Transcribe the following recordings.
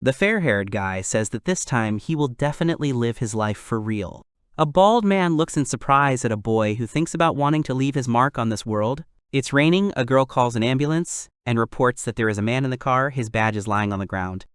The fair-haired guy says that this time he will definitely live his life for real. A bald man looks in surprise at a boy who thinks about wanting to leave his mark on this world. It's raining, a girl calls an ambulance, and reports that there is a man in the car, his badge is lying on the ground.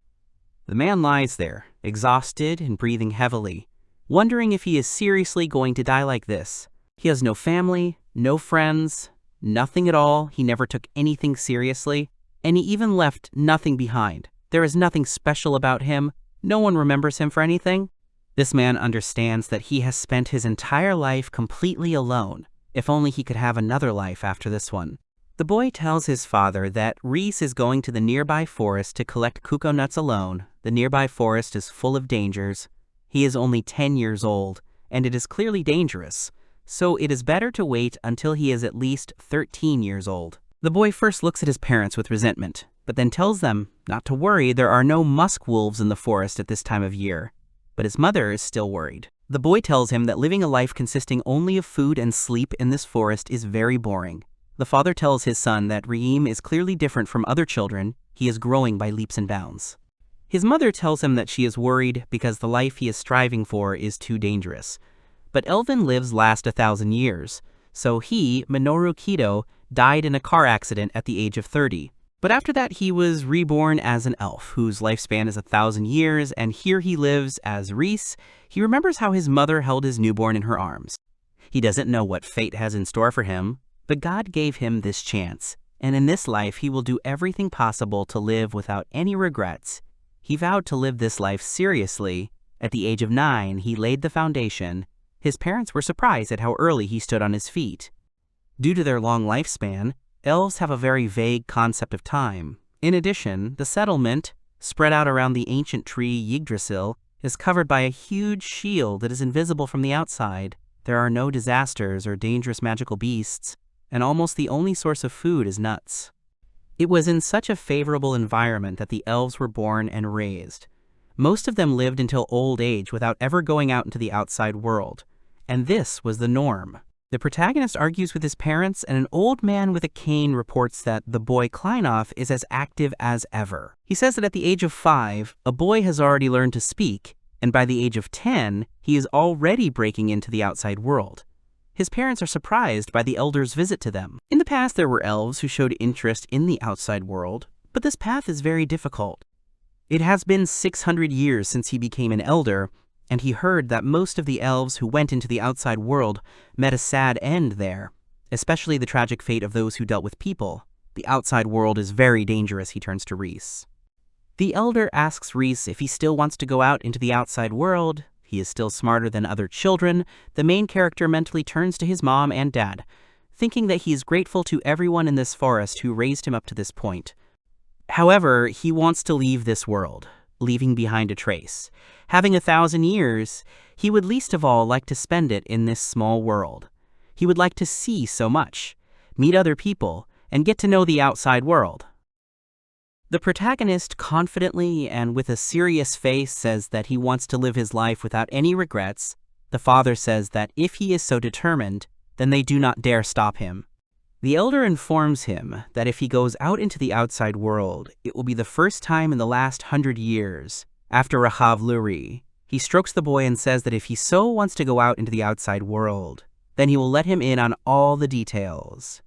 The man lies there, exhausted and breathing heavily, wondering if he is seriously going to die like this. He has no family, no friends, nothing at all, he never took anything seriously, and he even left nothing behind. There is nothing special about him, no one remembers him for anything. This man understands that he has spent his entire life completely alone, if only he could have another life after this one. The boy tells his father that Riis is going to the nearby forest to collect cuckoo nuts alone. The nearby forest is full of dangers. He is only 10 years old, and it is clearly dangerous, so it is better to wait until he is at least 13 years old. The boy first looks at his parents with resentment, but then tells them not to worry, there are no musk wolves in the forest at this time of year. But his mother is still worried. The boy tells him that living a life consisting only of food and sleep in this forest is very boring. The father tells his son that Reim is clearly different from other children, he is growing by leaps and bounds. His mother tells him that she is worried because the life he is striving for is too dangerous. But elven lives last 1,000 years, so he, Minoru Kido, died in a car accident at the age of 30. But after that he was reborn as an elf, whose lifespan is 1,000 years, and here he lives as Riis. He remembers how his mother held his newborn in her arms. He doesn't know what fate has in store for him, but God gave him this chance, and in this life he will do everything possible to live without any regrets. He vowed to live this life seriously. At the age of 9, he laid the foundation. His parents were surprised at how early he stood on his feet. Due to their long lifespan, elves have a very vague concept of time. In addition, the settlement, spread out around the ancient tree Yggdrasil, is covered by a huge shield that is invisible from the outside. There are no disasters or dangerous magical beasts, and almost the only source of food is nuts. It was in such a favorable environment that the elves were born and raised. Most of them lived until old age without ever going out into the outside world, and this was the norm. The protagonist argues with his parents, and an old man with a cane reports that the boy Kleinhoff is as active as ever. He says that at the age of 5, a boy has already learned to speak, and by the age of 10, he is already breaking into the outside world. His parents are surprised by the elder's visit to them. In the past, there were elves who showed interest in the outside world, but this path is very difficult. It has been 600 years since he became an elder, and he heard that most of the elves who went into the outside world met a sad end there, especially the tragic fate of those who dealt with people. The outside world is very dangerous, he turns to Riis. The elder asks Riis if he still wants to go out into the outside world. He is still smarter than other children. The main character mentally turns to his mom and dad, thinking that he is grateful to everyone in this forest who raised him up to this point. However, he wants to leave this world, leaving behind a trace. Having 1,000 years, he would least of all like to spend it in this small world. He would like to see so much, meet other people, and get to know the outside world. The protagonist confidently and with a serious face says that he wants to live his life without any regrets. The father says that if he is so determined, then they do not dare stop him. The elder informs him that if he goes out into the outside world, it will be the first time in the last 100 years. After Rahav Luri, he strokes the boy and says that if he so wants to go out into the outside world, then he will let him in on all the details.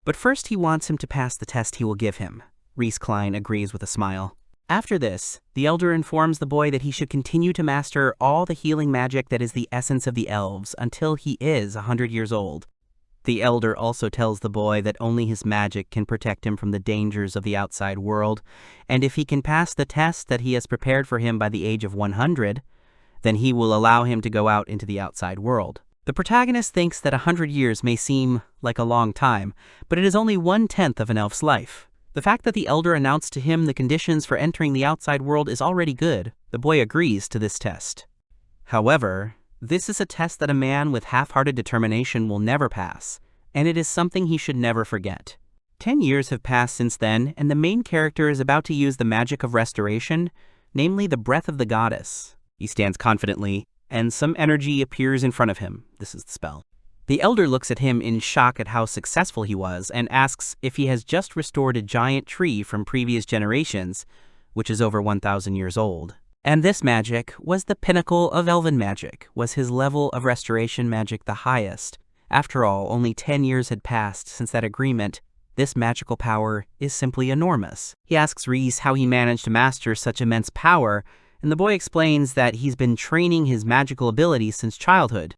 But first he wants him to pass the test he will give him. Riis Klein agrees with a smile. After this, the elder informs the boy that he should continue to master all the healing magic that is the essence of the elves until he is 100 years old. The elder also tells the boy that only his magic can protect him from the dangers of the outside world, and if he can pass the test that he has prepared for him by the age of 100, then he will allow him to go out into the outside world. The protagonist thinks that 100 years may seem like a long time, but it is only 1/10 of an elf's life. The fact that the elder announced to him the conditions for entering the outside world is already good. The boy agrees to this test. However, this is a test that a man with half-hearted determination will never pass, and it is something he should never forget. 10 years have passed since then, and the main character is about to use the magic of restoration, namely the breath of the goddess. He stands confidently, and some energy appears in front of him. This is the spell. The elder looks at him in shock at how successful he was, and asks if he has just restored a giant tree from previous generations, which is over 1,000 years old. And this magic was the pinnacle of elven magic. Was his level of restoration magic the highest? After all, only 10 years had passed since that agreement. This magical power is simply enormous. He asks Riis how he managed to master such immense power, and the boy explains that he's been training his magical abilities since childhood.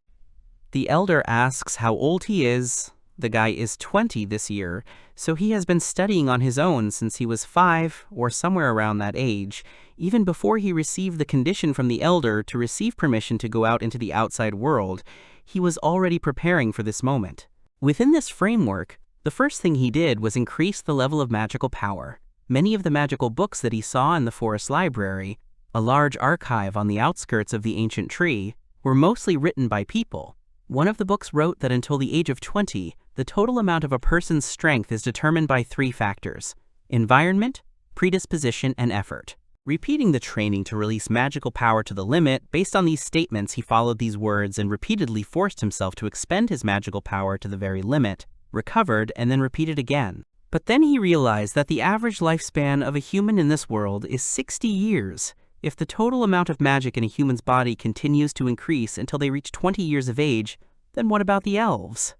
The elder asks how old he is. The guy is 20 this year, so he has been studying on his own since he was 5 or somewhere around that age, even before he received the condition from the elder to receive permission to go out into the outside world. He was already preparing for this moment. Within this framework, the first thing he did was increase the level of magical power. Many of the magical books that he saw in the forest library, a large archive on the outskirts of the ancient tree, were mostly written by people. One of the books wrote that until the age of 20, the total amount of a person's strength is determined by 3 factors: environment, predisposition, and effort. Repeating the training to release magical power to the limit, based on these statements, he followed these words and repeatedly forced himself to expend his magical power to the very limit, recovered, and then repeated again. But then he realized that the average lifespan of a human in this world is 60 years. If the total amount of magic in a human's body continues to increase until they reach 20 years of age, then what about the elves?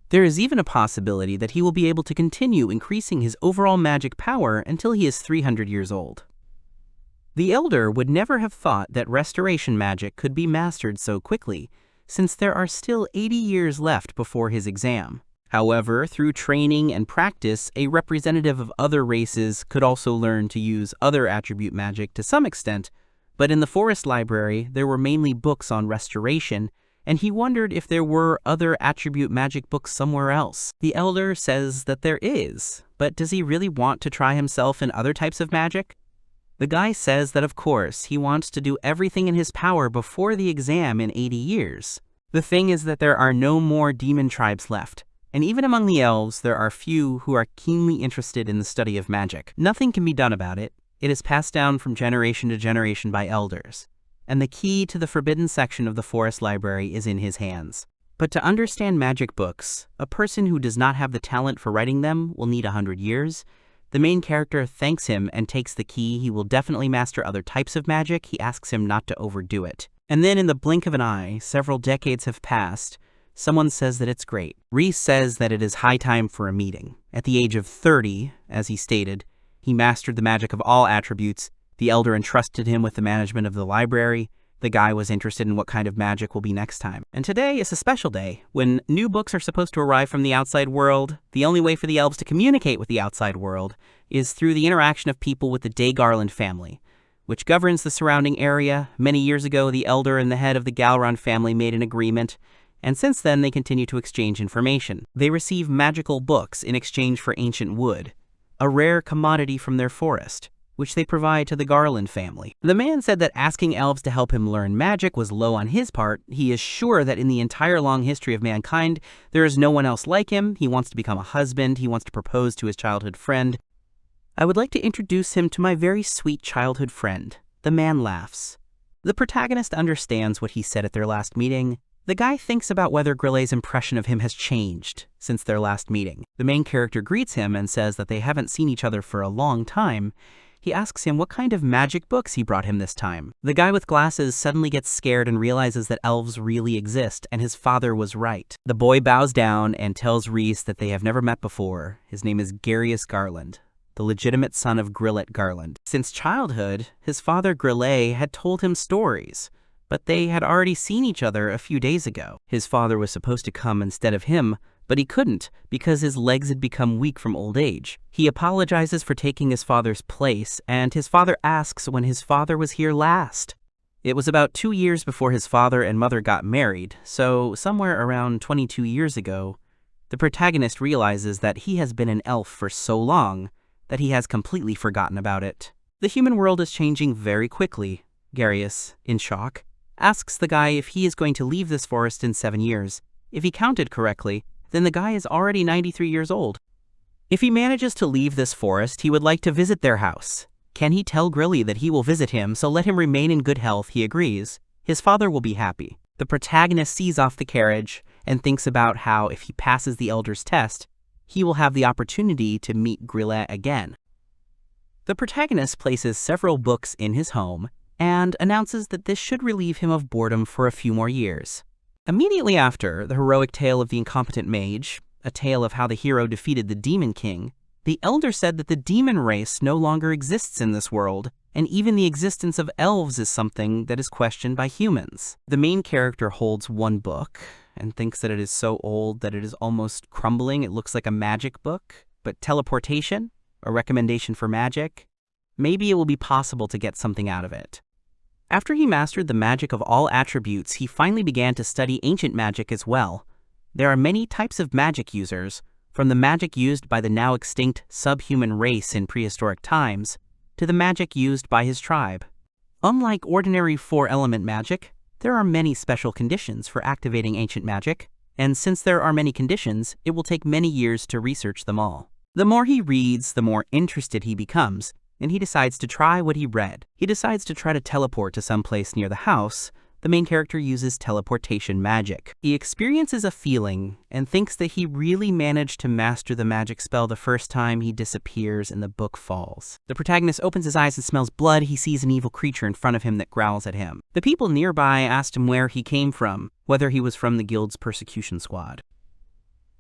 There is even a possibility that he will be able to continue increasing his overall magic power until he is 300 years old. The elder would never have thought that restoration magic could be mastered so quickly, since there are still 80 years left before his exam. However, through training and practice, a representative of other races could also learn to use other attribute magic to some extent, but in the forest library, there were mainly books on restoration, and he wondered if there were other attribute magic books somewhere else. The elder says that there is, but does he really want to try himself in other types of magic? The guy says that of course, he wants to do everything in his power before the exam in 80 years. The thing is that there are no more demon tribes left. And even among the elves, there are few who are keenly interested in the study of magic. Nothing can be done about it. It is passed down from generation to generation by elders. And the key to the forbidden section of the forest library is in his hands. But to understand magic books, a person who does not have the talent for writing them will need 100 years. The main character thanks him and takes the key. He will definitely master other types of magic. He asks him not to overdo it. And then in the blink of an eye, several decades have passed. Someone says that it's great. Riis says that it is high time for a meeting. At the age of 30, as he stated, he mastered the magic of all attributes. The elder entrusted him with the management of the library. The guy was interested in what kind of magic will be next time. And today is a special day. When new books are supposed to arrive from the outside world, the only way for the elves to communicate with the outside world is through the interaction of people with the Day Garland family, which governs the surrounding area. Many years ago, the elder and the head of the Galron family made an agreement, and since then they continue to exchange information. They receive magical books in exchange for ancient wood, a rare commodity from their forest, which they provide to the Garland family. The man said that asking elves to help him learn magic was low on his part. He is sure that in the entire long history of mankind, there is no one else like him. He wants to become a husband. He wants to propose to his childhood friend. I would like to introduce him to my very sweet childhood friend. The man laughs. The protagonist understands what he said at their last meeting. The guy thinks about whether Grillet's impression of him has changed since their last meeting. The main character greets him and says that they haven't seen each other for a long time. He asks him what kind of magic books he brought him this time. The guy with glasses suddenly gets scared and realizes that elves really exist, and his father was right. The boy bows down and tells Riis that they have never met before. His name is Garius Garland, the legitimate son of Grillet Garland. Since childhood, his father Grillet had told him stories, but they had already seen each other a few days ago. His father was supposed to come instead of him, but he couldn't because his legs had become weak from old age. He apologizes for taking his father's place, and his father asks when his father was here last. It was about 2 years before his father and mother got married, so somewhere around 22 years ago, the protagonist realizes that he has been an elf for so long that he has completely forgotten about it. The human world is changing very quickly. Garius, in shock, asks the guy if he is going to leave this forest in 7 years. If he counted correctly, then the guy is already 93 years old. If he manages to leave this forest, he would like to visit their house. Can he tell Grilly that he will visit him, so let him remain in good health? He agrees. His father will be happy. The protagonist sees off the carriage and thinks about how if he passes the elder's test, he will have the opportunity to meet Grillet again. The protagonist places several books in his home and announces that this should relieve him of boredom for a few more years. Immediately after the heroic tale of the incompetent mage, a tale of how the hero defeated the Demon King, the elder said that the demon race no longer exists in this world, and even the existence of elves is something that is questioned by humans. The main character holds one book and thinks that it is so old that it is almost crumbling. It looks like a magic book, but teleportation, a recommendation for magic, maybe it will be possible to get something out of it. After he mastered the magic of all attributes, he finally began to study ancient magic as well. There are many types of magic users, from the magic used by the now extinct subhuman race in prehistoric times, to the magic used by his tribe. Unlike ordinary four-element magic, there are many special conditions for activating ancient magic, and since there are many conditions, it will take many years to research them all. The more he reads, the more interested he becomes, and he decides to try what he read. He decides to try to teleport to some place near the house. The main character uses teleportation magic. He experiences a feeling and thinks that he really managed to master the magic spell the first time he disappears and the book falls. The protagonist opens his eyes and smells blood. He sees an evil creature in front of him that growls at him. The people nearby asked him where he came from, whether he was from the guild's persecution squad.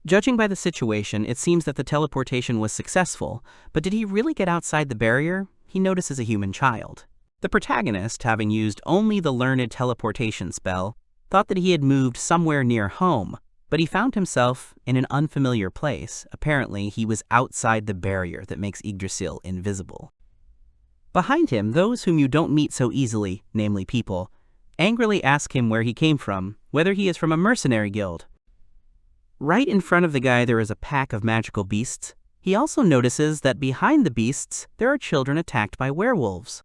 Judging by the situation, it seems that the teleportation was successful, but did he really get outside the barrier? He notices a human child. The protagonist, having used only the learned teleportation spell, thought that he had moved somewhere near home, but he found himself in an unfamiliar place. Apparently, he was outside the barrier that makes Yggdrasil invisible. Behind him, those whom you don't meet so easily, namely people, angrily ask him where he came from, whether he is from a mercenary guild. Right in front of the guy there is a pack of magical beasts. He also notices that behind the beasts there are children attacked by werewolves.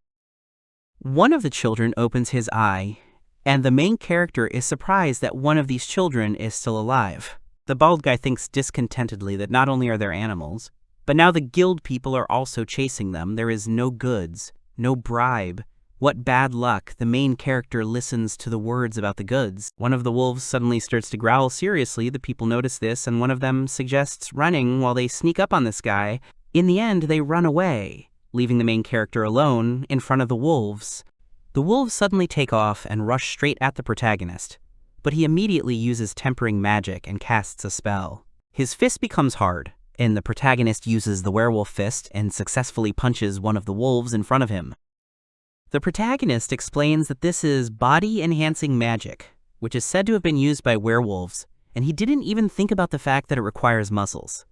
One of the children opens his eye, and the main character is surprised that one of these children is still alive. The bald guy thinks discontentedly that not only are there animals, but now the guild people are also chasing them. There is no goods, no bribe. What bad luck. The main character listens to the words about the goods. One of the wolves suddenly starts to growl seriously. The people notice this, and one of them suggests running while they sneak up on this guy. In the end, they run away, leaving the main character alone in front of the wolves. The wolves suddenly take off and rush straight at the protagonist, but he immediately uses tempering magic and casts a spell. His fist becomes hard, and the protagonist uses the werewolf fist and successfully punches one of the wolves in front of him. The protagonist explains that this is body-enhancing magic, which is said to have been used by werewolves, and he didn't even think about the fact that it requires muscles.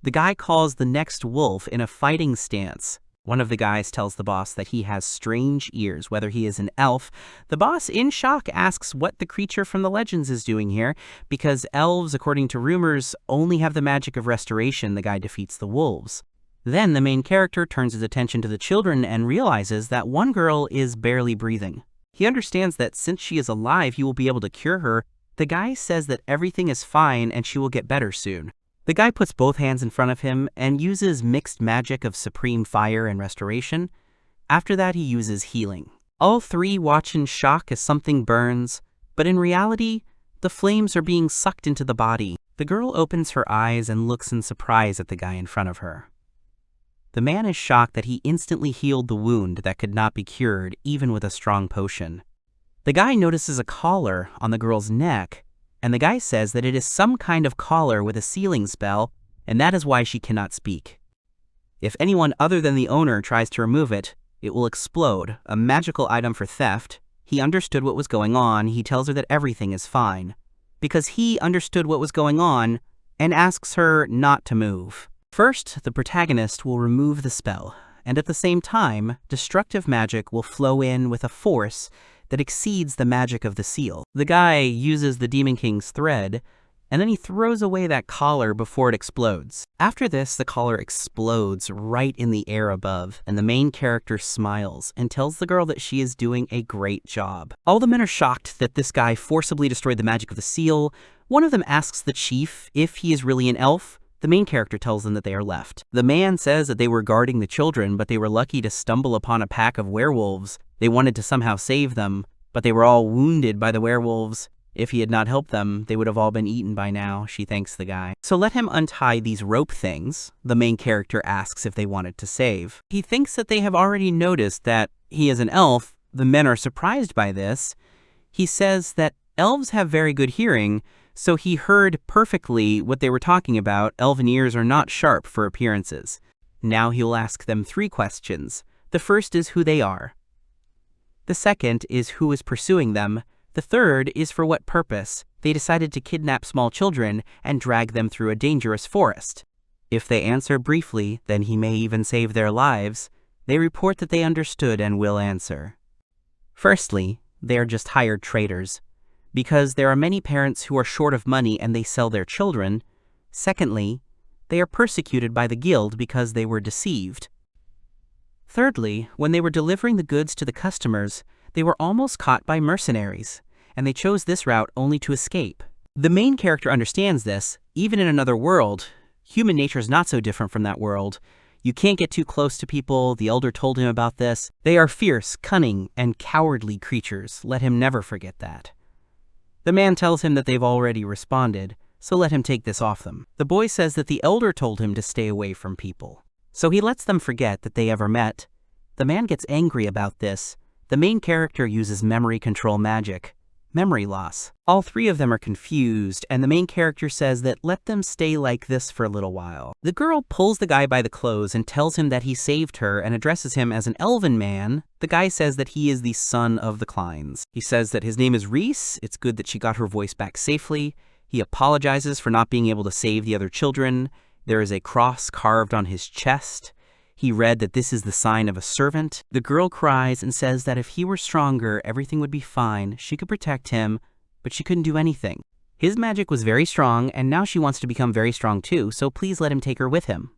The guy calls the next wolf in a fighting stance. One of the guys tells the boss that he has strange ears, whether he is an elf. The boss, in shock, asks what the creature from the legends is doing here, because elves, according to rumors, only have the magic of restoration. The guy defeats the wolves. Then the main character turns his attention to the children and realizes that one girl is barely breathing. He understands that since she is alive, he will be able to cure her. The guy says that everything is fine and she will get better soon. The guy puts both hands in front of him and uses mixed magic of supreme fire and restoration. After that, he uses healing. All three watch in shock as something burns, but in reality, the flames are being sucked into the body. The girl opens her eyes and looks in surprise at the guy in front of her. The man is shocked that he instantly healed the wound that could not be cured even with a strong potion. The guy notices a collar on the girl's neck, and the guy says that it is some kind of collar with a sealing spell, and that is why she cannot speak. If anyone other than the owner tries to remove it, it will explode, a magical item for theft. He understood what was going on. He tells her that everything is fine, because he understood what was going on and asks her not to move. First, the protagonist will remove the spell, and at the same time, destructive magic will flow in with a force that exceeds the magic of the seal. The guy uses the Demon King's thread, and then he throws away that collar before it explodes. After this, the collar explodes right in the air above, and the main character smiles and tells the girl that she is doing a great job. All the men are shocked that this guy forcibly destroyed the magic of the seal. One of them asks the chief if he is really an elf. The main character tells them that they are left. The man says that they were guarding the children, but they were lucky to stumble upon a pack of werewolves. They wanted to somehow save them, but they were all wounded by the werewolves. If he had not helped them, they would have all been eaten by now, she thanks the guy. So let him untie these rope things, the main character asks if they wanted to save. He thinks that they have already noticed that he is an elf. The men are surprised by this. He says that elves have very good hearing, so he heard perfectly what they were talking about. Elven ears are not sharp for appearances. Now he'll ask them 3 questions. The first is who they are. The second is who is pursuing them. The third is for what purpose. They decided to kidnap small children and drag them through a dangerous forest. If they answer briefly, then he may even save their lives. They report that they understood and will answer. Firstly, they are just hired traders, because there are many parents who are short of money and they sell their children. Secondly, they are persecuted by the guild because they were deceived. Thirdly, when they were delivering the goods to the customers, they were almost caught by mercenaries, and they chose this route only to escape. The main character understands this. Even in another world, human nature is not so different from that world. You can't get too close to people. The elder told him about this. They are fierce, cunning, and cowardly creatures. Let him never forget that. The man tells him that they've already responded, so let him take this off them. The boy says that the elder told him to stay away from people, so he lets them forget that they ever met. The man gets angry about this. The main character uses memory control magic. Memory loss. All 3 of them are confused, and the main character says that let them stay like this for a little while. The girl pulls the guy by the clothes and tells him that he saved her and addresses him as an elven man. The guy says that he is the son of the Kleins. He says that his name is Riis. It's good that she got her voice back safely. He apologizes for not being able to save the other children. There is a cross carved on his chest. He read that this is the sign of a servant. The girl cries and says that if he were stronger, everything would be fine. She could protect him, but she couldn't do anything. His magic was very strong, and now she wants to become very strong too, so please let him take her with him.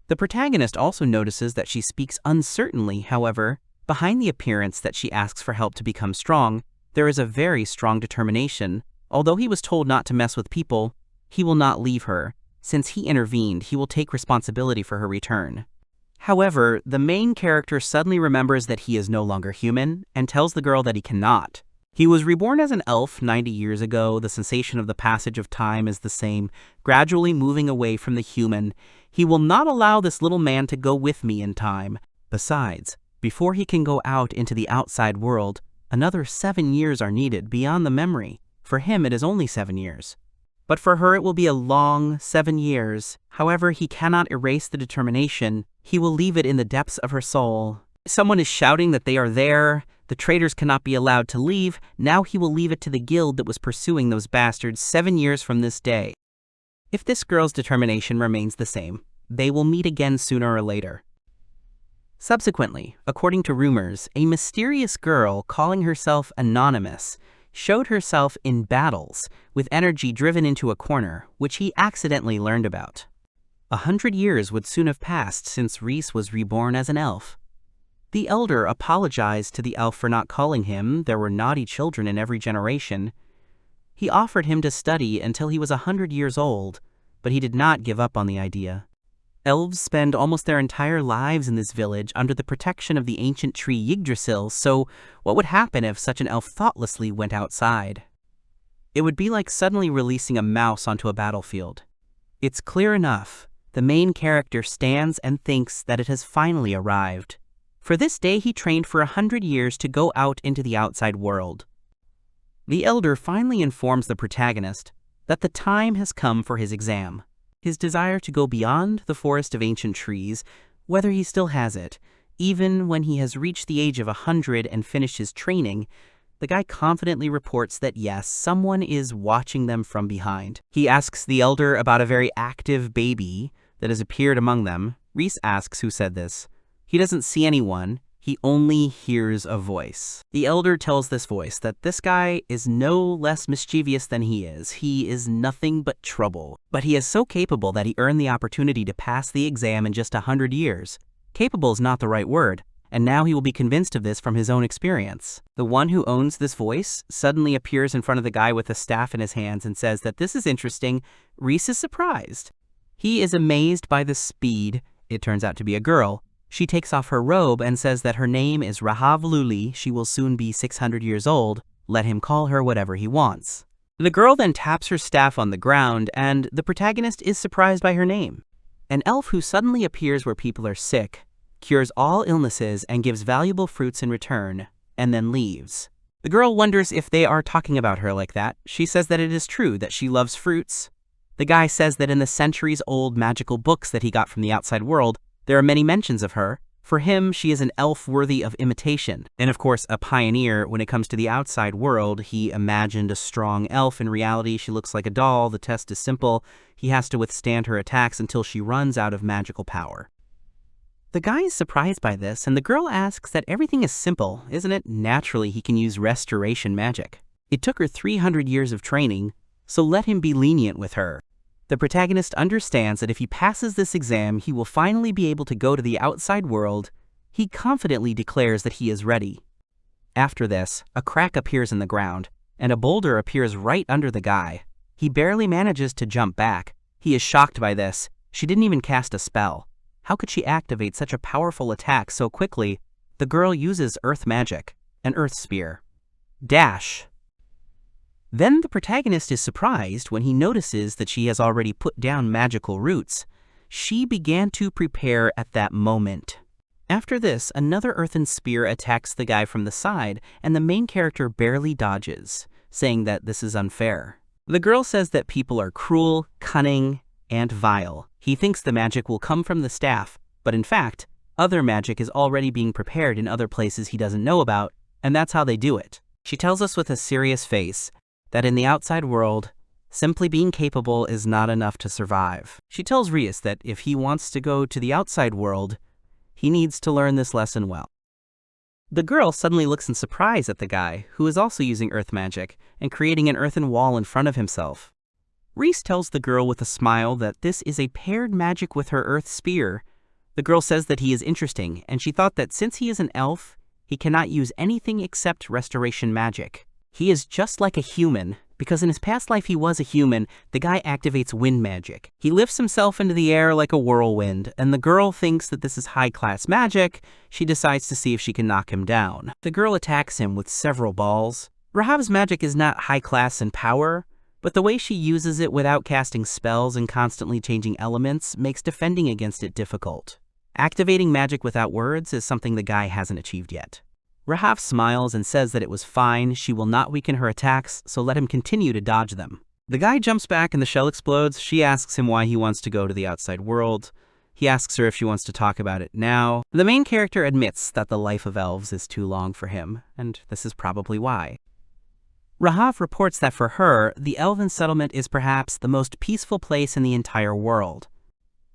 The protagonist also notices that she speaks uncertainly. However, behind the appearance that she asks for help to become strong, there is a very strong determination. Although he was told not to mess with people, he will not leave her. Since he intervened, he will take responsibility for her return. However, the main character suddenly remembers that he is no longer human and tells the girl that he cannot. He was reborn as an elf 90 years ago. The sensation of the passage of time is the same, gradually moving away from the human. He will not allow this little man to go with me in time. Besides, before he can go out into the outside world, another 7 years are needed beyond the memory. For him, it is only 7 years. But for her, it will be a long 7 years. However, he cannot erase the determination. He will leave it in the depths of her soul. Someone is shouting that they are there. The traders cannot be allowed to leave. Now he will leave it to the guild that was pursuing those bastards 7 years from this day. If this girl's determination remains the same, they will meet again sooner or later. Subsequently, according to rumors, a mysterious girl calling herself Anonymous showed herself in battles with energy driven into a corner, which he accidentally learned about. 100 years would soon have passed since Riis was reborn as an elf. The elder apologized to the elf for not calling him. There were naughty children in every generation. He offered him to study until he was 100 years old, but he did not give up on the idea. Elves spend almost their entire lives in this village under the protection of the ancient tree Yggdrasil, so what would happen if such an elf thoughtlessly went outside? It would be like suddenly releasing a mouse onto a battlefield. It's clear enough. The main character stands and thinks that it has finally arrived. For this day he trained for 100 years to go out into the outside world. The elder finally informs the protagonist that the time has come for his exam. His desire to go beyond the forest of ancient trees, whether he still has it, even when he has reached the age of 100 and finished his training, the guy confidently reports that yes, someone is watching them from behind. He asks the elder about a very active baby that has appeared among them. Riis asks who said this. He doesn't see anyone. He only hears a voice. The elder tells this voice that this guy is no less mischievous than he is. He is nothing but trouble. But he is so capable that he earned the opportunity to pass the exam in just 100 years. Capable is not the right word, and now he will be convinced of this from his own experience. The one who owns this voice suddenly appears in front of the guy with a staff in his hands and says that this is interesting. Riis is surprised. He is amazed by the speed. It turns out to be a girl. She takes off her robe and says that her name is Rahav Luli. She will soon be 600 years old. let him call her whatever he wants. The girl then taps her staff on the ground, and the protagonist is surprised by her name. An elf who suddenly appears where people are sick, cures all illnesses and gives valuable fruits in return, and then leaves. The girl wonders if they are talking about her like that. She says that it is true that she loves fruits. The guy says that in the centuries-old magical books that he got from the outside world, there are many mentions of her. For him, she is an elf worthy of imitation, and of course a pioneer when it comes to the outside world. He imagined a strong elf. In reality, she looks like a doll. The test is simple. He has to withstand her attacks until she runs out of magical power. The guy is surprised by this, and the girl asks that everything is simple, isn't it? Naturally, he can use restoration magic. It took her 300 years of training, so let him be lenient with her. The protagonist understands that if he passes this exam, he will finally be able to go to the outside world. He confidently declares that he is ready. After this, a crack appears in the ground, and a boulder appears right under the guy. He barely manages to jump back. He is shocked by this. She didn't even cast a spell. How could she activate such a powerful attack so quickly? The girl uses earth magic, an earth spear. Dash. Then the protagonist is surprised when he notices that she has already put down magical roots. She began to prepare at that moment. After this, another earthen spear attacks the guy from the side, and the main character barely dodges, saying that this is unfair. The girl says that people are cruel, cunning, and vile. He thinks the magic will come from the staff, but in fact, other magic is already being prepared in other places he doesn't know about, and that's how they do it. She tells us with a serious face that in the outside world, simply being capable is not enough to survive. She tells Riis that if he wants to go to the outside world, he needs to learn this lesson well. The girl suddenly looks in surprise at the guy, who is also using earth magic and creating an earthen wall in front of himself. Riis tells the girl with a smile that this is a paired magic with her earth spear. The girl says that he is interesting, and she thought that since he is an elf, he cannot use anything except restoration magic. He is just like a human, because in his past life he was a human. The guy activates wind magic. He lifts himself into the air like a whirlwind, and the girl thinks that this is high-class magic. She decides to see if she can knock him down. The girl attacks him with several balls. Rahav's magic is not high-class in power, but the way she uses it without casting spells and constantly changing elements makes defending against it difficult. Activating magic without words is something the guy hasn't achieved yet. Rahav smiles and says that it was fine. She will not weaken her attacks, so let him continue to dodge them. The guy jumps back and the shell explodes. She asks him why he wants to go to the outside world. He asks her if she wants to talk about it now. The main character admits that the life of elves is too long for him, and this is probably why. Rahav reports that for her, the elven settlement is perhaps the most peaceful place in the entire world.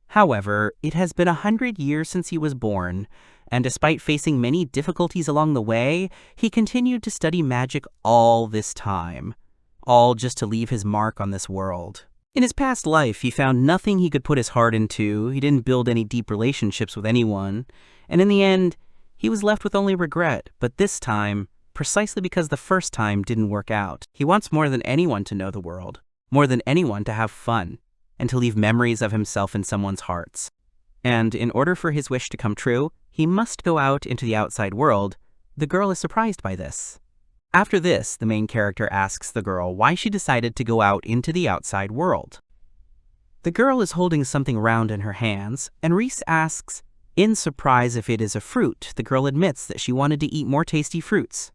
However, it has been 100 years since he was born, and despite facing many difficulties along the way, he continued to study magic all this time, all just to leave his mark on this world. In his past life, he found nothing he could put his heart into. He didn't build any deep relationships with anyone, and in the end, he was left with only regret. But this time, precisely because the first time didn't work out, he wants more than anyone to know the world, more than anyone to have fun, and to leave memories of himself in someone's hearts. And in order for his wish to come true, he must go out into the outside world. The girl is surprised by this. After this, the main character asks the girl why she decided to go out into the outside world. The girl is holding something round in her hands, and Riis asks, in surprise, if it is a fruit. The girl admits that she wanted to eat more tasty fruits.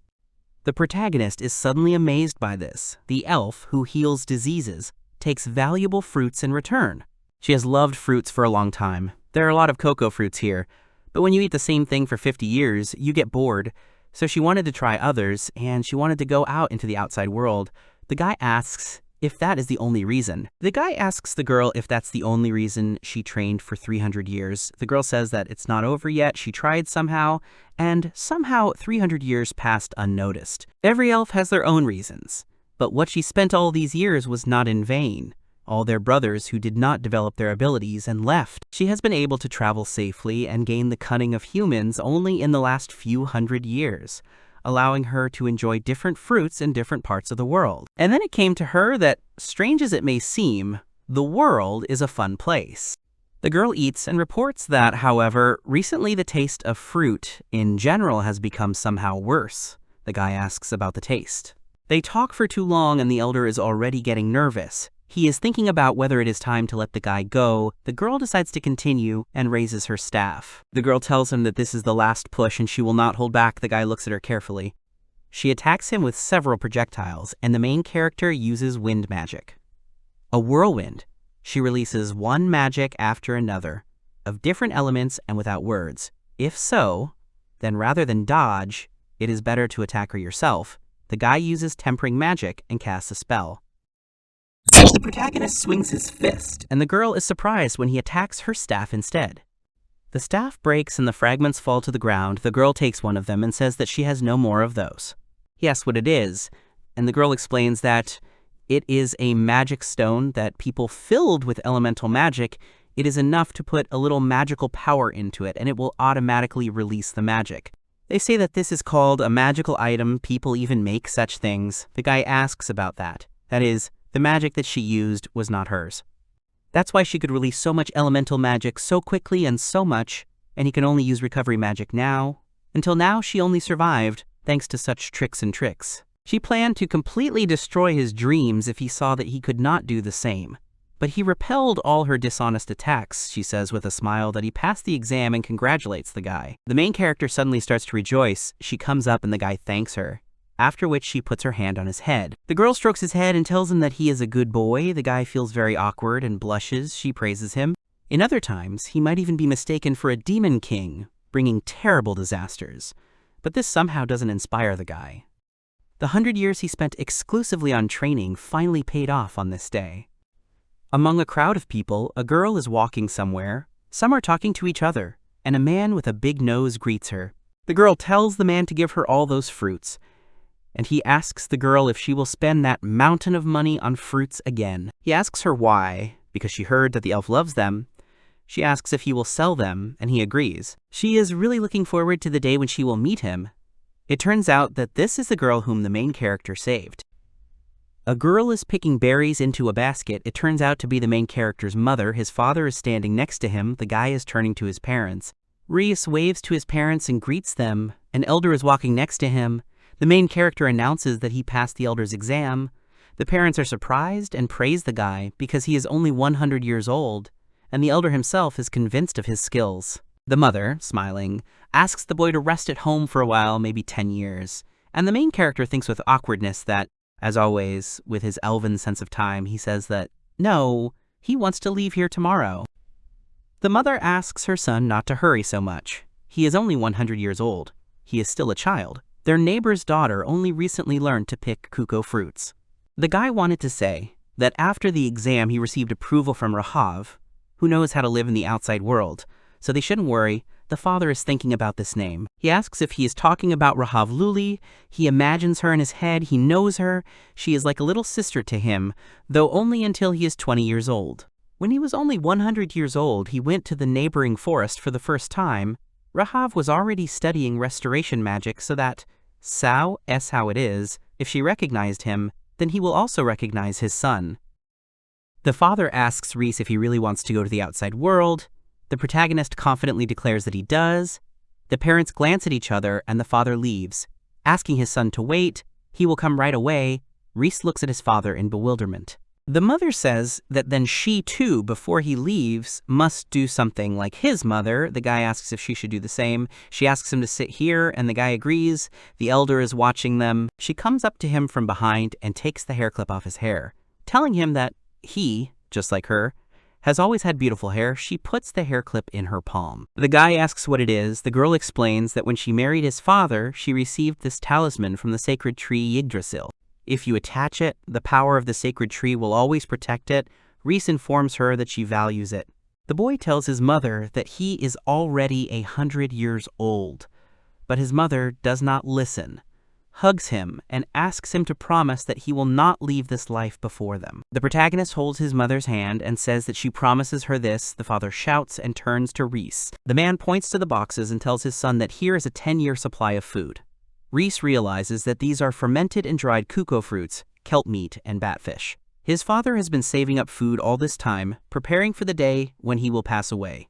The protagonist is suddenly amazed by this. The elf, who heals diseases, takes valuable fruits in return. She has loved fruits for a long time. There are a lot of cocoa fruits here, but when you eat the same thing for 50 years, you get bored. So she wanted to try others, and she wanted to go out into the outside world. The guy asks if that is the only reason. The guy asks the girl if that's the only reason she trained for 300 years. The girl says that it's not over yet. She tried somehow, and somehow 300 years passed unnoticed. Every elf has their own reasons, but what she spent all these years was not in vain. All their brothers who did not develop their abilities and left. She has been able to travel safely and gain the cunning of humans only in the last few hundred years, allowing her to enjoy different fruits in different parts of the world. And then it came to her that, strange as it may seem, the world is a fun place. The girl eats and reports that, however, recently the taste of fruit in general has become somehow worse. The guy asks about the taste. They talk for too long and the elder is already getting nervous. He is thinking about whether it is time to let the guy go. The girl decides to continue and raises her staff. The girl tells him that this is the last push and she will not hold back. The guy looks at her carefully. She attacks him with several projectiles, and the main character uses wind magic. A whirlwind. She releases one magic after another, of different elements and without words. If so, then rather than dodge, it is better to attack her yourself. The guy uses tempering magic and casts a spell. The protagonist swings his fist, and the girl is surprised when he attacks her staff instead. The staff breaks and the fragments fall to the ground. The girl takes one of them and says that she has no more of those. He asks what it is, and the girl explains that it is a magic stone that people filled with elemental magic, it is enough to put a little magical power into it, and it will automatically release the magic. They say that this is called a magical item. People even make such things. The guy asks about that. That is, the magic that she used was not hers. That's why she could release so much elemental magic so quickly and so much, and he can only use recovery magic now. Until now, she only survived thanks to such tricks and tricks. She planned to completely destroy his dreams if he saw that he could not do the same. But he repelled all her dishonest attacks, she says with a smile that he passed the exam and congratulates the guy. The main character suddenly starts to rejoice. She comes up and the guy thanks her, after which she puts her hand on his head. The girl strokes his head and tells him that he is a good boy. The guy feels very awkward and blushes. She praises him. In other times, he might even be mistaken for a demon king, bringing terrible disasters. But this somehow doesn't inspire the guy. The 100 years he spent exclusively on training finally paid off on this day. Among a crowd of people, a girl is walking somewhere. Some are talking to each other, and a man with a big nose greets her. The girl tells the man to give her all those fruits, and he asks the girl if she will spend that mountain of money on fruits again. He asks her why, because she heard that the elf loves them. She asks if he will sell them, and he agrees. She is really looking forward to the day when she will meet him. It turns out that this is the girl whom the main character saved. A girl is picking berries into a basket. It turns out to be the main character's mother. His father is standing next to him. The guy is turning to his parents. Riis waves to his parents and greets them. An elder is walking next to him. The main character announces that he passed the elder's exam. The parents are surprised and praise the guy because he is only 100 years old, and the elder himself is convinced of his skills. The mother, smiling, asks the boy to rest at home for a while, maybe 10 years. And the main character thinks with awkwardness that, as always, with his elven sense of time, he says that, no, he wants to leave here tomorrow. The mother asks her son not to hurry so much. He is only 100 years old. He is still a child. Their neighbor's daughter only recently learned to pick kuko fruits. The guy wanted to say that after the exam he received approval from Rahav, who knows how to live in the outside world, so they shouldn't worry. The father is thinking about this name. He asks if he is talking about Rahav Luli. He imagines her in his head. He knows her. She is like a little sister to him, though only until he is 20 years old. When he was only 100 years old, he went to the neighboring forest for the first time. Rahav was already studying restoration magic so that, Sao es how it is, if she recognized him, then he will also recognize his son. The father asks Riis if he really wants to go to the outside world. The protagonist confidently declares that he does. The parents glance at each other and the father leaves, asking his son to wait. He will come right away. Riis looks at his father in bewilderment. The mother says that then she too, before he leaves, must do something like his mother. The guy asks if she should do the same. She asks him to sit here and the guy agrees. The elder is watching them. She comes up to him from behind and takes the hair clip off his hair, telling him that he, just like her, has always had beautiful hair. She puts the hair clip in her palm. The guy asks what it is. The girl explains that when she married his father, she received this talisman from the sacred tree Yggdrasil. If you attach it, the power of the sacred tree will always protect it. Riis informs her that she values it. The boy tells his mother that he is already 100 years old, but his mother does not listen, hugs him, and asks him to promise that he will not leave this life before them. The protagonist holds his mother's hand and says that she promises her this. The father shouts and turns to Riis. The man points to the boxes and tells his son that here is a 10-year supply of food. Riis realizes that these are fermented and dried kuko fruits, kelp meat, and batfish. His father has been saving up food all this time, preparing for the day when he will pass away.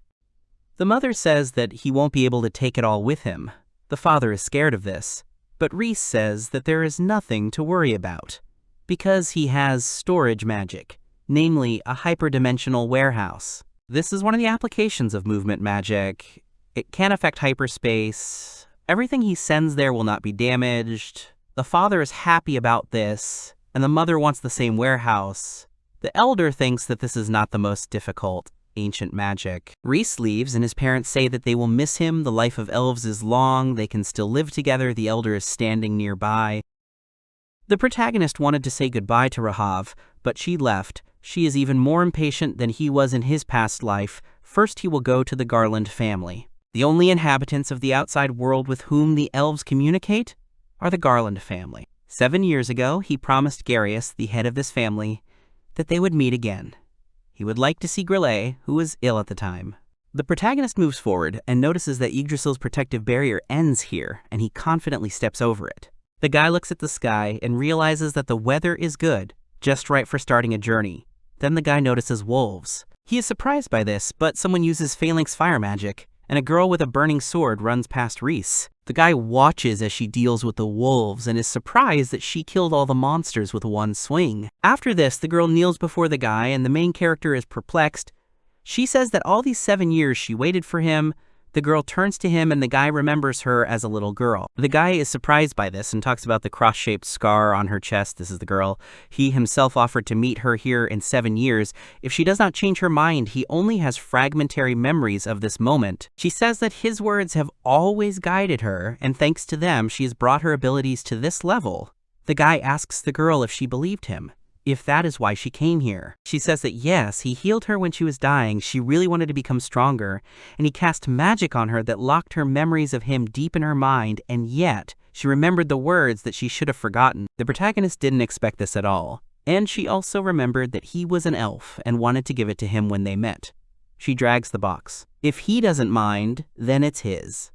The mother says that he won't be able to take it all with him. The father is scared of this, but Riis says that there is nothing to worry about, because he has storage magic, namely a hyperdimensional warehouse. This is one of the applications of movement magic. It can affect hyperspace. Everything he sends there will not be damaged. The father is happy about this, and the mother wants the same warehouse. The elder thinks that this is not the most difficult ancient magic. Riis leaves, and his parents say that they will miss him. The life of elves is long. They can still live together. The elder is standing nearby. The protagonist wanted to say goodbye to Rahav, but she left. She is even more impatient than he was in his past life. First, he will go to the Garland family. The only inhabitants of the outside world with whom the elves communicate are the Garland family. 7 years ago, he promised Garius, the head of this family, that they would meet again. He would like to see Grille, who was ill at the time. The protagonist moves forward and notices that Yggdrasil's protective barrier ends here, and he confidently steps over it. The guy looks at the sky and realizes that the weather is good, just right for starting a journey. Then the guy notices wolves. He is surprised by this, but someone uses Phalanx fire magic, and a girl with a burning sword runs past Riis. The guy watches as she deals with the wolves and is surprised that she killed all the monsters with one swing. After this, the girl kneels before the guy, and the main character is perplexed. She says that all these 7 years she waited for him. The girl turns to him, and the guy remembers her as a little girl. The guy is surprised by this and talks about the cross-shaped scar on her chest. This is the girl. He himself offered to meet her here in 7 years. If she does not change her mind, he only has fragmentary memories of this moment. She says that his words have always guided her, and thanks to them, she has brought her abilities to this level. The guy asks the girl if she believed him, if that is why she came here. She says that yes, he healed her when she was dying. She really wanted to become stronger, and he cast magic on her that locked her memories of him deep in her mind, and yet she remembered the words that she should have forgotten. The protagonist didn't expect this at all, and she also remembered that he was an elf and wanted to give it to him when they met. She drags the box. If he doesn't mind, then it's his.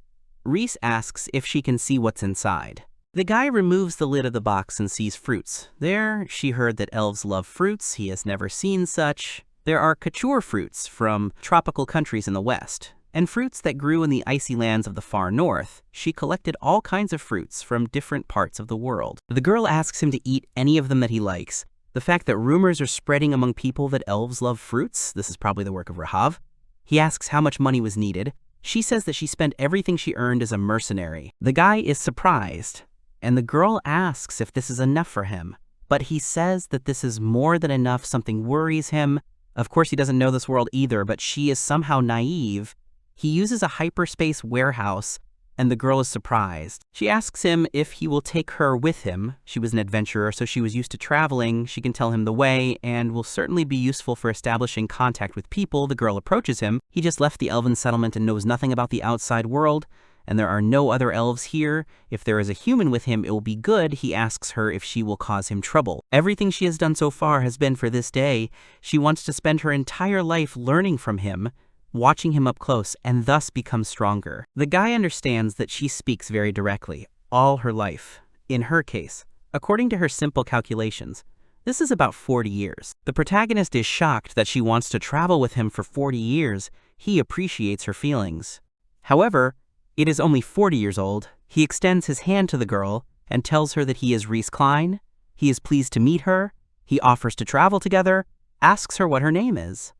Riis asks if she can see what's inside. The guy removes the lid of the box and sees fruits. There, she heard that elves love fruits. He has never seen such. There are couture fruits from tropical countries in the west, and fruits that grew in the icy lands of the far north. She collected all kinds of fruits from different parts of the world. The girl asks him to eat any of them that he likes. The fact that rumors are spreading among people that elves love fruits, this is probably the work of Rahav. He asks how much money was needed. She says that she spent everything she earned as a mercenary. The guy is surprised, and the girl asks if this is enough for him. But he says that this is more than enough. Something worries him. Of course, he doesn't know this world either, but she is somehow naive. He uses a hyperspace warehouse, and the girl is surprised. She asks him if he will take her with him. She was an adventurer, so she was used to traveling. She can tell him the way, and will certainly be useful for establishing contact with people. The girl approaches him. He just left the elven settlement and knows nothing about the outside world, and there are no other elves here. If there is a human with him, it will be good. He asks her if she will cause him trouble. Everything she has done so far has been for this day. She wants to spend her entire life learning from him, watching him up close, and thus become stronger. The guy understands that she speaks very directly, all her life. In her case, according to her simple calculations, this is about 40 years. The protagonist is shocked that she wants to travel with him for 40 years. He appreciates her feelings. However, it is only 40 years old. He extends his hand to the girl and tells her that he is Riis Klein. He is pleased to meet her. He offers to travel together, asks her what her name is.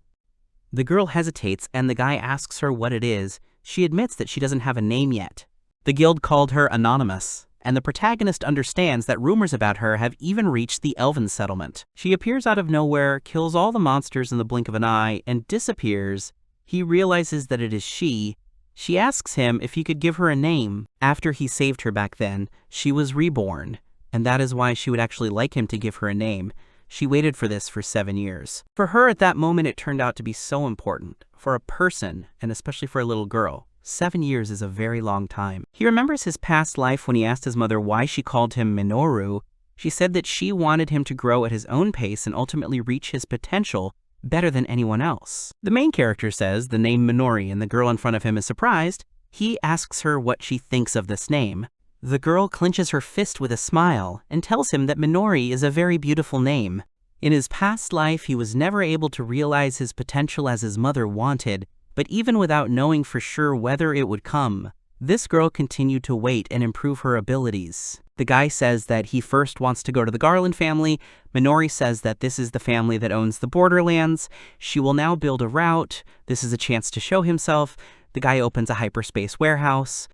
The girl hesitates, and the guy asks her what it is. She admits that she doesn't have a name yet. The guild called her Anonymous, and the protagonist understands that rumors about her have even reached the elven settlement. She appears out of nowhere, kills all the monsters in the blink of an eye, and disappears. He realizes that it is she. She asks him if he could give her a name. After he saved her back then, she was reborn, and that is why she would actually like him to give her a name. She waited for this for 7 years. For her, at that moment, it turned out to be so important. For a person, and especially for a little girl, 7 years is a very long time. He remembers his past life when he asked his mother why she called him Minoru. She said that she wanted him to grow at his own pace and ultimately reach his potential better than anyone else. The main character says the name Minori, and the girl in front of him is surprised. He asks her what she thinks of this name. The girl clenches her fist with a smile and tells him that Minori is a very beautiful name. In his past life, he was never able to realize his potential as his mother wanted, but even without knowing for sure whether it would come, This girl continued to wait and improve her abilities. The guy says that he first wants to go to the Garland family. Minori says that this is the family that owns the borderlands. She will now build a route. This is a chance to show himself. The guy opens a hyperspace warehouse.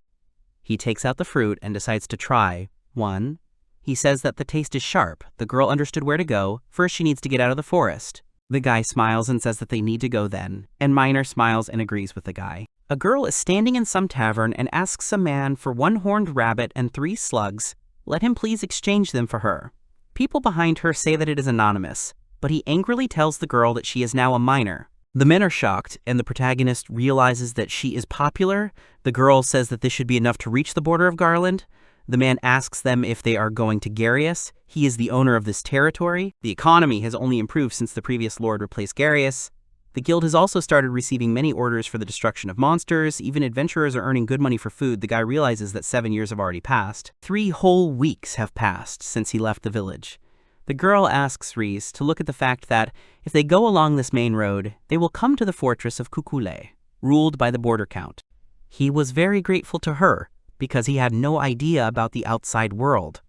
He takes out the fruit and decides to try one. He says that the taste is sharp. The girl understood where to go. First, she needs to get out of the forest. The guy smiles and says that they need to go then, and Minor smiles and agrees with the guy. A girl is standing in some tavern and asks a man for 1 horned rabbit and 3 slugs. Let him please exchange them for her. People behind her say that it is anonymous, but he angrily tells the girl that she is now a minor. The men are shocked, and the protagonist realizes that she is popular. The girl says that this should be enough to reach the border of Garland. The man asks them if they are going to Garius. He is the owner of this territory. The economy has only improved since the previous lord replaced Garius. The guild has also started receiving many orders for the destruction of monsters. Even adventurers are earning good money for food. The guy realizes that 7 years have already passed. 3 whole weeks have passed since he left the village. The girl asks Riis to look at the fact that if they go along this main road, they will come to the fortress of Kukule, ruled by the border count. He was very grateful to her, because he had no idea about the outside world.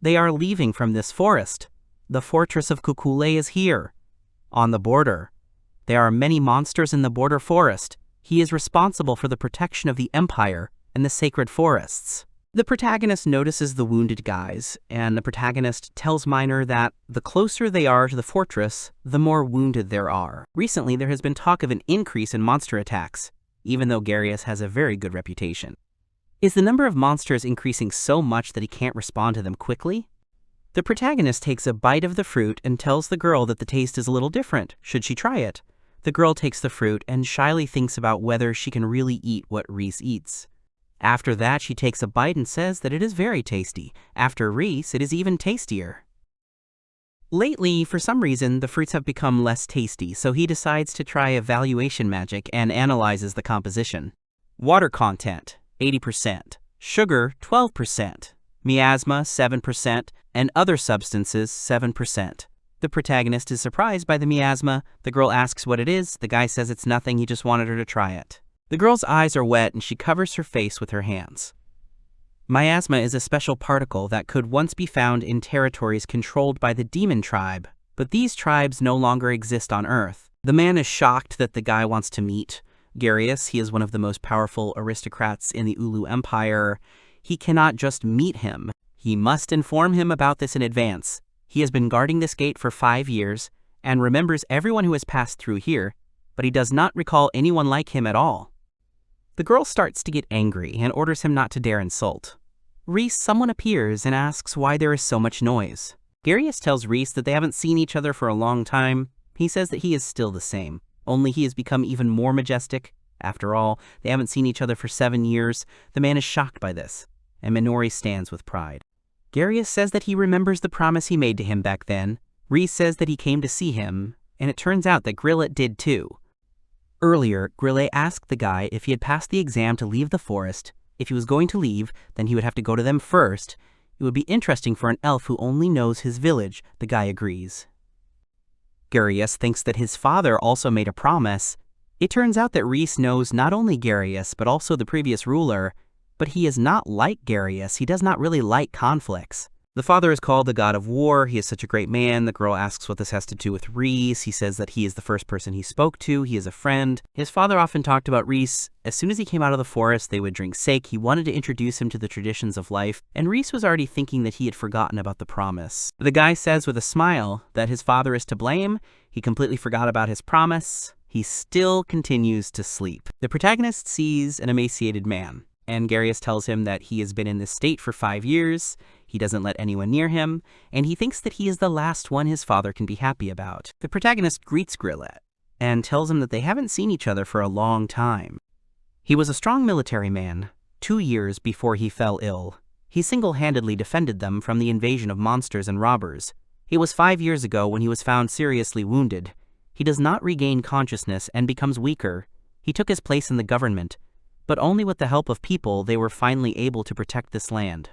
They are leaving from this forest. The fortress of Kukule is here, on the border. There are many monsters in the border forest. He is responsible for the protection of the empire and the sacred forests. The protagonist notices the wounded guys, and the protagonist tells Minor that the closer they are to the fortress, the more wounded there are. Recently, there has been talk of an increase in monster attacks, even though Garius has a very good reputation. Is the number of monsters increasing so much that he can't respond to them quickly? The protagonist takes a bite of the fruit and tells the girl that the taste is a little different. Should she try it? The girl takes the fruit and shyly thinks about whether she can really eat what Riis eats. After that, she takes a bite and says that it is very tasty. After Riis, it is even tastier. Lately, for some reason, the fruits have become less tasty, so he decides to try evaluation magic and analyzes the composition. Water content, 80%. Sugar, 12%. Miasma, 7%. And other substances, 7%. The protagonist is surprised by the miasma. The girl asks what it is. The guy says it's nothing, he just wanted her to try it. The girl's eyes are wet and she covers her face with her hands. Miasma is a special particle that could once be found in territories controlled by the demon tribe, but these tribes no longer exist on Earth. The man is shocked that the guy wants to meet Garius. He is one of the most powerful aristocrats in the Ulu Empire. He cannot just meet him. He must inform him about this in advance. He has been guarding this gate for 5 years and remembers everyone who has passed through here, but he does not recall anyone like him at all. The girl starts to get angry and orders him not to dare insult. Riis, someone appears and asks why there is so much noise. Garius tells Riis that they haven't seen each other for a long time. He says that he is still the same, only he has become even more majestic. After all, they haven't seen each other for 7 years. The man is shocked by this, and Minori stands with pride. Garius says that he remembers the promise he made to him back then. Riis says that he came to see him, and it turns out that Grillet did too. Earlier, Grillet asked the guy if he had passed the exam to leave the forest. If he was going to leave, then he would have to go to them first. It would be interesting for an elf who only knows his village. The guy agrees. Garius thinks that his father also made a promise. It turns out that Riis knows not only Garius, but also the previous ruler, but he is not like Garius. He does not really like conflicts. The father is called the god of war. He is such a great man. The girl asks what this has to do with Riis. He says that he is the first person he spoke to. He is a friend. His father often talked about Riis. As soon as he came out of the forest, they would drink sake. He wanted to introduce him to the traditions of life, and Riis was already thinking that he had forgotten about the promise. The guy says with a smile that his father is to blame. He completely forgot about his promise. He still continues to sleep. The protagonist sees an emaciated man, and Garius tells him that he has been in this state for 5 years. He doesn't let anyone near him, and he thinks that he is the last one his father can be happy about. The protagonist greets Grillet and tells him that they haven't seen each other for a long time. He was a strong military man. 2 years before he fell ill, he single-handedly defended them from the invasion of monsters and robbers. It was 5 years ago when he was found seriously wounded. He does not regain consciousness and becomes weaker. He took his place in the government, but only with the help of people they were finally able to protect this land.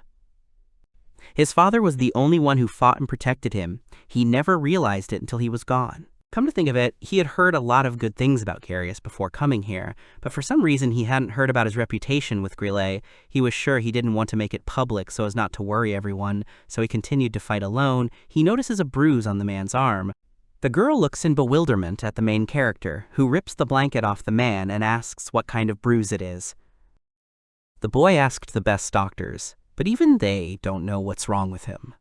His father was the only one who fought and protected him. He never realized it until he was gone. Come to think of it, he had heard a lot of good things about Garius before coming here, but for some reason he hadn't heard about his reputation with Grillet. He was sure he didn't want to make it public so as not to worry everyone, so he continued to fight alone. He notices a bruise on the man's arm. The girl looks in bewilderment at the main character, who rips the blanket off the man and asks what kind of bruise it is. The boy asked the best doctors, but even they don't know what's wrong with him.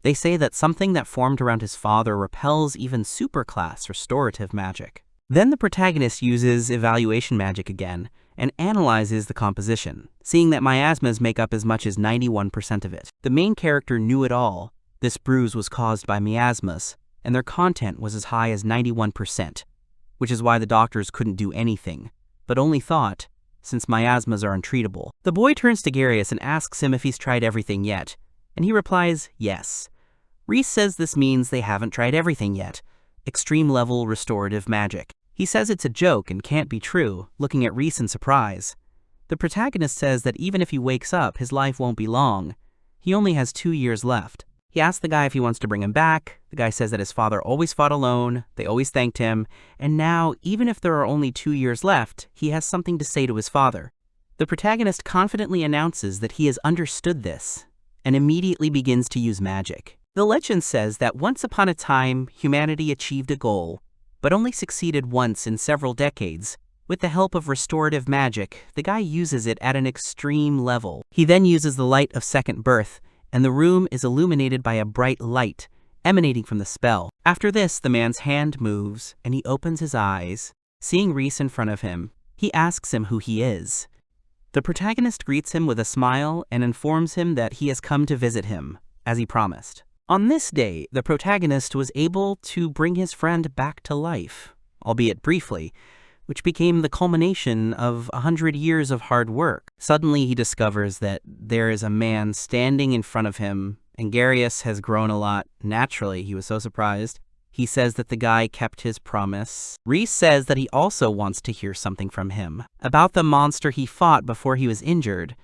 They say that something that formed around his father repels even superclass restorative magic. Then the protagonist uses evaluation magic again and analyzes the composition, seeing that miasmas make up as much as 91% of it. The main character knew it all. This bruise was caused by miasmas, and their content was as high as 91%, which is why the doctors couldn't do anything, but only thought, since miasmas are untreatable. The boy turns to Garius and asks him if he's tried everything yet, and he replies, yes. Riis says this means they haven't tried everything yet. Extreme level restorative magic. He says it's a joke and can't be true, looking at Riis in surprise. The protagonist says that even if he wakes up, his life won't be long. He only has 2 years left. He asks the guy if he wants to bring him back. The guy says that his father always fought alone, they always thanked him, and now, even if there are only 2 years left, he has something to say to his father. The protagonist confidently announces that he has understood this, and immediately begins to use magic. The legend says that once upon a time, humanity achieved a goal, but only succeeded once in several decades. With the help of restorative magic, the guy uses it at an extreme level. He then uses the light of second birth, and the room is illuminated by a bright light emanating from the spell. After this, the man's hand moves, and he opens his eyes. Seeing Riis in front of him, he asks him who he is. The protagonist greets him with a smile and informs him that he has come to visit him, as he promised. On this day, the protagonist was able to bring his friend back to life, albeit briefly, which became the culmination of 100 years of hard work. Suddenly he discovers that there is a man standing in front of him, and Garius has grown a lot. Naturally, he was so surprised. He says that the guy kept his promise. Riis says that he also wants to hear something from him, about the monster he fought before he was injured.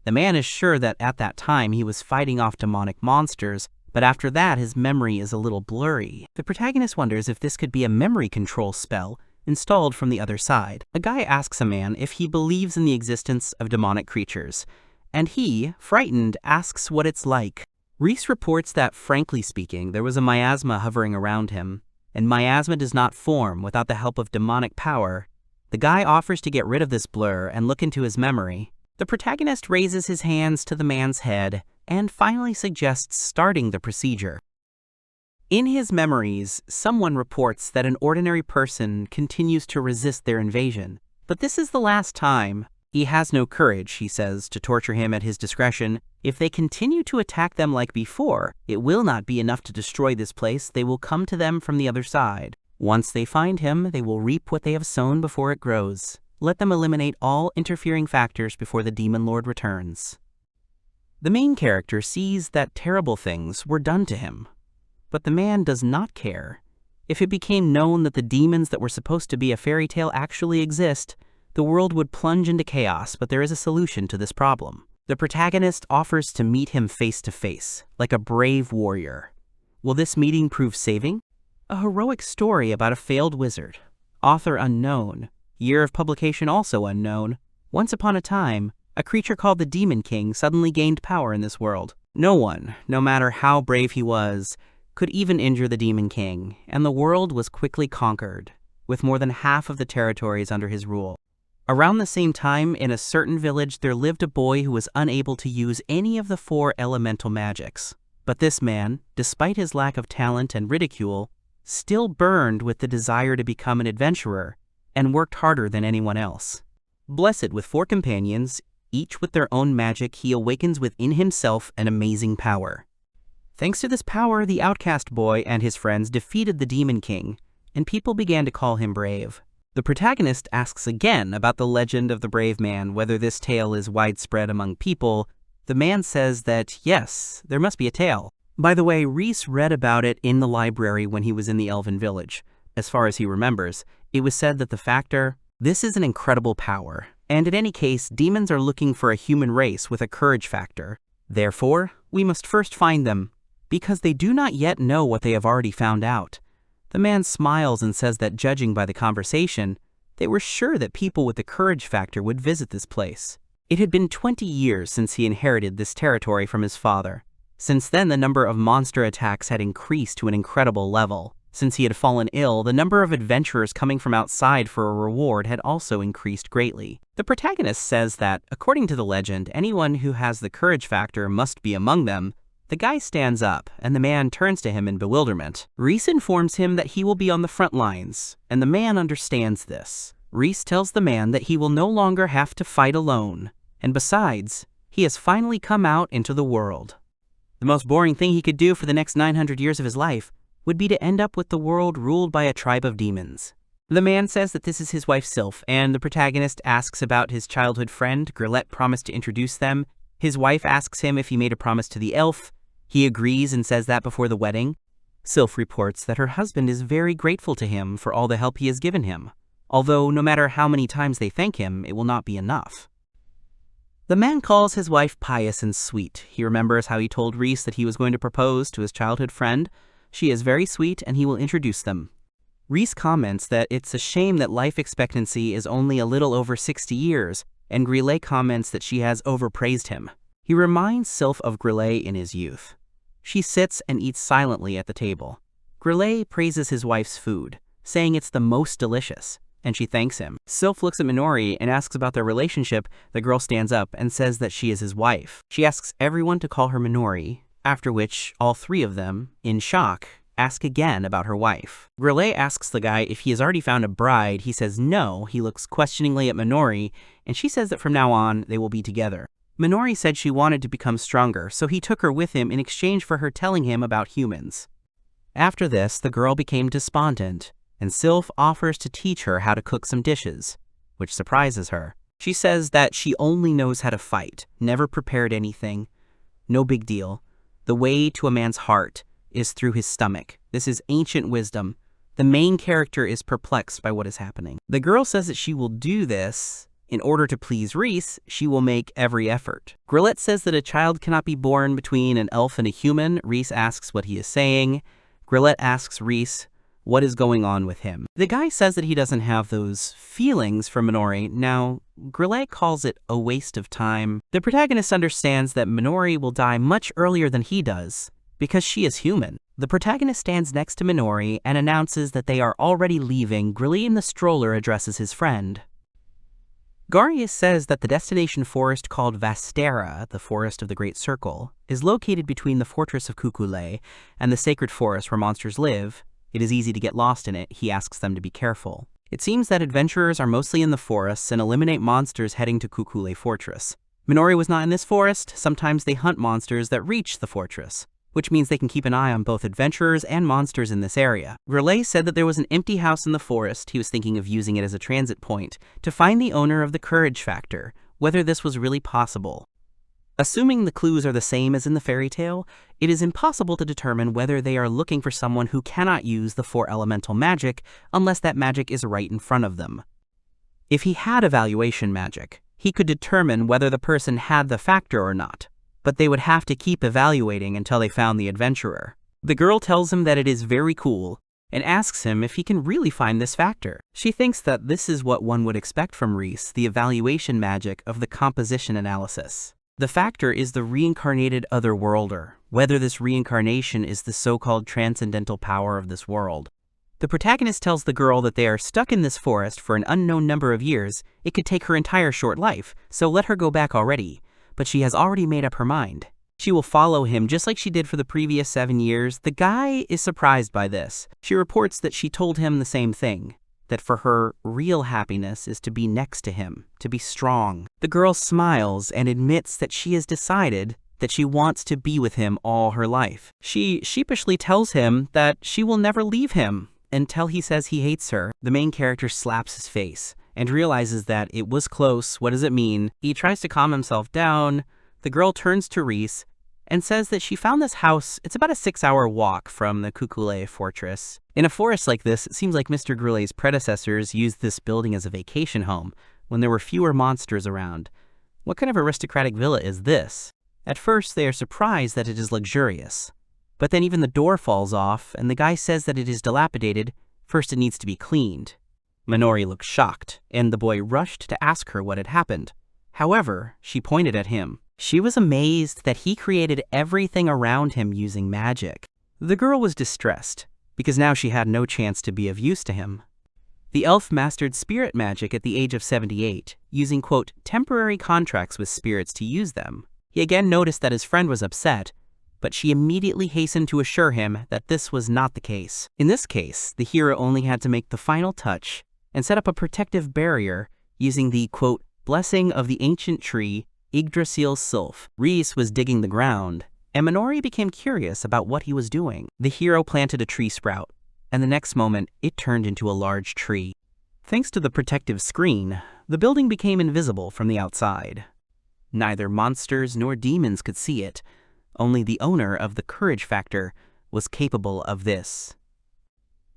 The man is sure that at that time he was fighting off demonic monsters, but after that his memory is a little blurry. The protagonist wonders if this could be a memory control spell installed from the other side. A guy asks a man if he believes in the existence of demonic creatures, and he, frightened, asks what it's like. Riis reports that, frankly speaking, there was a miasma hovering around him, and miasma does not form without the help of demonic power. The guy offers to get rid of this blur and look into his memory. The protagonist raises his hands to the man's head and finally suggests starting the procedure. In his memories, someone reports that an ordinary person continues to resist their invasion, but this is the last time. He has no courage, he says, to torture him at his discretion. If they continue to attack them like before, it will not be enough to destroy this place. They will come to them from the other side. Once they find him, they will reap what they have sown before it grows. Let them eliminate all interfering factors before the demon lord returns. The main character sees that terrible things were done to him, but the man does not care. If it became known that the demons that were supposed to be a fairy tale actually exist, the world would plunge into chaos, but there is a solution to this problem. The protagonist offers to meet him face to face, like a brave warrior. Will this meeting prove saving? A heroic story about a failed wizard. Author unknown. Year of publication also unknown. Once upon a time, a creature called the Demon King suddenly gained power in this world. No one, no matter how brave he was, could even injure the Demon King, and the world was quickly conquered, with more than half of the territories under his rule. Around the same time, in a certain village, there lived a boy who was unable to use any of the 4 elemental magics. But this man, despite his lack of talent and ridicule, still burned with the desire to become an adventurer, and worked harder than anyone else. Blessed with 4 companions, each with their own magic, he awakens within himself an amazing power. Thanks to this power, the outcast boy and his friends defeated the Demon King, and people began to call him brave. The protagonist asks again about the legend of the brave man, whether this tale is widespread among people. The man says that, yes, there must be a tale. By the way, Riis read about it in the library when he was in the elven village. As far as he remembers, it was said that the factor, this is an incredible power, and in any case, demons are looking for a human race with a courage factor. Therefore, we must first find them, because they do not yet know what they have already found out. The man smiles and says that judging by the conversation, they were sure that people with the courage factor would visit this place. It had been 20 years since he inherited this territory from his father. Since then, the number of monster attacks had increased to an incredible level. Since he had fallen ill, the number of adventurers coming from outside for a reward had also increased greatly. The protagonist says that, according to the legend, anyone who has the courage factor must be among them. The guy stands up, and the man turns to him in bewilderment. Riis informs him that he will be on the front lines, and the man understands this. Riis tells the man that he will no longer have to fight alone, and besides, he has finally come out into the world. The most boring thing he could do for the next 900 years of his life would be to end up with the world ruled by a tribe of demons. The man says that this is his wife Sylph, and the protagonist asks about his childhood friend. Grillet promised to introduce them. His wife asks him if he made a promise to the elf. He agrees and says that before the wedding. Sylph reports that her husband is very grateful to him for all the help he has given him, although no matter how many times they thank him, it will not be enough. The man calls his wife pious and sweet. He remembers how he told Riis that he was going to propose to his childhood friend. She is very sweet, and he will introduce them. Riis comments that it's a shame that life expectancy is only a little over 60 years, and Grillet comments that she has overpraised him. He reminds Sylph of Grillet in his youth. She sits and eats silently at the table. Grillet praises his wife's food, saying it's the most delicious, and she thanks him. Sylph looks at Minori and asks about their relationship. The girl stands up and says that she is his wife. She asks everyone to call her Minori, after which all three of them, in shock, ask again about her wife. Grillet asks the guy if he has already found a bride. He says no. He looks questioningly at Minori, and she says that from now on, they will be together. Minori said she wanted to become stronger, so he took her with him in exchange for her telling him about humans. After this, the girl became despondent, and Sylph offers to teach her how to cook some dishes, which surprises her. She says that she only knows how to fight, never prepared anything. No big deal. The way to a man's heart is through his stomach. This is ancient wisdom. The main character is perplexed by what is happening. The girl says that she will do this. In order to please Riis, she will make every effort. Grillet says that a child cannot be born between an elf and a human. Riis asks what he is saying. Grillet asks Riis what is going on with him. The guy says that he doesn't have those feelings for Minori. Now, Grillet calls it a waste of time. The protagonist understands that Minori will die much earlier than he does, because she is human. The protagonist stands next to Minori and announces that they are already leaving. Grillet in the stroller addresses his friend. Garius says that the destination forest called Vastera, the Forest of the Great Circle, is located between the fortress of Kukule and the sacred forest where monsters live. It is easy to get lost in it. He asks them to be careful. It seems that adventurers are mostly in the forests and eliminate monsters heading to Kukule Fortress. Minori was not in this forest. Sometimes they hunt monsters that reach the fortress, which means they can keep an eye on both adventurers and monsters in this area. Grillet said that there was an empty house in the forest. He was thinking of using it as a transit point to find the owner of the courage factor, whether this was really possible. Assuming the clues are the same as in the fairy tale, it is impossible to determine whether they are looking for someone who cannot use the 4 elemental magic unless that magic is right in front of them. If he had evaluation magic, he could determine whether the person had the factor or not, but they would have to keep evaluating until they found the adventurer. The girl tells him that it is very cool and asks him if he can really find this factor. She thinks that this is what one would expect from Riis, the evaluation magic of the composition analysis. The factor is the reincarnated otherworlder, whether this reincarnation is the so-called transcendental power of this world. The protagonist tells the girl that they are stuck in this forest for an unknown number of years. It could take her entire short life, so let her go back already. But she has already made up her mind. She will follow him just like she did for the previous 7 years. The guy is surprised by this. She reports that she told him the same thing, that for her, real happiness is to be next to him, to be strong. The girl smiles and admits that she has decided that she wants to be with him all her life. She sheepishly tells him that she will never leave him until he says he hates her. The main character slaps his face and realizes that it was close. What does it mean? He tries to calm himself down. The girl turns to Riis and says that she found this house. It's about a 6-hour walk from the Kukule fortress. In a forest like this, it seems like Mr. Grillet's predecessors used this building as a vacation home when there were fewer monsters around. What kind of aristocratic villa is this? At first, they are surprised that it is luxurious, But then even the door falls off, and the guy says that it is dilapidated. First it needs to be cleaned. Minori looked shocked, and the boy rushed to ask her what had happened. However, she pointed at him. She was amazed that he created everything around him using magic. The girl was distressed, because now she had no chance to be of use to him. The elf mastered spirit magic at the age of 78, using, quote, temporary contracts with spirits to use them. He again noticed that his friend was upset, but she immediately hastened to assure him that this was not the case. In this case, the hero only had to make the final touch and set up a protective barrier using the, quote, blessing of the ancient tree Yggdrasil sylph. Riis was digging the ground, and Minori became curious about what he was doing. The hero planted a tree sprout, and the next moment it turned into a large tree. Thanks to the protective screen, the building became invisible from the outside. Neither monsters nor demons could see it. Only the owner of the courage factor was capable of this.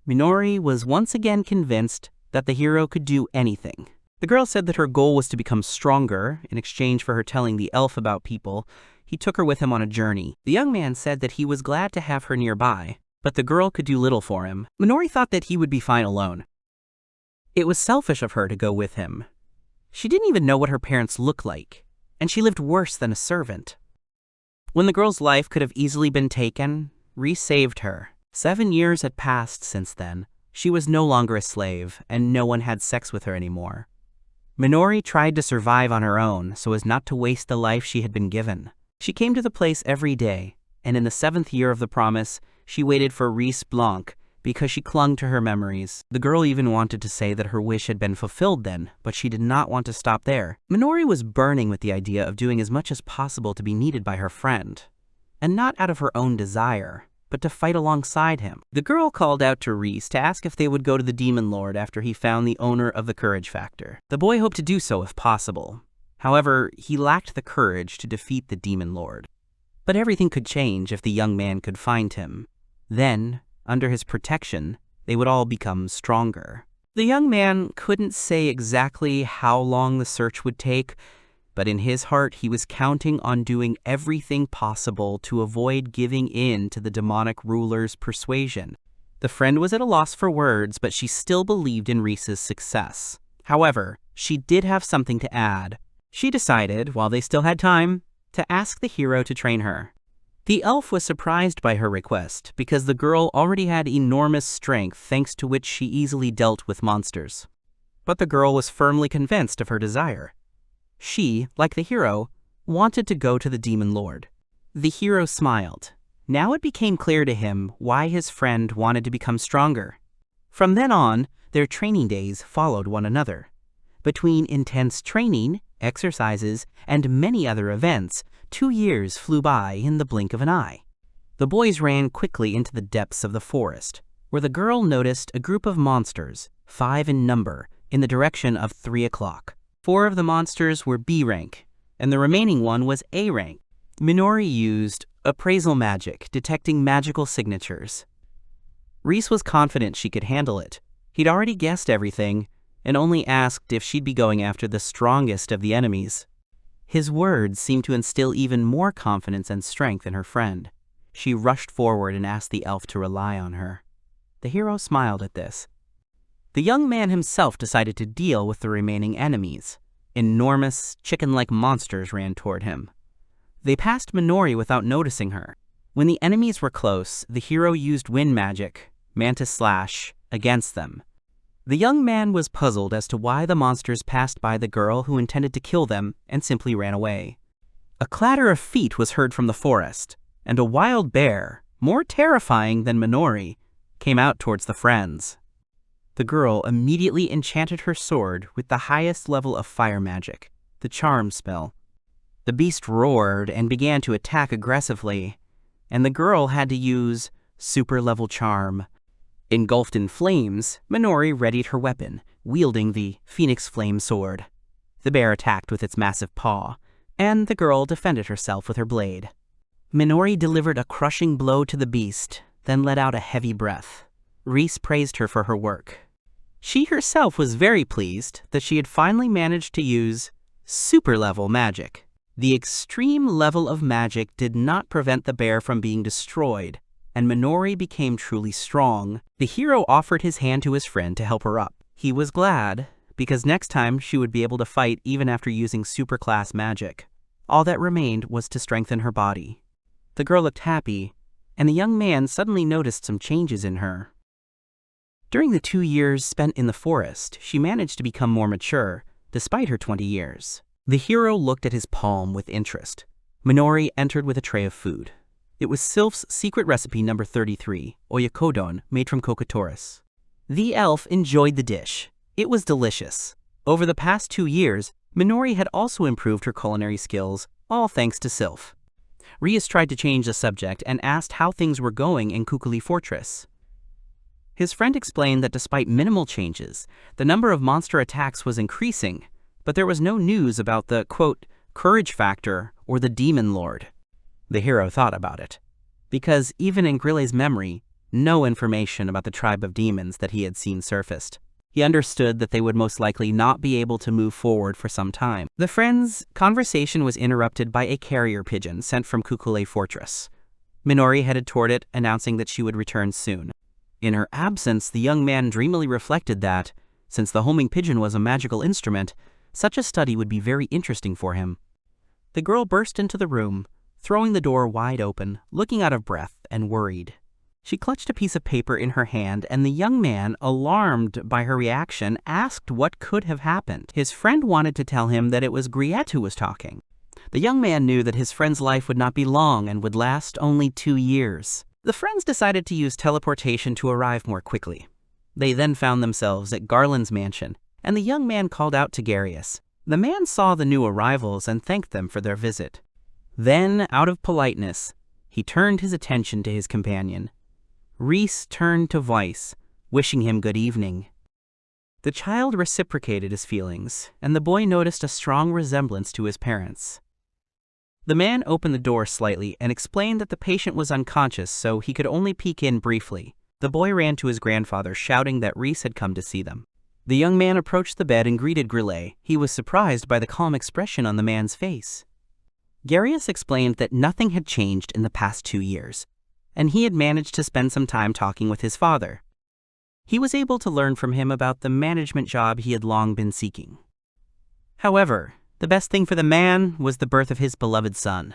Minori was once again convinced that the hero could do anything. The girl said that her goal was to become stronger. In exchange for her telling the elf about people, he took her with him on a journey. The young man said that he was glad to have her nearby, but the girl could do little for him. Minori thought that he would be fine alone. It was selfish of her to go with him. She didn't even know what her parents looked like, and she lived worse than a servant. When the girl's life could have easily been taken, Riis saved her. 7 years had passed since then. She was no longer a slave, and no one had sex with her anymore. Minori tried to survive on her own so as not to waste the life she had been given. She came to the place every day, and in the 7th year of the promise, she waited for Riis Blanc because she clung to her memories. The girl even wanted to say that her wish had been fulfilled then, but she did not want to stop there. Minori was burning with the idea of doing as much as possible to be needed by her friend, and not out of her own desire, but to fight alongside him. The girl called out to Riis to ask if they would go to the Demon Lord after he found the owner of the courage factor. The boy hoped to do so if possible. However, he lacked the courage to defeat the Demon Lord. But everything could change if the young man could find him. Then, under his protection, they would all become stronger. The young man couldn't say exactly how long the search would take, but in his heart he was counting on doing everything possible to avoid giving in to the demonic ruler's persuasion. The friend was at a loss for words, but she still believed in Riis's success. However, she did have something to add. She decided, while they still had time, to ask the hero to train her. The elf was surprised by her request because the girl already had enormous strength thanks to which she easily dealt with monsters. But the girl was firmly convinced of her desire. She, like the hero, wanted to go to the Demon Lord. The hero smiled. Now it became clear to him why his friend wanted to become stronger. From then on, their training days followed one another. Between intense training, exercises, and many other events, 2 years flew by in the blink of an eye. The boys ran quickly into the depths of the forest, where the girl noticed a group of monsters, 5 in number, in the direction of 3 o'clock. 4 of the monsters were B rank, and the remaining one was A rank. Minori used appraisal magic, detecting magical signatures. Riis was confident she could handle it. He'd already guessed everything, and only asked if she'd be going after the strongest of the enemies. His words seemed to instill even more confidence and strength in her friend. She rushed forward and asked the elf to rely on her. The hero smiled at this. The young man himself decided to deal with the remaining enemies. Enormous, chicken-like monsters ran toward him. They passed Minori without noticing her. When the enemies were close, the hero used wind magic, Mantis Slash, against them. The young man was puzzled as to why the monsters passed by the girl who intended to kill them and simply ran away. A clatter of feet was heard from the forest, and a wild bear, more terrifying than Minori, came out towards the friends. The girl immediately enchanted her sword with the highest level of fire magic, the charm spell. The beast roared and began to attack aggressively, and the girl had to use super-level charm. Engulfed in flames, Minori readied her weapon, wielding the Phoenix Flame Sword. The bear attacked with its massive paw, and the girl defended herself with her blade. Minori delivered a crushing blow to the beast, then let out a heavy breath. Riis praised her for her work. She herself was very pleased that she had finally managed to use super-level magic. The extreme level of magic did not prevent the bear from being destroyed, and Minori became truly strong. The hero offered his hand to his friend to help her up. He was glad, because next time she would be able to fight even after using superclass magic. All that remained was to strengthen her body. The girl looked happy, and the young man suddenly noticed some changes in her. During the 2 years spent in the forest, she managed to become more mature, despite her 20 years. The hero looked at his palm with interest. Minori entered with a tray of food. It was Sylph's secret recipe number 33, oyakodon, made from kokotoris. The elf enjoyed the dish. It was delicious. Over the past 2 years, Minori had also improved her culinary skills, all thanks to Sylph. Riis tried to change the subject and asked how things were going in Kukuli Fortress. His friend explained that despite minimal changes, the number of monster attacks was increasing, but there was no news about the, quote, courage factor or the demon lord. The hero thought about it, because even in Grille's memory, no information about the tribe of demons that he had seen surfaced. He understood that they would most likely not be able to move forward for some time. The friends' conversation was interrupted by a carrier pigeon sent from Kukule Fortress. Minori headed toward it, announcing that she would return soon. In her absence, the young man dreamily reflected that, since the homing pigeon was a magical instrument, such a study would be very interesting for him. The girl burst into the room, throwing the door wide open, looking out of breath and worried. She clutched a piece of paper in her hand, and the young man, alarmed by her reaction, asked what could have happened. His friend wanted to tell him that it was Griette who was talking. The young man knew that his friend's life would not be long and would last only 2 years. The friends decided to use teleportation to arrive more quickly. They then found themselves at Garland's mansion, and the young man called out to Garius. The man saw the new arrivals and thanked them for their visit. Then, out of politeness, he turned his attention to his companion. Riis turned to Weiss, wishing him good evening. The child reciprocated his feelings, and the boy noticed a strong resemblance to his parents. The man opened the door slightly and explained that the patient was unconscious, so he could only peek in briefly. The boy ran to his grandfather, shouting that Riis had come to see them. The young man approached the bed and greeted Grille. He was surprised by the calm expression on the man's face. Garius explained that nothing had changed in the past 2 years, and he had managed to spend some time talking with his father. He was able to learn from him about the management job he had long been seeking. However, the best thing for the man was the birth of his beloved son.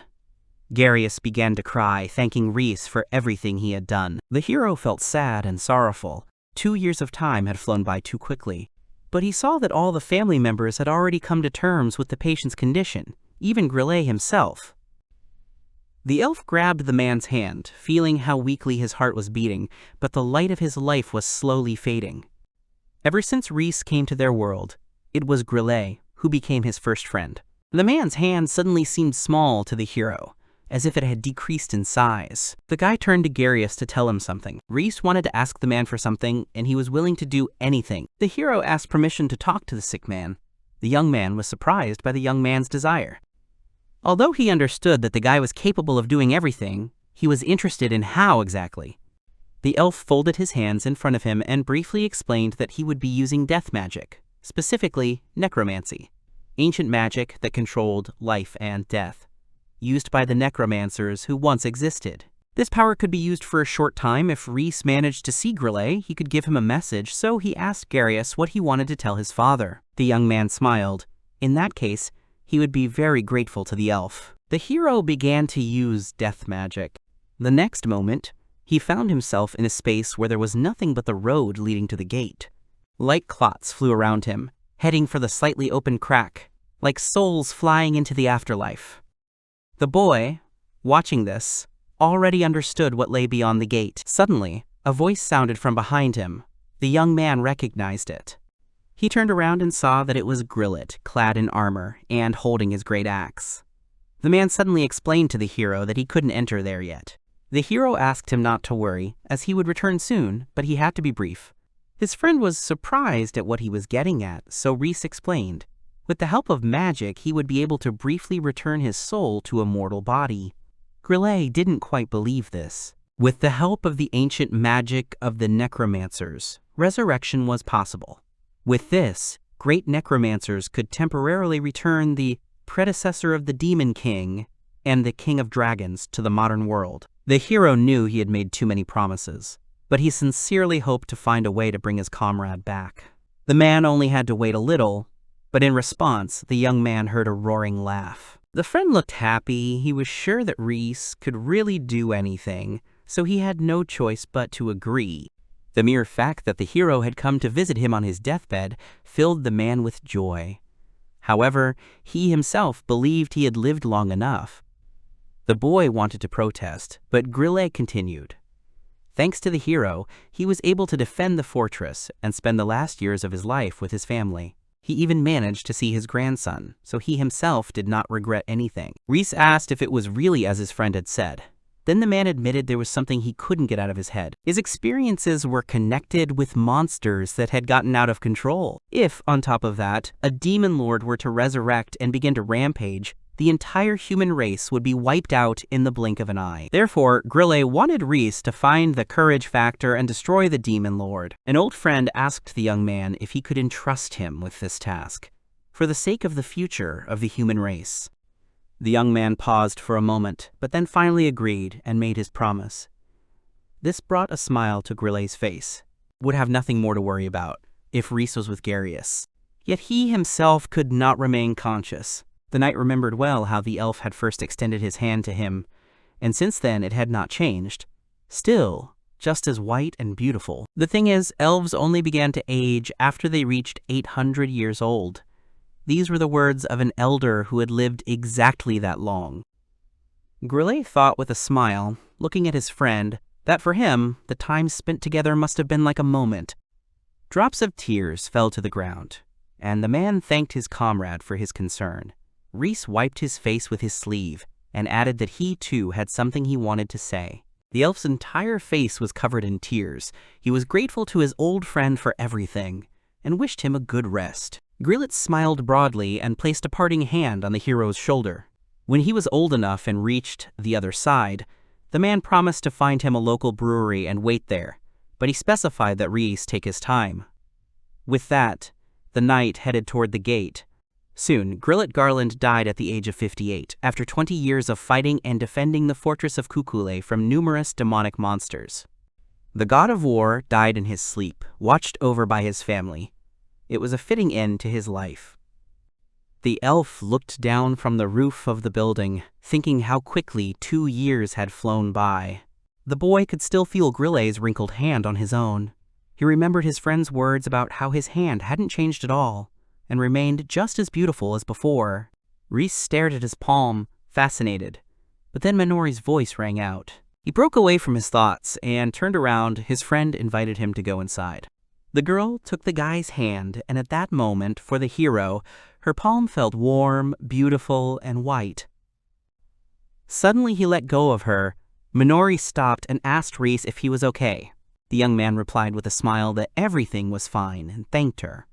Garius began to cry, thanking Riis for everything he had done. The hero felt sad and sorrowful. 2 years of time had flown by too quickly, but he saw that all the family members had already come to terms with the patient's condition, even Grille himself. The elf grabbed the man's hand, feeling how weakly his heart was beating, but the light of his life was slowly fading. Ever since Riis came to their world, it was Grille who became his first friend. The man's hand suddenly seemed small to the hero, as if it had decreased in size. The guy turned to Garius to tell him something. Riis wanted to ask the man for something, and he was willing to do anything. The hero asked permission to talk to the sick man. The young man was surprised by the young man's desire. Although he understood that the guy was capable of doing everything, he was interested in how exactly. The elf folded his hands in front of him and briefly explained that he would be using death magic, specifically necromancy, ancient magic that controlled life and death, used by the necromancers who once existed. This power could be used for a short time. If Riis managed to see Grille, he could give him a message, so he asked Garius what he wanted to tell his father. The young man smiled. In that case, he would be very grateful to the elf. The hero began to use death magic. The next moment, he found himself in a space where there was nothing but the road leading to the gate. Light clots flew around him, heading for the slightly open crack, like souls flying into the afterlife. The boy, watching this, already understood what lay beyond the gate. Suddenly, a voice sounded from behind him. The young man recognized it. He turned around and saw that it was Grillet, clad in armor and holding his great axe. The man suddenly explained to the hero that he couldn't enter there yet. The hero asked him not to worry, as he would return soon, but he had to be brief. His friend was surprised at what he was getting at, so Riis explained. With the help of magic, he would be able to briefly return his soul to a mortal body. Grille didn't quite believe this. With the help of the ancient magic of the necromancers, resurrection was possible. With this, great necromancers could temporarily return the predecessor of the Demon King and the King of Dragons to the modern world. The hero knew he had made too many promises, but he sincerely hoped to find a way to bring his comrade back. The man only had to wait a little, but in response, the young man heard a roaring laugh. The friend looked happy. He was sure that Riis could really do anything, so he had no choice but to agree. The mere fact that the hero had come to visit him on his deathbed filled the man with joy. However, he himself believed he had lived long enough. The boy wanted to protest, but Grille continued. Thanks to the hero, he was able to defend the fortress and spend the last years of his life with his family. He even managed to see his grandson, so he himself did not regret anything. Riis asked if it was really as his friend had said. Then the man admitted there was something he couldn't get out of his head. His experiences were connected with monsters that had gotten out of control. If, on top of that, a demon lord were to resurrect and begin to rampage, the entire human race would be wiped out in the blink of an eye. Therefore, Grille wanted Riis to find the courage factor and destroy the demon lord. An old friend asked the young man if he could entrust him with this task, for the sake of the future of the human race. The young man paused for a moment, but then finally agreed and made his promise. This brought a smile to Grille's face. Would have nothing more to worry about if Riis was with Garius. Yet he himself could not remain conscious. The knight remembered well how the elf had first extended his hand to him, and since then it had not changed. Still, just as white and beautiful. The thing is, elves only began to age after they reached 800 years old. These were the words of an elder who had lived exactly that long. Grille thought with a smile, looking at his friend, that for him, the time spent together must have been like a moment. Drops of tears fell to the ground, and the man thanked his comrade for his concern. Riis wiped his face with his sleeve and added that he too had something he wanted to say. The elf's entire face was covered in tears. He was grateful to his old friend for everything and wished him a good rest. Grille smiled broadly and placed a parting hand on the hero's shoulder. When he was old enough and reached the other side, the man promised to find him a local brewery and wait there, but he specified that Riis take his time. With that, the knight headed toward the gate. Soon, Grillet Garland died at the age of 58, after 20 years of fighting and defending the fortress of Kukule from numerous demonic monsters. The god of war died in his sleep, watched over by his family. It was a fitting end to his life. The elf looked down from the roof of the building, thinking how quickly 2 years had flown by. The boy could still feel Grille's wrinkled hand on his own. He remembered his friend's words about how his hand hadn't changed at all, and remained just as beautiful as before. Riis stared at his palm, fascinated, but then Minori's voice rang out. He broke away from his thoughts and turned around. His friend invited him to go inside. The girl took the guy's hand, and at that moment, for the hero, her palm felt warm, beautiful, and white. Suddenly he let go of her. Minori stopped and asked Riis if he was okay. The young man replied with a smile that everything was fine and thanked her.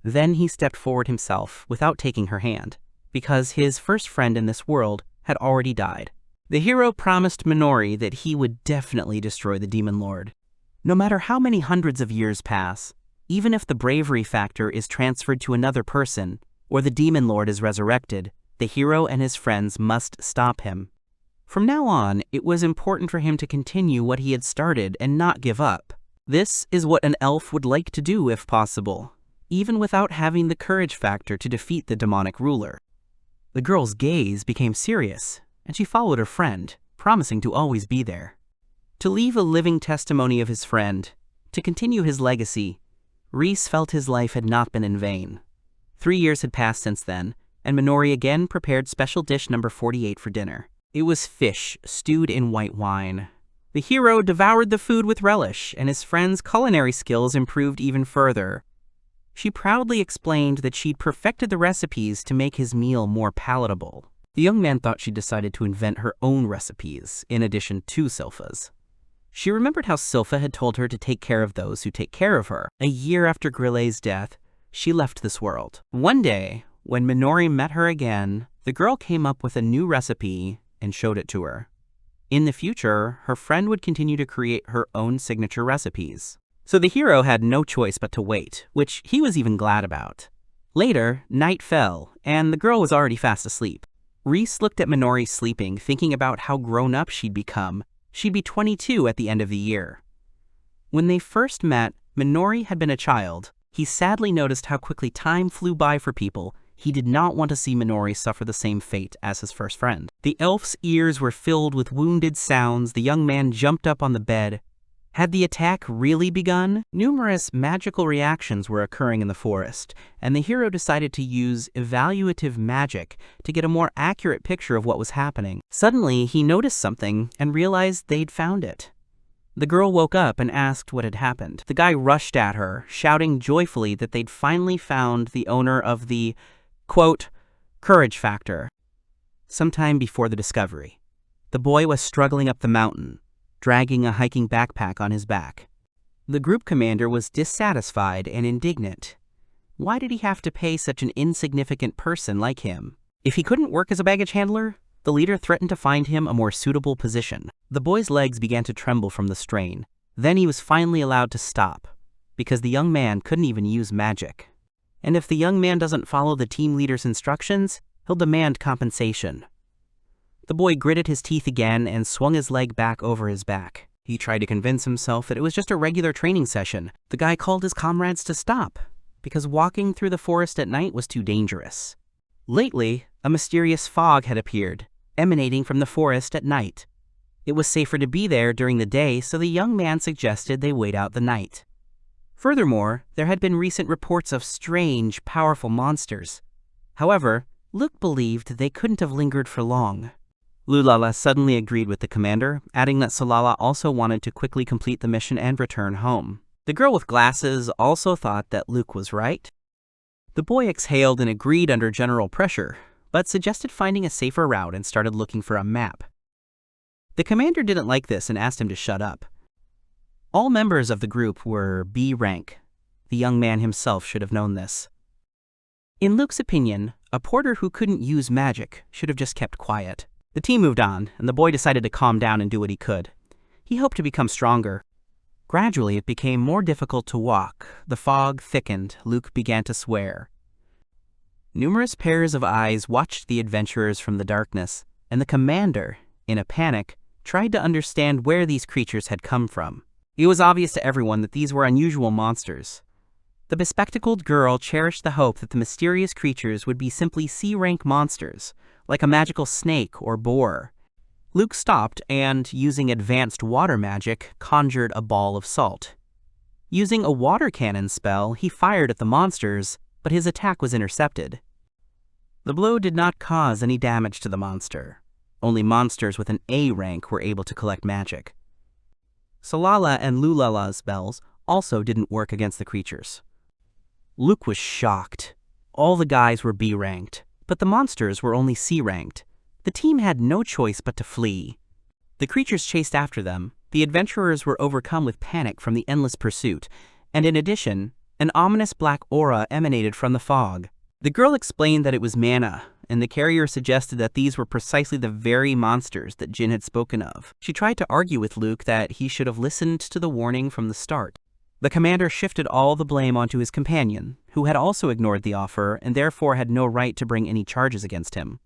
Then he stepped forward himself without taking her hand, because his first friend in this world had already died. The hero promised Minori that he would definitely destroy the demon lord. No matter how many hundreds of years pass, even if the bravery factor is transferred to another person, or the demon lord is resurrected, the hero and his friends must stop him. From now on, it was important for him to continue what he had started and not give up. This is what an elf would like to do if possible, even without having the courage factor to defeat the demonic ruler. The girl's gaze became serious, and she followed her friend, promising to always be there. To leave a living testimony of his friend, to continue his legacy, Riis felt his life had not been in vain. 3 years had passed since then, and Minori again prepared special dish number 48 for dinner. It was fish stewed in white wine. The hero devoured the food with relish, and his friend's culinary skills improved even further. She proudly explained that she'd perfected the recipes to make his meal more palatable. The young man thought she'd decided to invent her own recipes, in addition to Silpha's. She remembered how Silpha had told her to take care of those who take care of her. A year after Grille's death, she left this world. One day, when Minori met her again, the girl came up with a new recipe and showed it to her. In the future, her friend would continue to create her own signature recipes. So the hero had no choice but to wait, which he was even glad about. Later, night fell, and the girl was already fast asleep. Riis looked at Minori sleeping, thinking about how grown up she'd become. She'd be 22 at the end of the year. When they first met, Minori had been a child. He sadly noticed how quickly time flew by for people. He did not want to see Minori suffer the same fate as his first friend. The elf's ears were filled with wounded sounds. The young man jumped up on the bed. Had the attack really begun? Numerous magical reactions were occurring in the forest, and the hero decided to use evaluative magic to get a more accurate picture of what was happening. Suddenly, he noticed something and realized they'd found it. The girl woke up and asked what had happened. The guy rushed at her, shouting joyfully that they'd finally found the owner of the, quote, courage factor. Sometime before the discovery, the boy was struggling up the mountain, dragging a hiking backpack on his back. The group commander was dissatisfied and indignant. Why did he have to pay such an insignificant person like him? If he couldn't work as a baggage handler, the leader threatened to find him a more suitable position. The boy's legs began to tremble from the strain. Then he was finally allowed to stop, because the young man couldn't even use magic. And if the young man doesn't follow the team leader's instructions, he'll demand compensation. The boy gritted his teeth again and swung his leg back over his back. He tried to convince himself that it was just a regular training session. The guy called his comrades to stop, because walking through the forest at night was too dangerous. Lately, a mysterious fog had appeared, emanating from the forest at night. It was safer to be there during the day, so the young man suggested they wait out the night. Furthermore, there had been recent reports of strange, powerful monsters. However, Luke believed they couldn't have lingered for long. Lulala suddenly agreed with the commander, adding that Solala also wanted to quickly complete the mission and return home. The girl with glasses also thought that Luke was right. The boy exhaled and agreed under general pressure, but suggested finding a safer route and started looking for a map. The commander didn't like this and asked him to shut up. All members of the group were B rank. The young man himself should have known this. In Luke's opinion, a porter who couldn't use magic should have just kept quiet. The team moved on, and the boy decided to calm down and do what he could. He hoped to become stronger. Gradually, it became more difficult to walk. The fog thickened. Luke began to swear. Numerous pairs of eyes watched the adventurers from the darkness, and the commander, in a panic, tried to understand where these creatures had come from. It was obvious to everyone that these were unusual monsters. The bespectacled girl cherished the hope that the mysterious creatures would be simply C-rank monsters, like a magical snake or boar. Luke stopped and, using advanced water magic, conjured a ball of salt. Using a water cannon spell, he fired at the monsters, but his attack was intercepted. The blow did not cause any damage to the monster. Only monsters with an A rank were able to collect magic. Solala and Lulala's spells also didn't work against the creatures. Luke was shocked. All the guys were B ranked, but the monsters were only C ranked. The team had no choice but to flee. The creatures chased after them. The adventurers were overcome with panic from the endless pursuit, and in addition, an ominous black aura emanated from the fog. The girl explained that it was mana, and the carrier suggested that these were precisely the very monsters that Jin had spoken of. She tried to argue with Luke that he should have listened to the warning from the start. The commander shifted all the blame onto his companion, who had also ignored the offer and therefore had no right to bring any charges against him.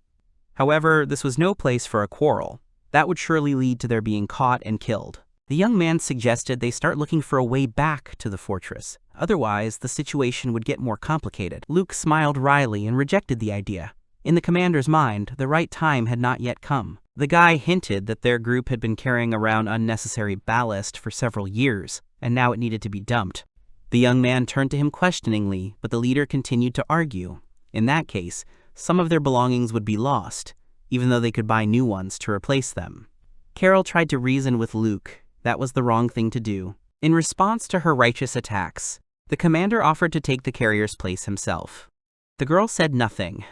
However, this was no place for a quarrel. That would surely lead to their being caught and killed. The young man suggested they start looking for a way back to the fortress. Otherwise, the situation would get more complicated. Luke smiled wryly and rejected the idea. In the commander's mind, the right time had not yet come. The guy hinted that their group had been carrying around unnecessary ballast for several years, and now it needed to be dumped. The young man turned to him questioningly, but the leader continued to argue. In that case, some of their belongings would be lost, even though they could buy new ones to replace them. Carol tried to reason with Luke. That was the wrong thing to do. In response to her righteous attacks, the commander offered to take the carrier's place himself. The girl said nothing,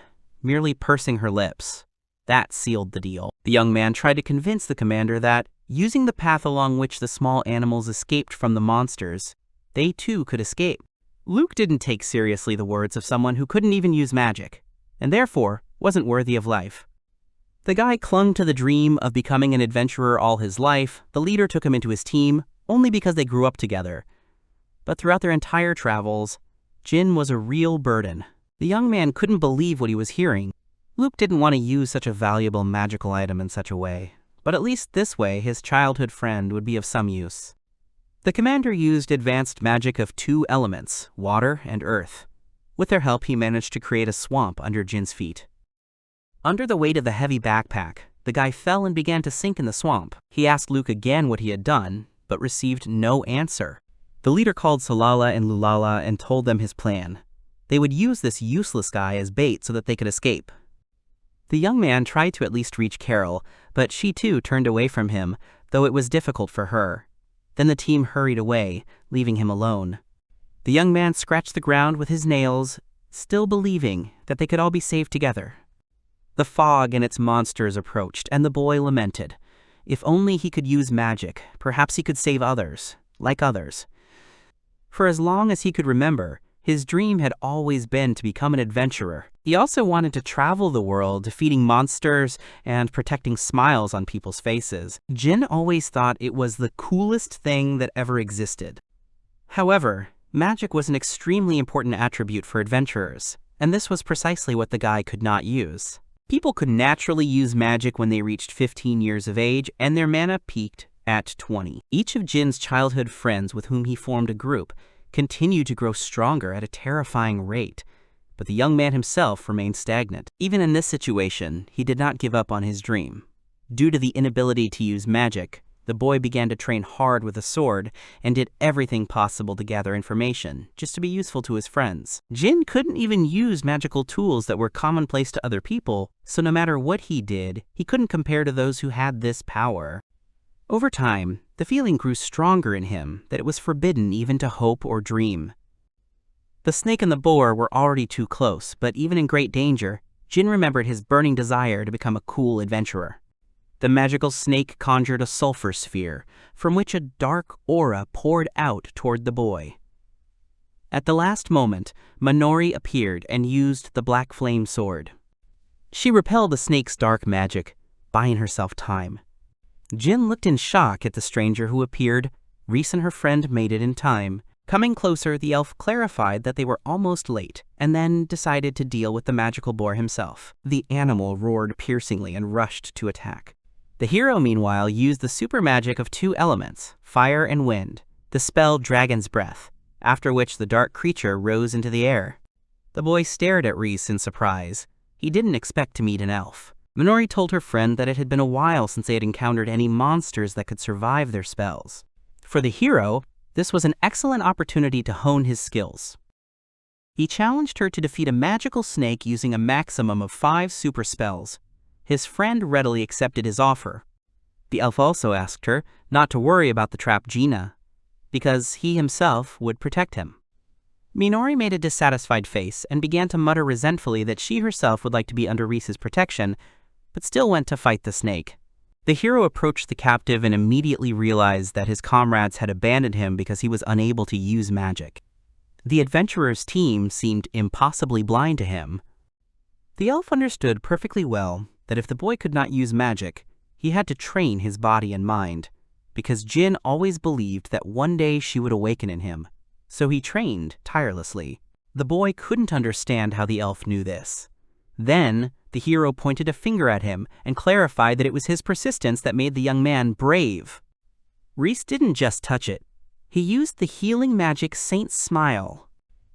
merely pursing her lips. That sealed the deal. The young man tried to convince the commander that, using the path along which the small animals escaped from the monsters, they too could escape. Luke didn't take seriously the words of someone who couldn't even use magic, and therefore wasn't worthy of life. The guy clung to the dream of becoming an adventurer all his life. The leader took him into his team only because they grew up together. But throughout their entire travels, Jin was a real burden. The young man couldn't believe what he was hearing. Luke didn't want to use such a valuable magical item in such a way, but at least this way his childhood friend would be of some use. The commander used advanced magic of 2 elements, water and earth. With their help, he managed to create a swamp under Jin's feet. Under the weight of the heavy backpack, the guy fell and began to sink in the swamp. He asked Luke again what he had done, but received no answer. The leader called Salala and Lulala and told them his plan. They would use this useless guy as bait so that they could escape. The young man tried to at least reach Carol, but she too turned away from him, though it was difficult for her. Then the team hurried away, leaving him alone. The young man scratched the ground with his nails, still believing that they could all be saved together. The fog and its monsters approached, and the boy lamented. If only he could use magic, perhaps he could save others, like others. For as long as he could remember, his dream had always been to become an adventurer. He also wanted to travel the world, defeating monsters and protecting smiles on people's faces. Jin always thought it was the coolest thing that ever existed. However, magic was an extremely important attribute for adventurers, and this was precisely what the guy could not use. People could naturally use magic when they reached 15 years of age, and their mana peaked at 20. Each of Jin's childhood friends with whom he formed a group continued to grow stronger at a terrifying rate, but the young man himself remained stagnant. Even in this situation, he did not give up on his dream. Due to the inability to use magic, the boy began to train hard with a sword and did everything possible to gather information, just to be useful to his friends. Jin couldn't even use magical tools that were commonplace to other people, so no matter what he did, he couldn't compare to those who had this power. Over time, the feeling grew stronger in him that it was forbidden even to hope or dream. The snake and the boar were already too close, but even in great danger, Jin remembered his burning desire to become a cool adventurer. The magical snake conjured a sulfur sphere, from which a dark aura poured out toward the boy. At the last moment, Minori appeared and used the black flame sword. She repelled the snake's dark magic, buying herself time. Jin looked in shock at the stranger who appeared. Riis and her friend made it in time. Coming closer, the elf clarified that they were almost late, and then decided to deal with the magical boar himself. The animal roared piercingly and rushed to attack. The hero, meanwhile, used the super magic of 2 elements, fire and wind, the spell Dragon's Breath, after which the dark creature rose into the air. The boy stared at Riis in surprise. He didn't expect to meet an elf. Minori told her friend that it had been a while since they had encountered any monsters that could survive their spells. For the hero, this was an excellent opportunity to hone his skills. He challenged her to defeat a magical snake using a maximum of 5 super spells. His friend readily accepted his offer. The elf also asked her not to worry about the trapped Gina, because he himself would protect him. Minori made a dissatisfied face and began to mutter resentfully that she herself would like to be under Riis's protection, but still went to fight the snake. The hero approached the captive and immediately realized that his comrades had abandoned him because he was unable to use magic. The adventurer's team seemed impossibly blind to him. The elf understood perfectly well that if the boy could not use magic, he had to train his body and mind, because Jin always believed that one day she would awaken in him, so he trained tirelessly. The boy couldn't understand how the elf knew this. Then, the hero pointed a finger at him and clarified that it was his persistence that made the young man brave. Riis didn't just touch it. He used the healing magic Saint's Smile.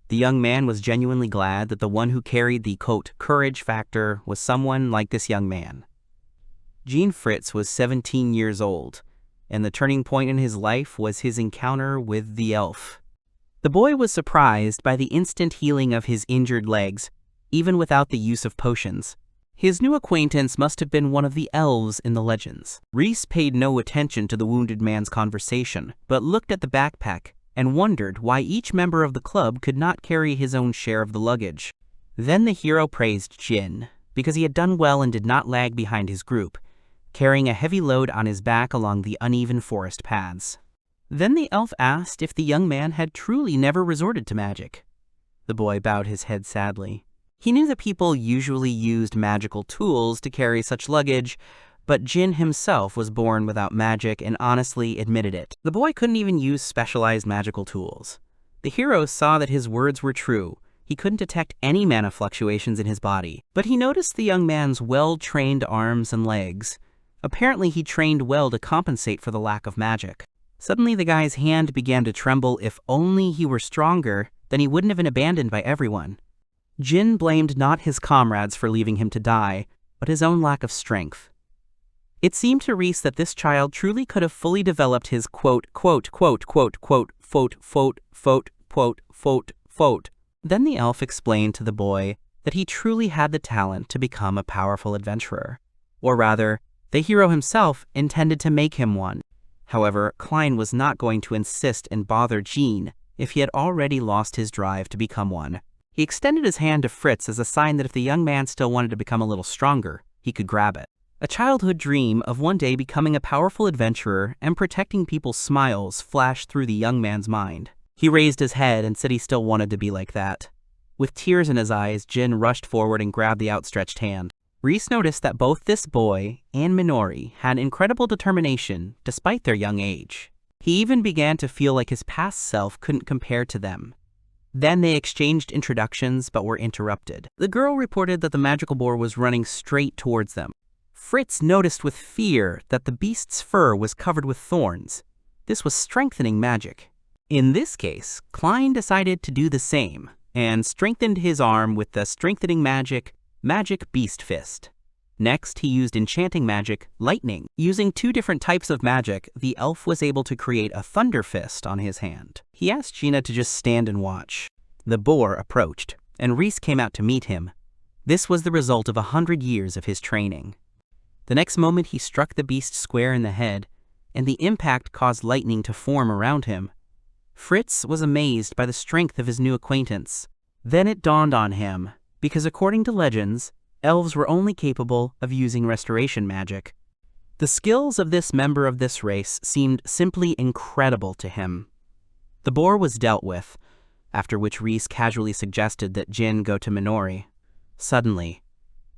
The young man was genuinely glad that the one who carried the, quote, courage factor was someone like this young man. Jean Fritz was 17 years old, and the turning point in his life was his encounter with the elf. The boy was surprised by the instant healing of his injured legs, even without the use of potions. His new acquaintance must have been one of the elves in the legends. Riis paid no attention to the wounded man's conversation, but looked at the backpack and wondered why each member of the club could not carry his own share of the luggage. Then the hero praised Jin, because he had done well and did not lag behind his group, carrying a heavy load on his back along the uneven forest paths. Then the elf asked if the young man had truly never resorted to magic. The boy bowed his head sadly. He knew that people usually used magical tools to carry such luggage, but Jin himself was born without magic and honestly admitted it. The boy couldn't even use specialized magical tools. The hero saw that his words were true. He couldn't detect any mana fluctuations in his body, but he noticed the young man's well-trained arms and legs. Apparently he trained well to compensate for the lack of magic. Suddenly the guy's hand began to tremble. If only he were stronger, then he wouldn't have been abandoned by everyone. Jin blamed not his comrades for leaving him to die, but his own lack of strength. It seemed to Riis that this child truly could have fully developed his quote. Then the elf explained to the boy that he truly had the talent to become a powerful adventurer. Or rather, the hero himself intended to make him one. However, Klein was not going to insist and bother Jin if he had already lost his drive to become one. He extended his hand to Fritz as a sign that if the young man still wanted to become a little stronger, he could grab it. A childhood dream of one day becoming a powerful adventurer and protecting people's smiles flashed through the young man's mind. He raised his head and said he still wanted to be like that. With tears in his eyes, Jin rushed forward and grabbed the outstretched hand. Riis noticed that both this boy and Minori had incredible determination despite their young age. He even began to feel like his past self couldn't compare to them. Then they exchanged introductions but were interrupted. The girl reported that the magical boar was running straight towards them. Fritz noticed with fear that the beast's fur was covered with thorns. This was strengthening magic. In this case, Klein decided to do the same and strengthened his arm with the strengthening magic Beast Fist. Next, he used enchanting magic, Lightning. Using two different types of magic, the elf was able to create a Thunder Fist on his hand. He asked Gina to just stand and watch. The boar approached, and Riis came out to meet him. This was the result of 100 years of his training. The next moment he struck the beast square in the head, and the impact caused lightning to form around him. Fritz was amazed by the strength of his new acquaintance. Then it dawned on him, because according to legends, elves were only capable of using restoration magic. The skills of this member of this race seemed simply incredible to him. The boar was dealt with, after which Riis casually suggested that Jin go to Minori. Suddenly,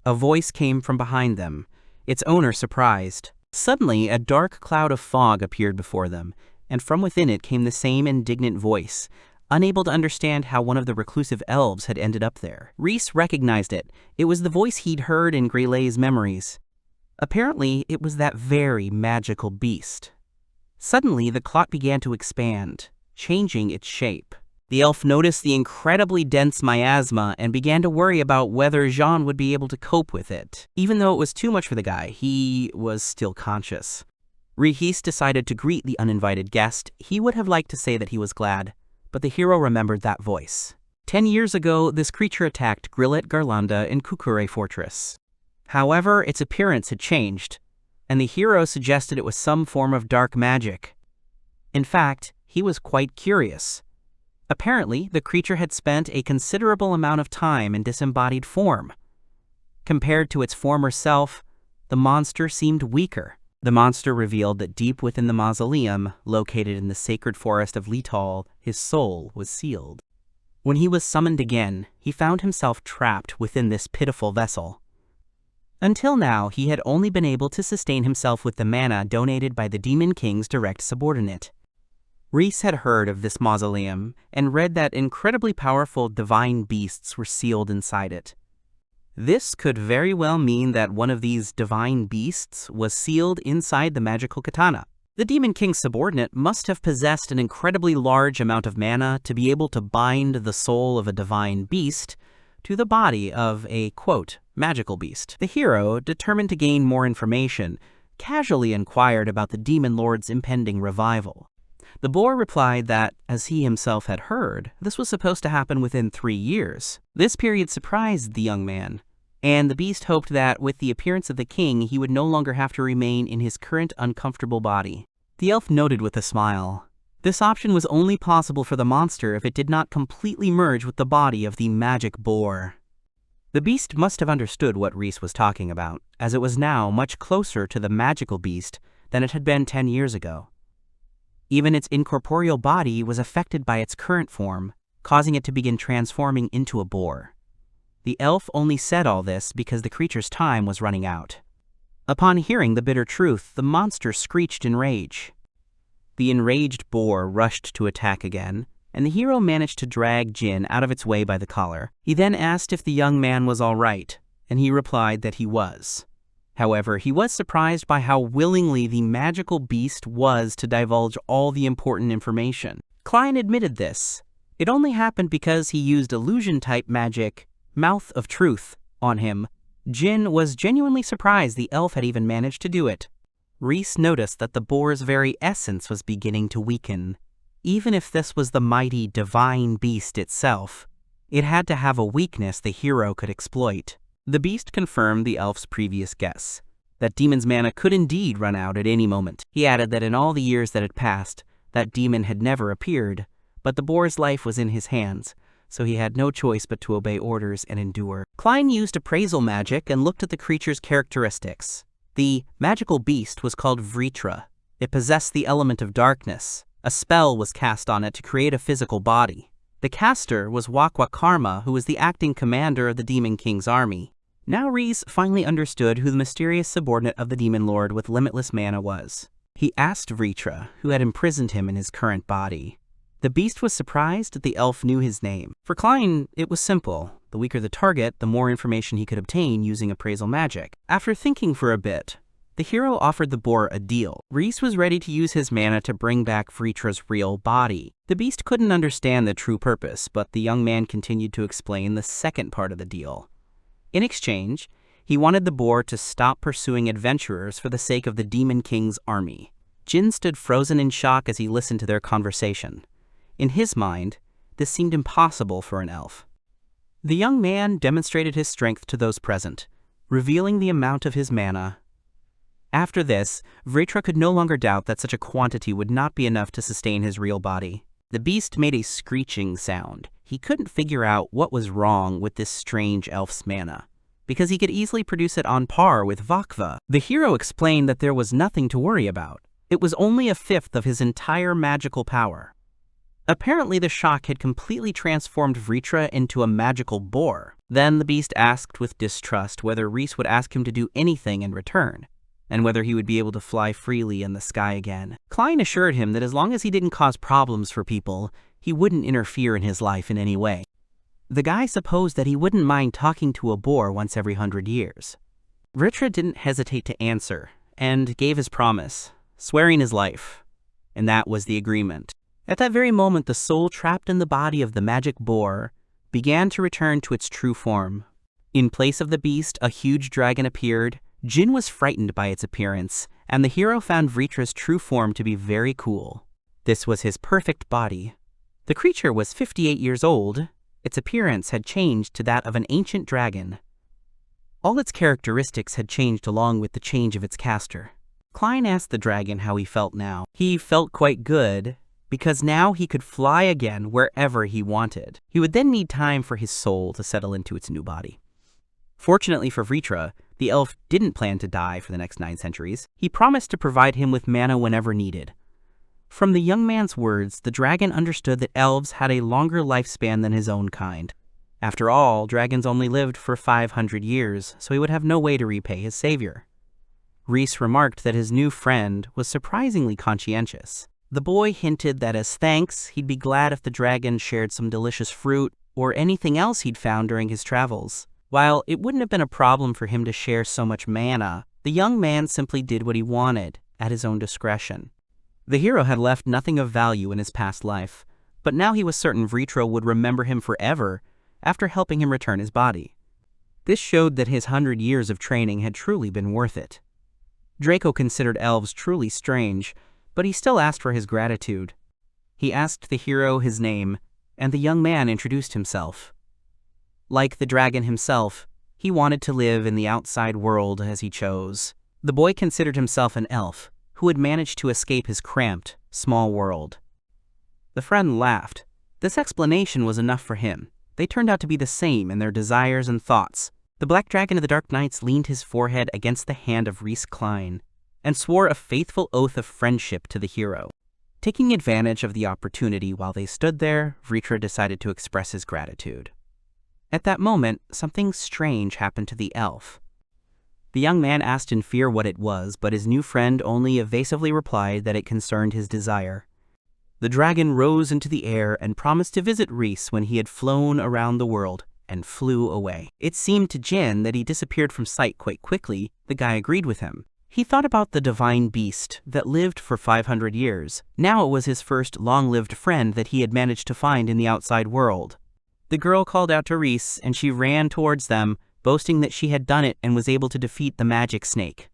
a voice came from behind them, its owner surprised. Suddenly, a dark cloud of fog appeared before them, and from within it came the same indignant voice, unable to understand how one of the reclusive elves had ended up there. Riis recognized it. It was the voice he'd heard in Grelay's memories. Apparently, it was that very magical beast. Suddenly, the clock began to expand, changing its shape. The elf noticed the incredibly dense miasma and began to worry about whether Jean would be able to cope with it. Even though it was too much for the guy, he was still conscious. Riis decided to greet the uninvited guest. He would have liked to say that he was glad, but the hero remembered that voice. 10 years ago, this creature attacked Grillet Garlanda in Kukure Fortress. However, its appearance had changed, and the hero suggested it was some form of dark magic. In fact, he was quite curious. Apparently, the creature had spent a considerable amount of time in disembodied form. Compared to its former self, the monster seemed weaker. The monster revealed that deep within the mausoleum, located in the sacred forest of Lital, his soul was sealed. When he was summoned again, he found himself trapped within this pitiful vessel. Until now, he had only been able to sustain himself with the mana donated by the Demon King's direct subordinate. Riis had heard of this mausoleum and read that incredibly powerful divine beasts were sealed inside it. This could very well mean that one of these divine beasts was sealed inside the magical katana. The Demon King's subordinate must have possessed an incredibly large amount of mana to be able to bind the soul of a divine beast to the body of a, quote, magical beast. The hero, determined to gain more information, casually inquired about the Demon Lord's impending revival. The boar replied that, as he himself had heard, this was supposed to happen within 3 years. This period surprised the young man, and the beast hoped that, with the appearance of the king, he would no longer have to remain in his current uncomfortable body. The elf noted with a smile. This option was only possible for the monster if it did not completely merge with the body of the magic boar. The beast must have understood what Riis was talking about, as it was now much closer to the magical beast than it had been 10 years ago. Even its incorporeal body was affected by its current form, causing it to begin transforming into a boar. The elf only said all this because the creature's time was running out. Upon hearing the bitter truth, the monster screeched in rage. The enraged boar rushed to attack again, and the hero managed to drag Jin out of its way by the collar. He then asked if the young man was all right, and he replied that he was. However, he was surprised by how willingly the magical beast was to divulge all the important information. Klein admitted this. It only happened because he used illusion-type magic, Mouth of Truth, on him. Jin was genuinely surprised the elf had even managed to do it. Riis noticed that the boar's very essence was beginning to weaken. Even if this was the mighty divine beast itself, it had to have a weakness the hero could exploit. The beast confirmed the elf's previous guess, that demon's mana could indeed run out at any moment. He added that in all the years that had passed, that demon had never appeared, but the boar's life was in his hands, so he had no choice but to obey orders and endure. Klein used appraisal magic and looked at the creature's characteristics. The magical beast was called Vritra. It possessed the element of darkness. A spell was cast on it to create a physical body. The caster was Wakwa Karma, who was the acting commander of the Demon King's army. Now Riis finally understood who the mysterious subordinate of the Demon Lord with limitless mana was. He asked Vritra, who had imprisoned him in his current body. The beast was surprised that the elf knew his name. For Klein, it was simple. The weaker the target, the more information he could obtain using appraisal magic. After thinking for a bit, the hero offered the boar a deal. Riis was ready to use his mana to bring back Vritra's real body. The beast couldn't understand the true purpose, but the young man continued to explain the second part of the deal. In exchange, he wanted the boar to stop pursuing adventurers for the sake of the Demon King's army. Jin stood frozen in shock as he listened to their conversation. In his mind, this seemed impossible for an elf. The young man demonstrated his strength to those present, revealing the amount of his mana. After this, Vritra could no longer doubt that such a quantity would not be enough to sustain his real body. The beast made a screeching sound. He couldn't figure out what was wrong with this strange elf's mana, because he could easily produce it on par with Vakva. The hero explained that there was nothing to worry about. It was only a fifth of his entire magical power. Apparently the shock had completely transformed Vritra into a magical boar. Then the beast asked with distrust whether Riis would ask him to do anything in return, and whether he would be able to fly freely in the sky again. Klein assured him that as long as he didn't cause problems for people, he wouldn't interfere in his life in any way. The guy supposed that he wouldn't mind talking to a boar once every 100 years. Vritra didn't hesitate to answer, and gave his promise, swearing his life. And that was the agreement. At that very moment, the soul trapped in the body of the magic boar began to return to its true form. In place of the beast, a huge dragon appeared. Jin was frightened by its appearance, and the hero found Vritra's true form to be very cool. This was his perfect body. The creature was 58 years old. Its appearance had changed to that of an ancient dragon. All its characteristics had changed along with the change of its caster. Klein asked the dragon how he felt now. He felt quite good, because now he could fly again wherever he wanted. He would then need time for his soul to settle into its new body. Fortunately for Vritra, the elf didn't plan to die for the next 9 centuries. He promised to provide him with mana whenever needed. From the young man's words, the dragon understood that elves had a longer lifespan than his own kind. After all, dragons only lived for 500 years, so he would have no way to repay his savior. Riis remarked that his new friend was surprisingly conscientious. The boy hinted that as thanks, he'd be glad if the dragon shared some delicious fruit or anything else he'd found during his travels. While it wouldn't have been a problem for him to share so much mana, the young man simply did what he wanted, at his own discretion. The hero had left nothing of value in his past life, but now he was certain Vritra would remember him forever after helping him return his body. This showed that his 100 years of training had truly been worth it. Draco considered elves truly strange, but he still asked for his gratitude. He asked the hero his name, and the young man introduced himself. Like the dragon himself, he wanted to live in the outside world as he chose. The boy considered himself an elf, who had managed to escape his cramped, small world. The friend laughed. This explanation was enough for him. They turned out to be the same in their desires and thoughts. The Black Dragon of the Dark Nights leaned his forehead against the hand of Riis Klein and swore a faithful oath of friendship to the hero. Taking advantage of the opportunity while they stood there, Vritra decided to express his gratitude. At that moment, something strange happened to the elf. The young man asked in fear what it was, but his new friend only evasively replied that it concerned his desire. The dragon rose into the air and promised to visit Riis when he had flown around the world, and flew away. It seemed to Jin that he disappeared from sight quite quickly, The guy agreed with him. He thought about the divine beast that lived for 500 years. Now it was his first long-lived friend that he had managed to find in the outside world. The girl called out to Riis, and she ran towards them, boasting that she had done it and was able to defeat the magic snake.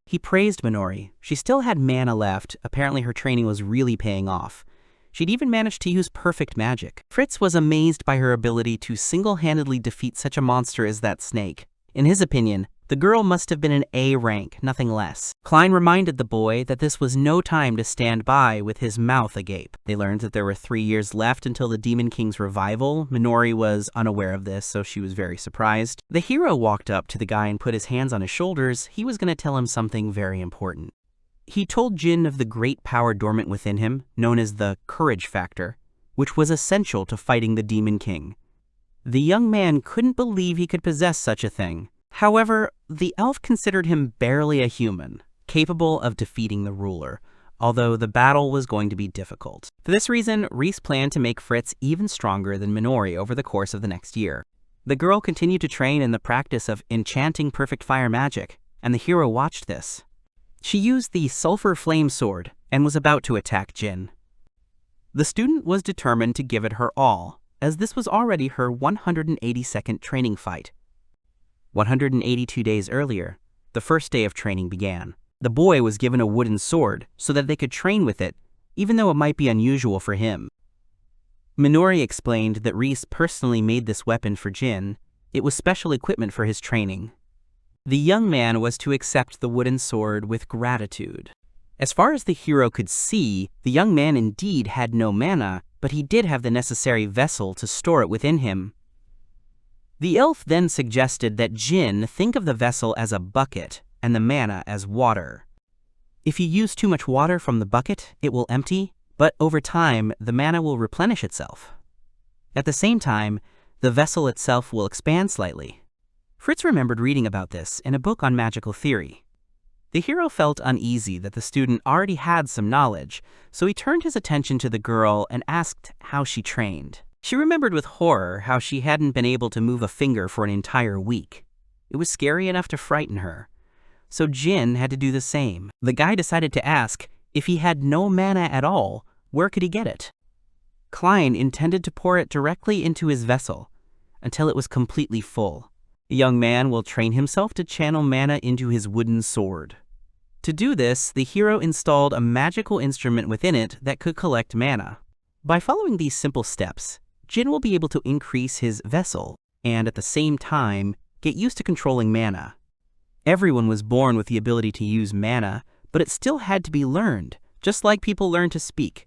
He praised Minori. She still had mana left. Apparently her training was really paying off. She'd even managed to use perfect magic. Fritz was amazed by her ability to single-handedly defeat such a monster as that snake. In his opinion, the girl must have been an A rank, nothing less. Klein reminded the boy that this was no time to stand by with his mouth agape. They learned that there were 3 years left until the Demon King's revival. Minori was unaware of this, so she was very surprised. The hero walked up to the guy and put his hands on his shoulders. He was going to tell him something very important. He told Jin of the great power dormant within him, known as the courage factor, which was essential to fighting the Demon King. The young man couldn't believe he could possess such a thing. However, the elf considered him barely a human, capable of defeating the ruler, although the battle was going to be difficult. For this reason, Riis planned to make Fritz even stronger than Minori over the course of the next year. The girl continued to train in the practice of enchanting perfect fire magic, and the hero watched this. She used the sulfur flame sword and was about to attack Jin. The student was determined to give it her all, as this was already her 182nd training fight. 182 days earlier, the first day of training began. The boy was given a wooden sword so that they could train with it, even though it might be unusual for him. Minori explained that Riis personally made this weapon for Jin. It was special equipment for his training. The young man was to accept the wooden sword with gratitude. As far as the hero could see, the young man indeed had no mana, but he did have the necessary vessel to store it within him. The elf then suggested that Jin think of the vessel as a bucket and the mana as water. If you use too much water from the bucket, it will empty, but over time, the mana will replenish itself. At the same time, the vessel itself will expand slightly. Fritz remembered reading about this in a book on magical theory. The hero felt uneasy that the student already had some knowledge, so he turned his attention to the girl and asked how she trained. She remembered with horror how she hadn't been able to move a finger for an entire week. It was scary enough to frighten her. So Jin had to do the same. The guy decided to ask, if he had no mana at all, where could he get it? Klein intended to pour it directly into his vessel, until it was completely full. The young man will train himself to channel mana into his wooden sword. To do this, the hero installed a magical instrument within it that could collect mana. By following these simple steps, Jin will be able to increase his vessel, and at the same time, get used to controlling mana. Everyone was born with the ability to use mana, but it still had to be learned, just like people learn to speak.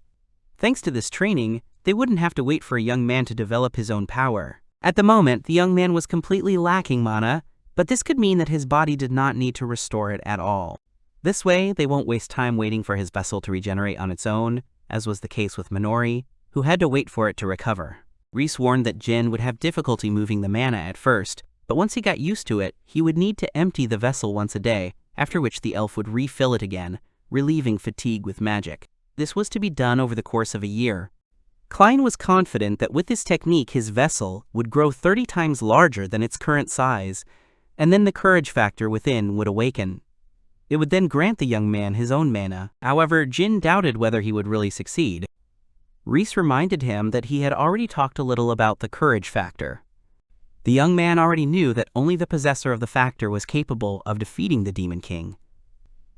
Thanks to this training, they wouldn't have to wait for a young man to develop his own power. At the moment, the young man was completely lacking mana, but this could mean that his body did not need to restore it at all. This way, they won't waste time waiting for his vessel to regenerate on its own, as was the case with Minori, who had to wait for it to recover. Riis warned that Jin would have difficulty moving the mana at first, but once he got used to it, he would need to empty the vessel once a day, after which the elf would refill it again, relieving fatigue with magic. This was to be done over the course of a year. Klein was confident that with this technique his vessel would grow 30 times larger than its current size, and then the courage factor within would awaken. It would then grant the young man his own mana. However, Jin doubted whether he would really succeed. Riis reminded him that he had already talked a little about the courage factor. The young man already knew that only the possessor of the factor was capable of defeating the Demon King.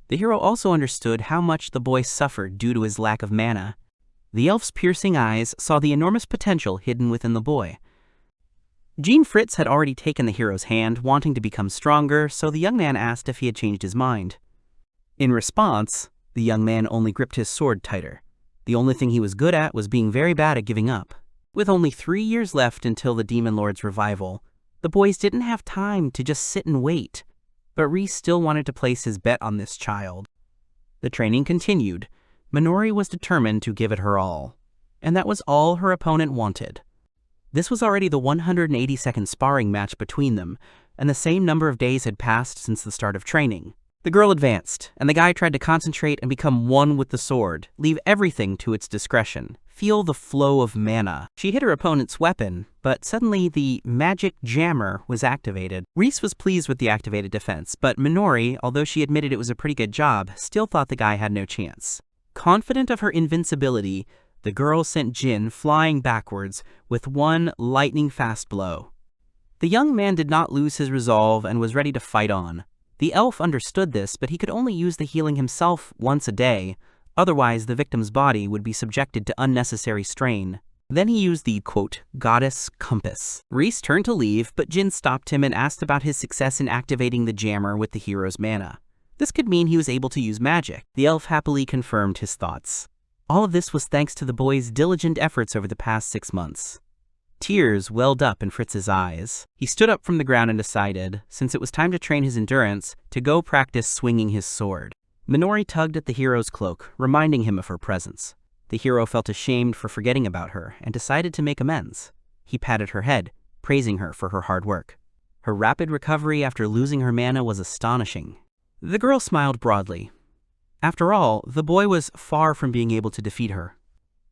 The hero also understood how much the boy suffered due to his lack of mana. The elf's piercing eyes saw the enormous potential hidden within the boy. Jean Fritz had already taken the hero's hand, wanting to become stronger, so the young man asked if he had changed his mind. In response, the young man only gripped his sword tighter. The only thing he was good at was being very bad at giving up. With only 3 years left until the Demon Lord's revival, the boys didn't have time to just sit and wait, but Riis still wanted to place his bet on this child. The training continued. Minori was determined to give it her all, and that was all her opponent wanted. This was already the 182nd sparring match between them, and the same number of days had passed since the start of training. The girl advanced, and the guy tried to concentrate and become one with the sword, leave everything to its discretion, feel the flow of mana. She hit her opponent's weapon, but suddenly the magic jammer was activated. Riis was pleased with the activated defense, but Minori, although she admitted it was a pretty good job, still thought the guy had no chance. Confident of her invincibility, the girl sent Jin flying backwards with one lightning-fast blow. The young man did not lose his resolve and was ready to fight on. The elf understood this, but he could only use the healing himself once a day, otherwise the victim's body would be subjected to unnecessary strain. Then he used the, quote, goddess compass. Riis turned to leave, but Jin stopped him and asked about his success in activating the jammer with the hero's mana. This could mean he was able to use magic. The elf happily confirmed his thoughts. All of this was thanks to the boy's diligent efforts over the past 6 months. Tears welled up in Fritz's eyes. He stood up from the ground and decided, since it was time to train his endurance, to go practice swinging his sword. Minori tugged at the hero's cloak, reminding him of her presence. The hero felt ashamed for forgetting about her and decided to make amends. He patted her head, praising her for her hard work. Her rapid recovery after losing her mana was astonishing. The girl smiled broadly. After all, the boy was far from being able to defeat her.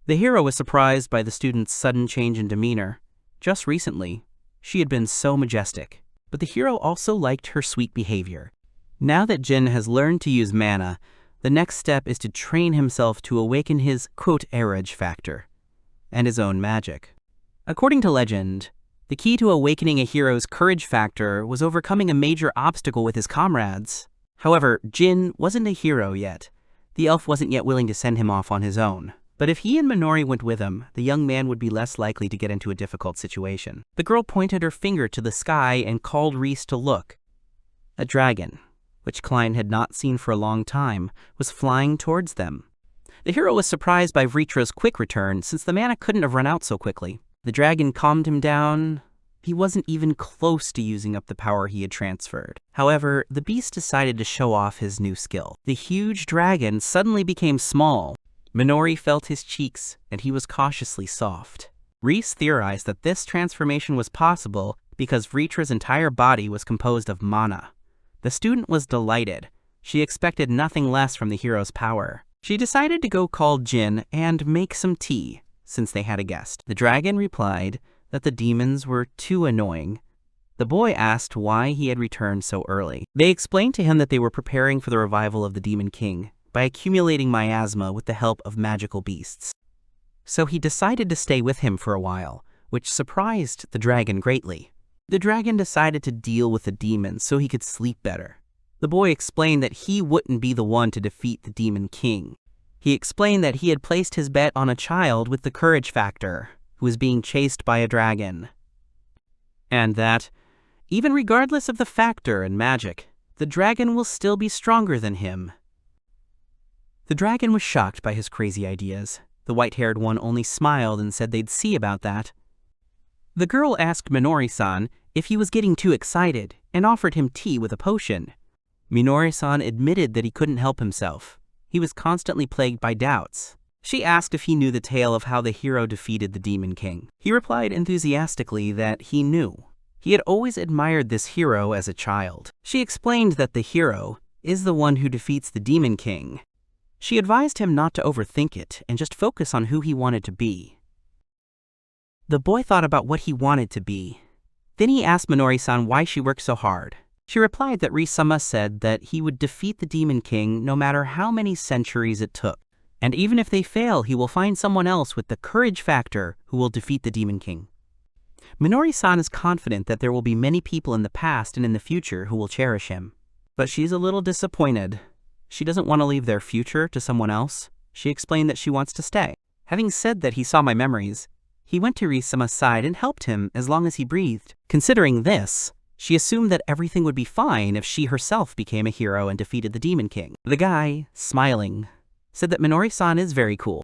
The hero was surprised by the student's sudden change in demeanor. Just recently, she had been so majestic, but the hero also liked her sweet behavior. Now that Jin has learned to use mana, the next step is to train himself to awaken his, quote, courage factor, and his own magic. According to legend, the key to awakening a hero's courage factor was overcoming a major obstacle with his comrades. However, Jin wasn't a hero yet. The elf wasn't yet willing to send him off on his own. But if he and Minori went with him, the young man would be less likely to get into a difficult situation. The girl pointed her finger to the sky and called Riis to look. A dragon, which Klein had not seen for a long time, was flying towards them. The hero was surprised by Vritra's quick return, since the mana couldn't have run out so quickly. The dragon calmed him down. He wasn't even close to using up the power he had transferred. However, the beast decided to show off his new skill. The huge dragon suddenly became small. Minori felt his cheeks, and he was cautiously soft. Riis theorized that this transformation was possible because Vritra's entire body was composed of mana. The student was delighted. She expected nothing less from the hero's power. She decided to go call Jin and make some tea, since they had a guest. The dragon replied that the demons were too annoying. The boy asked why he had returned so early. They explained to him that they were preparing for the revival of the Demon King by accumulating miasma with the help of magical beasts. So he decided to stay with him for a while, which surprised the dragon greatly. The dragon decided to deal with the demons so he could sleep better. The boy explained that he wouldn't be the one to defeat the Demon King. He explained that he had placed his bet on a child with the courage factor, who was being chased by a dragon. And that, even regardless of the factor and magic, the dragon will still be stronger than him. The dragon was shocked by his crazy ideas. The white-haired one only smiled and said they'd see about that. The girl asked Minori-san if he was getting too excited and offered him tea with a potion. Minori-san admitted that he couldn't help himself. He was constantly plagued by doubts. She asked if he knew the tale of how the hero defeated the Demon King. He replied enthusiastically that he knew. He had always admired this hero as a child. She explained that the hero is the one who defeats the Demon King. She advised him not to overthink it and just focus on who he wanted to be. The boy thought about what he wanted to be. Then he asked Minori-san why she worked so hard. She replied that Riis-sama said that he would defeat the Demon King no matter how many centuries it took. And even if they fail, he will find someone else with the courage factor who will defeat the Demon King. Minori-san is confident that there will be many people in the past and in the future who will cherish him. But she's a little disappointed. She doesn't want to leave their future to someone else. She explained that she wants to stay. Having said that he saw my memories, he went to Riis-sama's side and helped him as long as he breathed. Considering this, she assumed that everything would be fine if she herself became a hero and defeated the Demon King. The guy, smiling, said that Minori-san is very cool.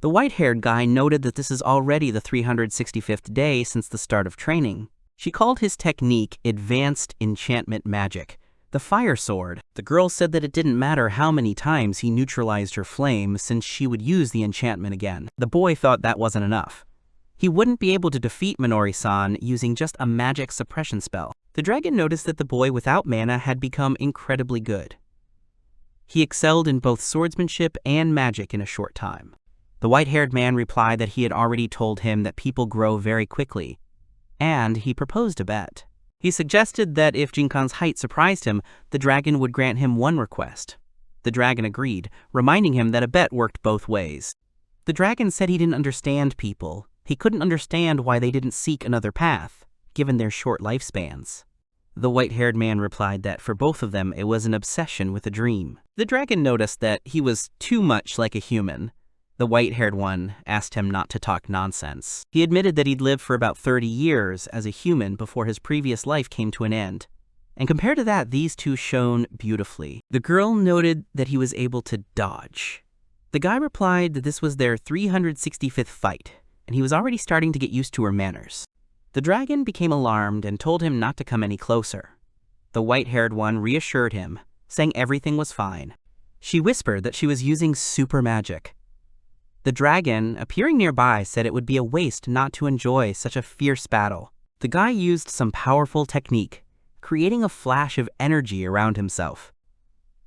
The white-haired guy noted that this is already the 365th day since the start of training. She called his technique advanced enchantment magic, the fire sword. The girl said that it didn't matter how many times he neutralized her flame since she would use the enchantment again. The boy thought that wasn't enough. He wouldn't be able to defeat Minori-san using just a magic suppression spell. The dragon noticed that the boy without mana had become incredibly good. He excelled in both swordsmanship and magic in a short time. The white-haired man replied that he had already told him that people grow very quickly, and he proposed a bet. He suggested that if Jinkan's height surprised him, the dragon would grant him one request. The dragon agreed, reminding him that a bet worked both ways. The dragon said he didn't understand people. He couldn't understand why they didn't seek another path, given their short lifespans. The white-haired man replied that for both of them it was an obsession with a dream. The dragon noticed that he was too much like a human. The white-haired one asked him not to talk nonsense. He admitted that he'd lived for about 30 years as a human before his previous life came to an end. And compared to that, these two shone beautifully. The girl noted that he was able to dodge. The guy replied that this was their 365th fight, and he was already starting to get used to her manners. The dragon became alarmed and told him not to come any closer. The white-haired one reassured him, saying everything was fine. She whispered that she was using super magic. The dragon, appearing nearby, said it would be a waste not to enjoy such a fierce battle. The guy used some powerful technique, creating a flash of energy around himself.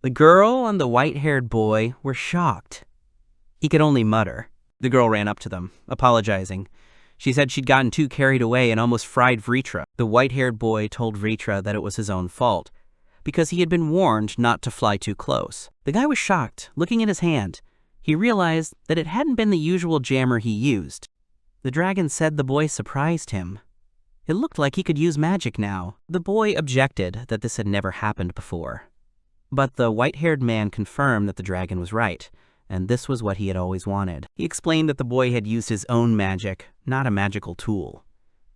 The girl and the white-haired boy were shocked. He could only mutter. The girl ran up to them, apologizing. She said she'd gotten too carried away and almost fried Vritra. The white-haired boy told Vritra that it was his own fault, because he had been warned not to fly too close. The guy was shocked, looking at his hand. He realized that it hadn't been the usual jammer he used. The dragon said the boy surprised him. It looked like he could use magic now. The boy objected that this had never happened before. But the white-haired man confirmed that the dragon was right, and this was what he had always wanted. He explained that the boy had used his own magic, not a magical tool.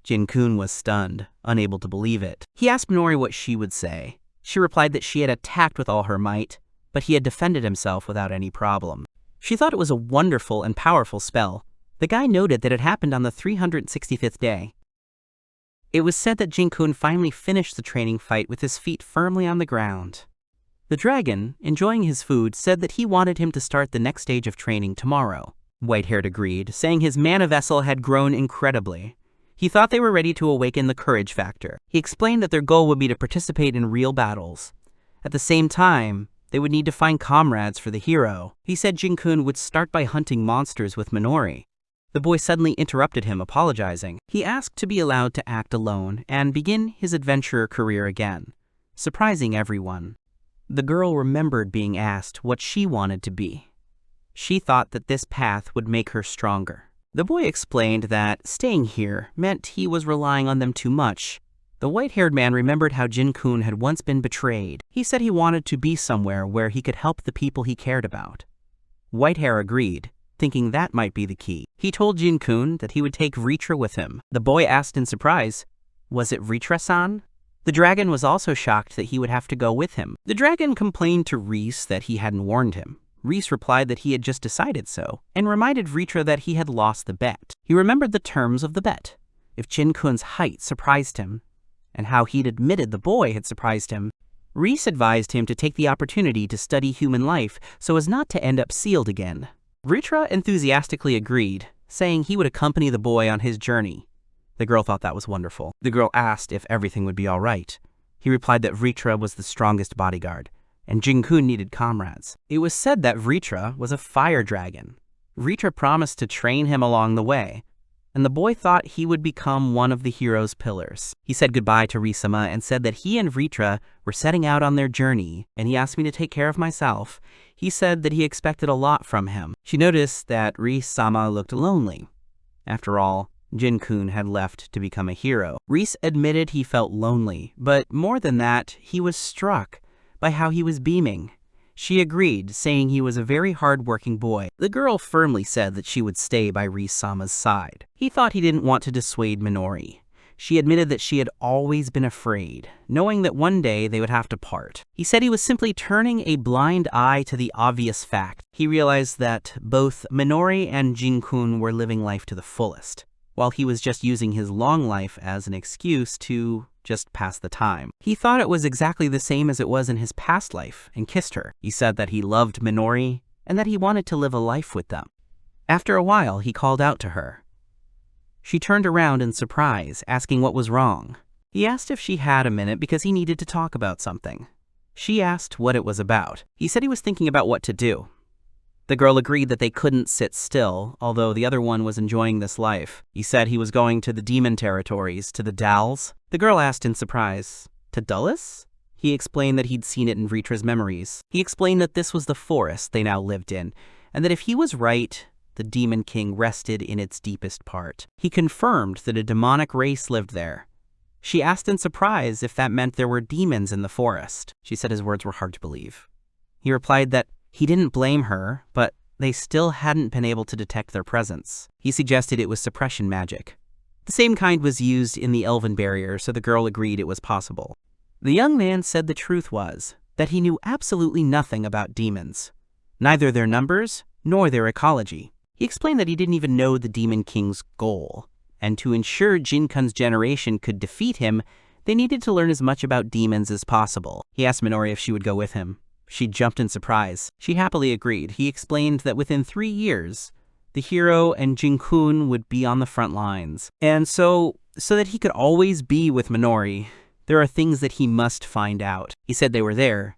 Jin-kun was stunned, unable to believe it. He asked Minori what she would say. She replied that she had attacked with all her might, but he had defended himself without any problem. She thought it was a wonderful and powerful spell. The guy noted that it happened on the 365th day. It was said that Jin-kun finally finished the training fight with his feet firmly on the ground. The dragon, enjoying his food, said that he wanted him to start the next stage of training tomorrow. White-haired agreed, saying his mana vessel had grown incredibly. He thought they were ready to awaken the courage factor. He explained that their goal would be to participate in real battles. At the same time, they would need to find comrades for the hero. He said Jin-kun would start by hunting monsters with Minori. The boy suddenly interrupted him, apologizing. He asked to be allowed to act alone and begin his adventurer career again, surprising everyone. The girl remembered being asked what she wanted to be. She thought that this path would make her stronger. The boy explained that staying here meant he was relying on them too much. The white-haired man remembered how Jin-kun had once been betrayed. He said he wanted to be somewhere where he could help the people he cared about. Whitehair agreed, thinking that might be the key. He told Jin-kun that he would take Vritra with him. The boy asked in surprise, "Was it Vritra-san?" The dragon was also shocked that he would have to go with him. The dragon complained to Riis that he hadn't warned him. Riis replied that he had just decided so, and reminded Vritra that he had lost the bet. He remembered the terms of the bet. If Jin-kun's height surprised him, and how he'd admitted the boy had surprised him, Riis advised him to take the opportunity to study human life so as not to end up sealed again. Vritra enthusiastically agreed, saying he would accompany the boy on his journey. The girl thought that was wonderful. The girl asked if everything would be all right. He replied that Vritra was the strongest bodyguard, and Jin-kun needed comrades. It was said that Vritra was a fire dragon. Vritra promised to train him along the way, and the boy thought he would become one of the hero's pillars. He said goodbye to Riis-sama and said that he and Vritra were setting out on their journey, and he asked me to take care of myself. He said that he expected a lot from him. She noticed that Riis-sama looked lonely. After all, Jin-kun had left to become a hero. Riis admitted he felt lonely, but more than that, he was struck by how he was beaming. She agreed, saying he was a very hard-working boy. The girl firmly said that she would stay by Riis-sama's side. He thought he didn't want to dissuade Minori. She admitted that she had always been afraid, knowing that one day they would have to part. He said he was simply turning a blind eye to the obvious fact. He realized that both Minori and Jin-kun were living life to the fullest, while he was just using his long life as an excuse to just pass the time. He thought it was exactly the same as it was in his past life and kissed her. He said that he loved Minori and that he wanted to live a life with them. After a while, he called out to her. She turned around in surprise, asking what was wrong. He asked if she had a minute because he needed to talk about something. She asked what it was about. He said he was thinking about what to do. The girl agreed that they couldn't sit still, although the other one was enjoying this life. He said he was going to the demon territories, to the Dals. The girl asked in surprise, "To Dulles?" He explained that he'd seen it in Vritra's memories. He explained that this was the forest they now lived in, and that if he was right, the Demon King rested in its deepest part. He confirmed that a demonic race lived there. She asked in surprise if that meant there were demons in the forest. She said his words were hard to believe. He replied that he didn't blame her, but they still hadn't been able to detect their presence. He suggested it was suppression magic. The same kind was used in the elven barrier, so the girl agreed it was possible. The young man said the truth was that he knew absolutely nothing about demons, neither their numbers nor their ecology. He explained that he didn't even know the Demon King's goal, and to ensure Jinkun's generation could defeat him, they needed to learn as much about demons as possible. He asked Minori if she would go with him. She jumped in surprise. She happily agreed. He explained that within 3 years, the hero and Jinkun would be on the front lines. And so that he could always be with Minori, there are things that he must find out. He said they were there.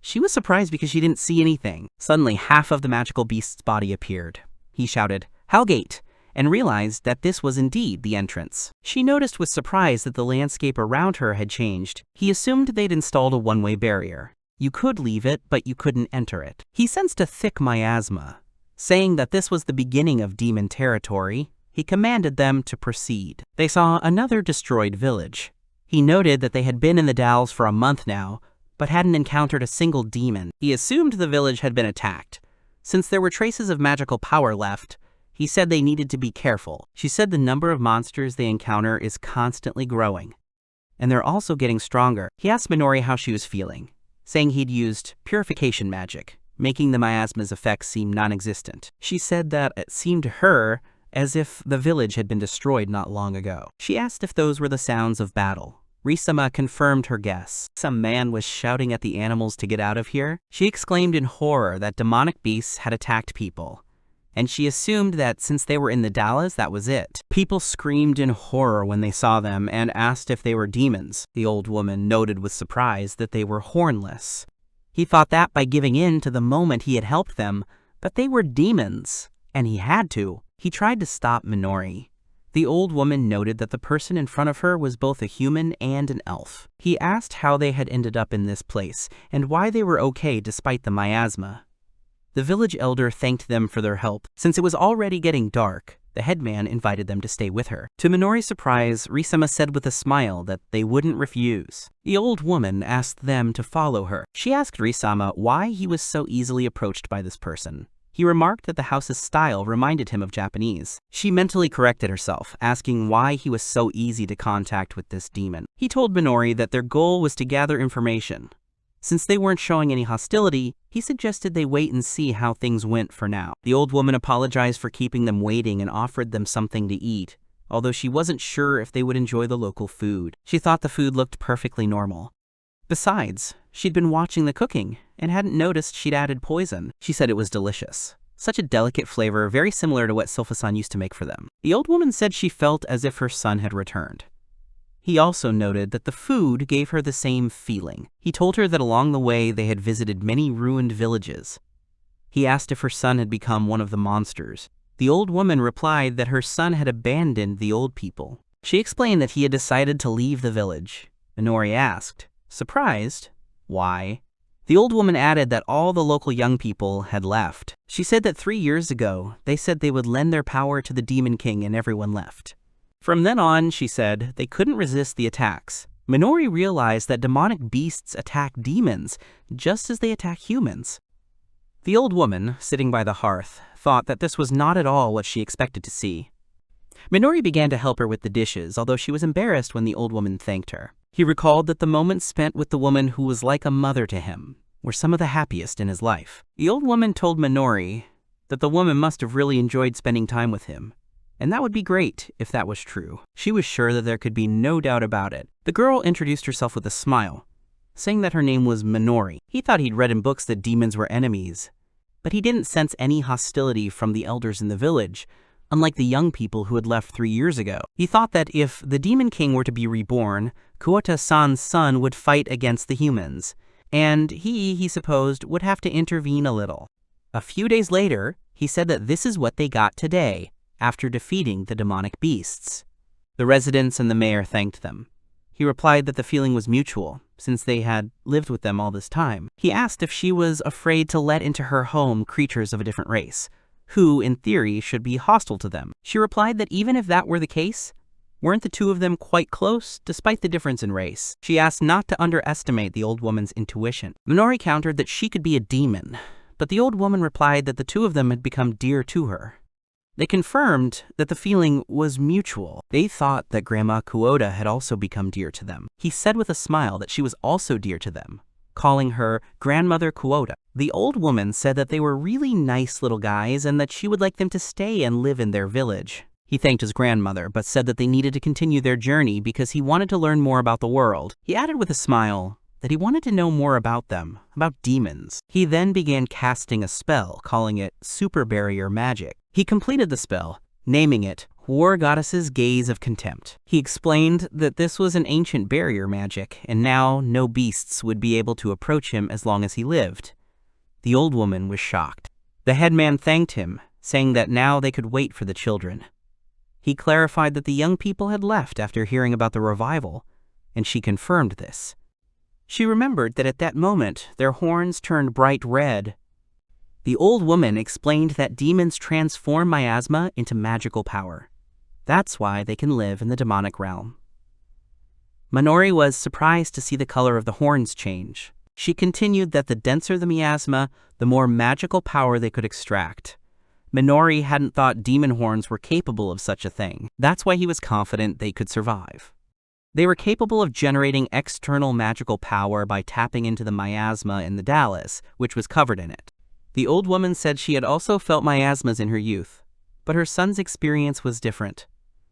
She was surprised because she didn't see anything. Suddenly, half of the magical beast's body appeared. He shouted, "Hellgate!" and realized that this was indeed the entrance. She noticed with surprise that the landscape around her had changed. He assumed they'd installed a one-way barrier. You could leave it, but you couldn't enter it. He sensed a thick miasma. Saying that this was the beginning of demon territory, he commanded them to proceed. They saw another destroyed village. He noted that they had been in the Dals for a month now, but hadn't encountered a single demon. He assumed the village had been attacked. Since there were traces of magical power left, he said they needed to be careful. She said the number of monsters they encounter is constantly growing, and they're also getting stronger. He asked Minori how she was feeling, saying he'd used purification magic, making the miasma's effects seem non-existent. She said that it seemed to her as if the village had been destroyed not long ago. She asked if those were the sounds of battle. Riis confirmed her guess. Some man was shouting at the animals to get out of here. She exclaimed in horror that demonic beasts had attacked people, and she assumed that since they were in the Dallas, that was it. People screamed in horror when they saw them and asked if they were demons. The old woman noted with surprise that they were hornless. He thought that by giving in to the moment he had helped them, that they were demons, and he had to. He tried to stop Minori. The old woman noted that the person in front of her was both a human and an elf. He asked how they had ended up in this place, and why they were okay despite the miasma. The village elder thanked them for their help. Since it was already getting dark, the headman invited them to stay with her. To Minori's surprise, Riis said with a smile that they wouldn't refuse. The old woman asked them to follow her. She asked Riis why he was so easily approached by this person. He remarked that the house's style reminded him of Japanese. She mentally corrected herself, asking why he was so easy to contact with this demon. He told Minori that their goal was to gather information. Since they weren't showing any hostility, he suggested they wait and see how things went for now. The old woman apologized for keeping them waiting and offered them something to eat, although she wasn't sure if they would enjoy the local food. She thought the food looked perfectly normal. Besides, she'd been watching the cooking and hadn't noticed she'd added poison. She said it was delicious. Such a delicate flavor, very similar to what Silpha-san used to make for them. The old woman said she felt as if her son had returned. He also noted that the food gave her the same feeling. He told her that along the way they had visited many ruined villages. He asked if her son had become one of the monsters. The old woman replied that her son had abandoned the old people. She explained that he had decided to leave the village. Minori asked, surprised, why? The old woman added that all the local young people had left. She said that 3 years ago, they said they would lend their power to the Demon King and everyone left. From then on, she said, they couldn't resist the attacks. Minori realized that demonic beasts attack demons just as they attack humans. The old woman, sitting by the hearth, thought that this was not at all what she expected to see. Minori began to help her with the dishes, although she was embarrassed when the old woman thanked her. He recalled that the moments spent with the woman who was like a mother to him were some of the happiest in his life. The old woman told Minori that the woman must have really enjoyed spending time with him, and that would be great if that was true. She was sure that there could be no doubt about it. The girl introduced herself with a smile, saying that her name was Minori. He thought he'd read in books that demons were enemies, but he didn't sense any hostility from the elders in the village, unlike the young people who had left 3 years ago. He thought that if the Demon King were to be reborn, Kuwata-san's son would fight against the humans, and he supposed, would have to intervene a little. A few days later, he said that this is what they got today, after defeating the demonic beasts. The residents and the mayor thanked them. He replied that the feeling was mutual, since they had lived with them all this time. He asked if she was afraid to let into her home creatures of a different race, who, in theory, should be hostile to them. She replied that even if that were the case, weren't the two of them quite close, despite the difference in race? She asked not to underestimate the old woman's intuition. Minori countered that she could be a demon, but the old woman replied that the two of them had become dear to her. They confirmed that the feeling was mutual. They thought that Grandma Kuoda had also become dear to them. He said with a smile that she was also dear to them, calling her Grandmother Kuoda. The old woman said that they were really nice little guys and that she would like them to stay and live in their village. He thanked his grandmother, but said that they needed to continue their journey because he wanted to learn more about the world. He added with a smile that he wanted to know more about them, about demons. He then began casting a spell, calling it Super Barrier Magic. He completed the spell, naming it War Goddess's Gaze of Contempt. He explained that this was an ancient barrier magic, and now no beasts would be able to approach him as long as he lived. The old woman was shocked. The headman thanked him, saying that now they could wait for the children. He clarified that the young people had left after hearing about the revival, and she confirmed this. She remembered that at that moment, their horns turned bright red. The old woman explained that demons transform miasma into magical power. That's why they can live in the demonic realm. Minori was surprised to see the color of the horns change. She continued that the denser the miasma, the more magical power they could extract. Minori hadn't thought demon horns were capable of such a thing. That's why he was confident they could survive. They were capable of generating external magical power by tapping into the miasma in the Dallas, which was covered in it. The old woman said she had also felt miasmas in her youth, but her son's experience was different.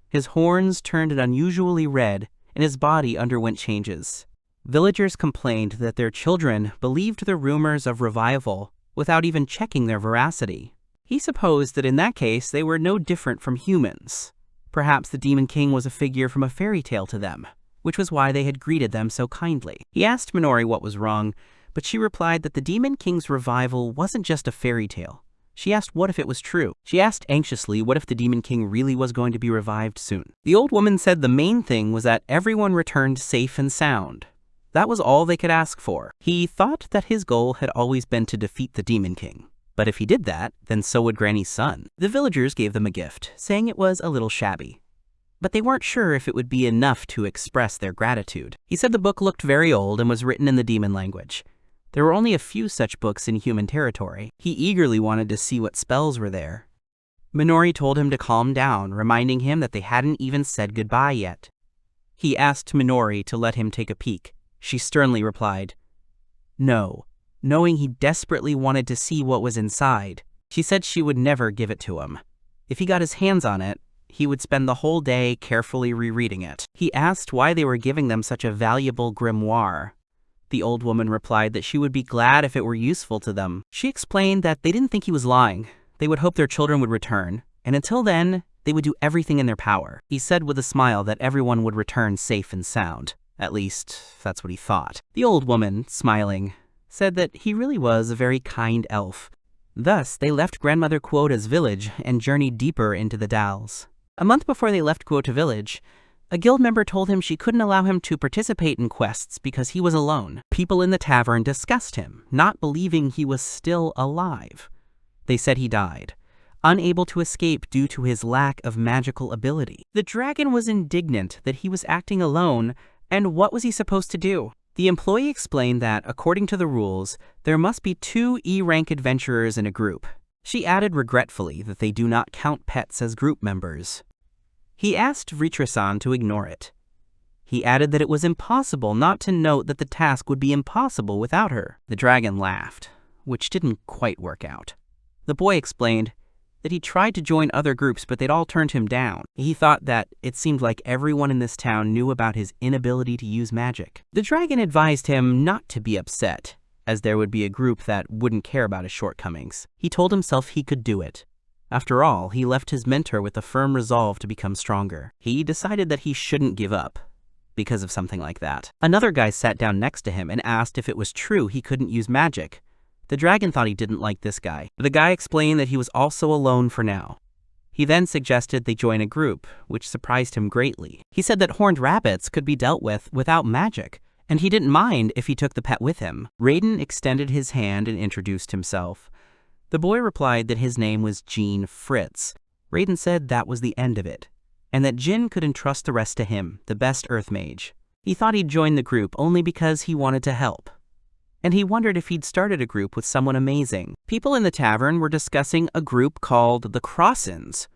His horns turned unusually red, and his body underwent changes. Villagers complained that their children believed the rumors of revival without even checking their veracity. He supposed that in that case they were no different from humans. Perhaps the Demon King was a figure from a fairy tale to them, which was why they had greeted them so kindly. He asked Minori what was wrong, but she replied that the Demon King's revival wasn't just a fairy tale. She asked what if it was true. She asked anxiously what if the Demon King really was going to be revived soon. The old woman said the main thing was that everyone returned safe and sound. That was all they could ask for. He thought that his goal had always been to defeat the Demon King. But if he did that, then so would Granny's son. The villagers gave them a gift, saying it was a little shabby. But they weren't sure if it would be enough to express their gratitude. He said the book looked very old and was written in the demon language. There were only a few such books in human territory. He eagerly wanted to see what spells were there. Minori told him to calm down, reminding him that they hadn't even said goodbye yet. He asked Minori to let him take a peek. She sternly replied, "No," knowing he desperately wanted to see what was inside. She said she would never give it to him. If he got his hands on it, he would spend the whole day carefully rereading it. He asked why they were giving them such a valuable grimoire. The old woman replied that she would be glad if it were useful to them. She explained that they didn't think he was lying. They would hope their children would return, and until then, they would do everything in their power. He said with a smile that everyone would return safe and sound. At least, that's what he thought. The old woman, smiling, said that he really was a very kind elf. Thus, they left Grandmother Kuota's village and journeyed deeper into the Dalles. A month before they left Kuota village, a guild member told him she couldn't allow him to participate in quests because he was alone. People in the tavern discussed him, not believing he was still alive. They said he died, unable to escape due to his lack of magical ability. The dragon was indignant that he was acting alone, and what was he supposed to do? The employee explained that, according to the rules, there must be 2 E-rank adventurers in a group. She added regretfully that they do not count pets as group members. He asked Ritrasan to ignore it. He added that it was impossible not to note that the task would be impossible without her. The dragon laughed, which didn't quite work out. The boy explained that he tried to join other groups, but they'd all turned him down. He thought that it seemed like everyone in this town knew about his inability to use magic. The dragon advised him not to be upset, as there would be a group that wouldn't care about his shortcomings. He told himself he could do it. After all, he left his mentor with a firm resolve to become stronger. He decided that he shouldn't give up. because of something like that. Another guy sat down next to him and asked if it was true he couldn't use magic. The dragon thought he didn't like this guy. The guy explained that he was also alone for now. He then suggested they join a group, which surprised him greatly. He said that horned rabbits could be dealt with without magic, and he didn't mind if he took the pet with him. Raiden extended his hand and introduced himself. The boy replied that his name was Jean Fritz. Raiden said that was the end of it, and that Jin could entrust the rest to him, the best Earth Mage. He thought he'd join the group only because he wanted to help. And he wondered if he'd started a group with someone amazing. People in the tavern were discussing a group called the Crossins.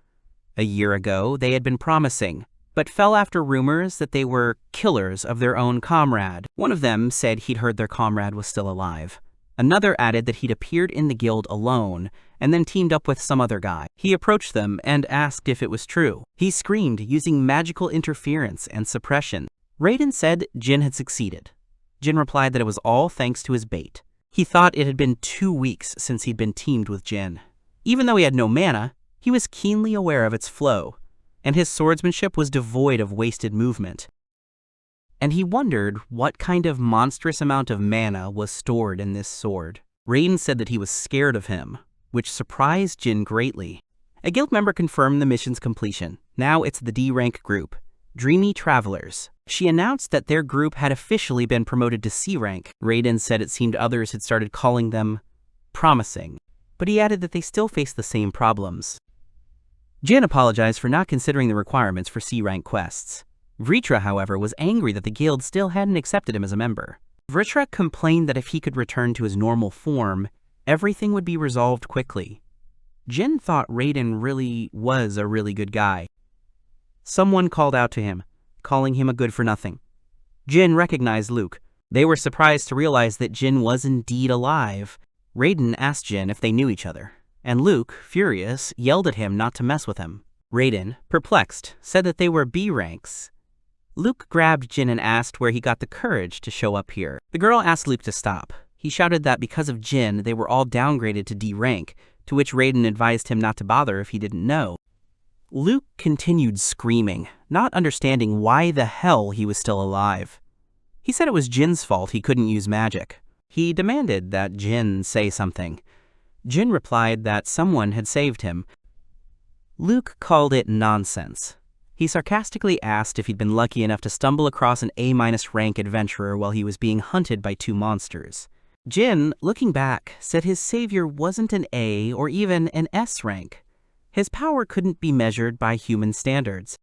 A year ago, they had been promising, but fell after rumors that they were killers of their own comrade. One of them said he'd heard their comrade was still alive. Another added that he'd appeared in the guild alone and then teamed up with some other guy. He approached them and asked if it was true. He screamed using magical interference and suppression. Raiden said Jin had succeeded. Jin replied that it was all thanks to his bait. He thought it had been 2 weeks since he'd been teamed with Jin. Even though he had no mana, he was keenly aware of its flow, and his swordsmanship was devoid of wasted movement. And he wondered what kind of monstrous amount of mana was stored in this sword. Raiden said that he was scared of him, which surprised Jin greatly. A guild member confirmed the mission's completion. Now it's the D-rank group, Dreamy Travelers. She announced that their group had officially been promoted to C rank. Raiden said it seemed others had started calling them promising, but he added that they still faced the same problems. Jin apologized for not considering the requirements for C rank quests. Vritra, however, was angry that the guild still hadn't accepted him as a member. Vritra complained that if he could return to his normal form, everything would be resolved quickly. Jin thought Raiden really was a really good guy. Someone called out to him, calling him a good-for-nothing. Jin recognized Luke. They were surprised to realize that Jin was indeed alive. Raiden asked Jin if they knew each other, and Luke, furious, yelled at him not to mess with him. Raiden, perplexed, said that they were B ranks. Luke grabbed Jin and asked where he got the courage to show up here. The girl asked Luke to stop. He shouted that because of Jin, they were all downgraded to D rank, to which Raiden advised him not to bother if he didn't know. Luke continued screaming, not understanding why the hell he was still alive. He said it was Jin's fault he couldn't use magic. He demanded that Jin say something. Jin replied that someone had saved him. Luke called it nonsense. He sarcastically asked if he'd been lucky enough to stumble across an A- rank adventurer while he was being hunted by 2 monsters. Jin, looking back, said his savior wasn't an A or even an S rank. His power couldn't be measured by human standards.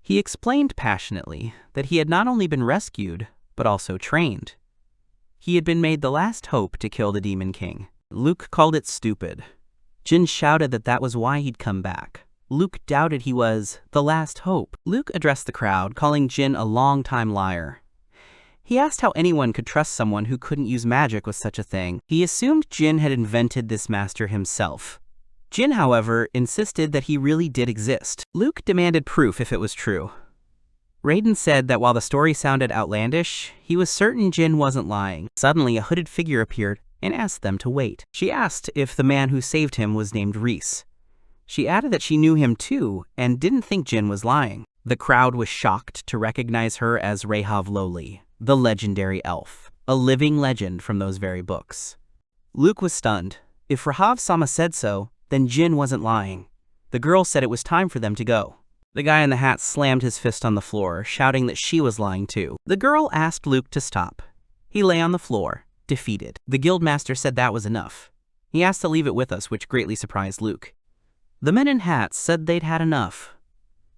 He explained passionately that he had not only been rescued, but also trained. He had been made the last hope to kill the Demon King. Luke called it stupid. Jin shouted that that was why he'd come back. Luke doubted he was the last hope. Luke addressed the crowd, calling Jin a long-time liar. He asked how anyone could trust someone who couldn't use magic with such a thing. He assumed Jin had invented this master himself. Jin, however, insisted that he really did exist. Luke demanded proof if it was true. Raiden said that while the story sounded outlandish, he was certain Jin wasn't lying. Suddenly, a hooded figure appeared and asked them to wait. She asked if the man who saved him was named Riis. She added that she knew him too and didn't think Jin was lying. The crowd was shocked to recognize her as Rehav Loli, the legendary elf, a living legend from those very books. Luke was stunned. If Rehav-sama said so, then Jin wasn't lying. The girl said it was time for them to go. The guy in the hat slammed his fist on the floor, shouting that she was lying too. The girl asked Luke to stop. He lay on the floor, defeated. The guildmaster said that was enough. He asked to leave it with us, which greatly surprised Luke. The men in hats said they'd had enough.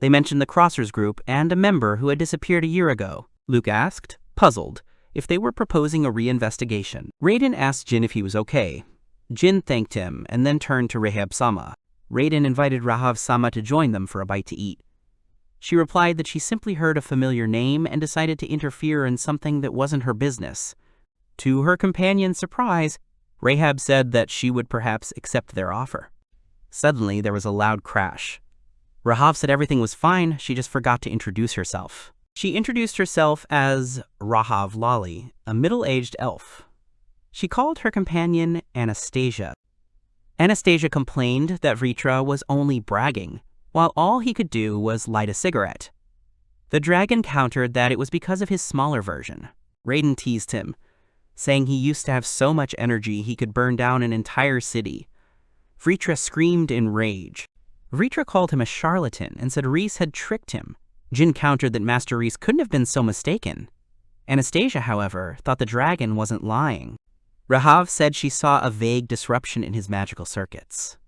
They mentioned the Crossers group and a member who had disappeared a year ago. Luke asked, puzzled, if they were proposing a reinvestigation. Raiden asked Jin if he was okay. Jin thanked him and then turned to Rehav-sama. Raiden invited Rehav-sama to join them for a bite to eat. She replied that she simply heard a familiar name and decided to interfere in something that wasn't her business. To her companion's surprise, Rehab said that she would perhaps accept their offer. Suddenly, there was a loud crash. Rehav said everything was fine, she just forgot to introduce herself. She introduced herself as Rehav Loli, a middle-aged elf. She called her companion Anastasia. Anastasia complained that Vritra was only bragging, while all he could do was light a cigarette. The dragon countered that it was because of his smaller version. Raiden teased him, saying he used to have so much energy he could burn down an entire city. Vritra screamed in rage. Vritra called him a charlatan and said Riis had tricked him. Jin countered that Master Riis couldn't have been so mistaken. Anastasia, however, thought the dragon wasn't lying. Rahav said she saw a vague disruption in his magical circuits.